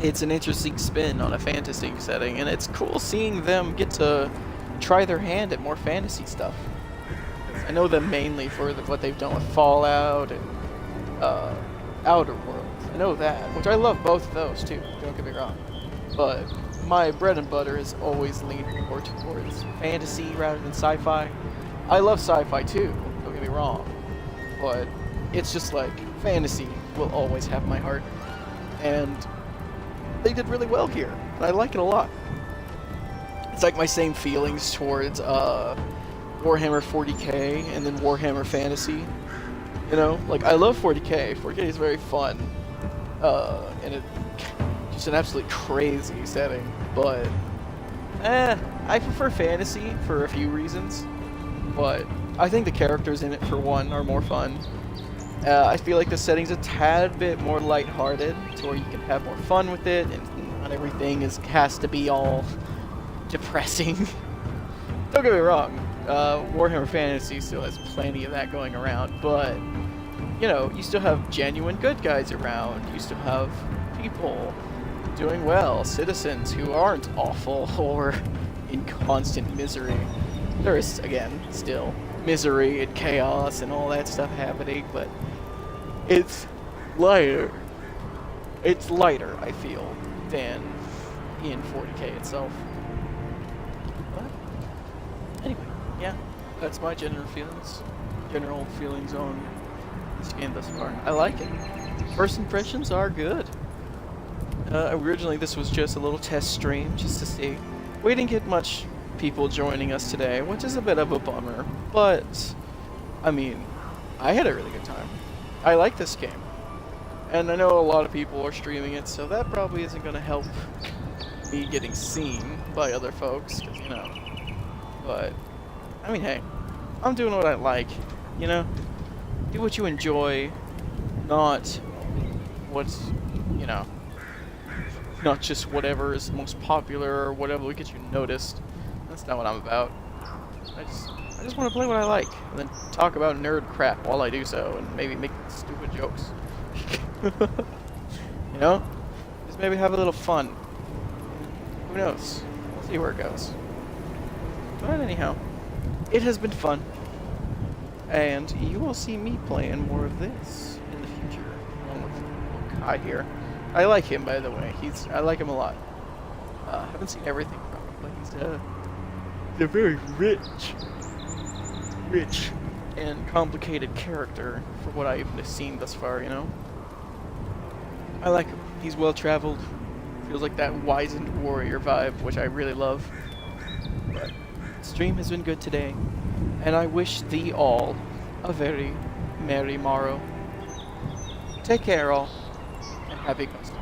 It's an interesting spin on a fantasy setting, and it's cool seeing them get to try their hand at more fantasy stuff. I know them mainly for what they've done with Fallout and Outer Worlds. I know that, which I love both of those too, don't get me wrong. But my bread and butter has always leaned more towards fantasy rather than sci-fi. I love sci-fi too, don't get me wrong. But it's just like, fantasy will always have my heart. And they did really well here. I like it a lot. It's like my same feelings towards Warhammer 40k and then Warhammer Fantasy. You know, like I love 40k. 40k is very fun, and it's just an absolutely crazy setting. But I prefer Fantasy for a few reasons. But I think the characters in it, for one, are more fun. I feel like the setting's a tad bit more lighthearted, to where you can have more fun with it, and not everything has to be all depressing. Don't get me wrong, Warhammer Fantasy still has plenty of that going around, but, you know, you still have genuine good guys around, you still have people doing well, citizens who aren't awful or in constant misery. There is, again, still misery and chaos and all that stuff happening, but it's lighter. It's lighter, I feel, than in 40k itself. But anyway, yeah, that's my general feelings on this game thus far. I like it. First impressions are good. Originally, this was just a little test stream, just to see. We didn't get much people joining us today, which is a bit of a bummer, but I mean, I had a really good time. I like this game, and I know a lot of people are streaming it, so that probably isn't going to help me getting seen by other folks, 'cause, you know, but I mean, hey, I'm doing what I like, you know, do what you enjoy, not what's, you know, not just whatever is most popular or whatever will get you noticed. That's not what I'm about. I just want to play what I like, and then talk about nerd crap while I do so, and maybe make stupid jokes. You know? Just maybe have a little fun. Who knows? We'll see where it goes. But anyhow, it has been fun. And you will see me playing more of this in the future, along with Kai here. I like him, by the way. I like him a lot. Haven't seen everything from him, but he's a very rich and complicated character for what I've seen thus far, you know? I like him. He's well-traveled. Feels like that wizened warrior vibe, which I really love. But the stream has been good today, and I wish thee all a very merry morrow. Take care, all, and happy custom.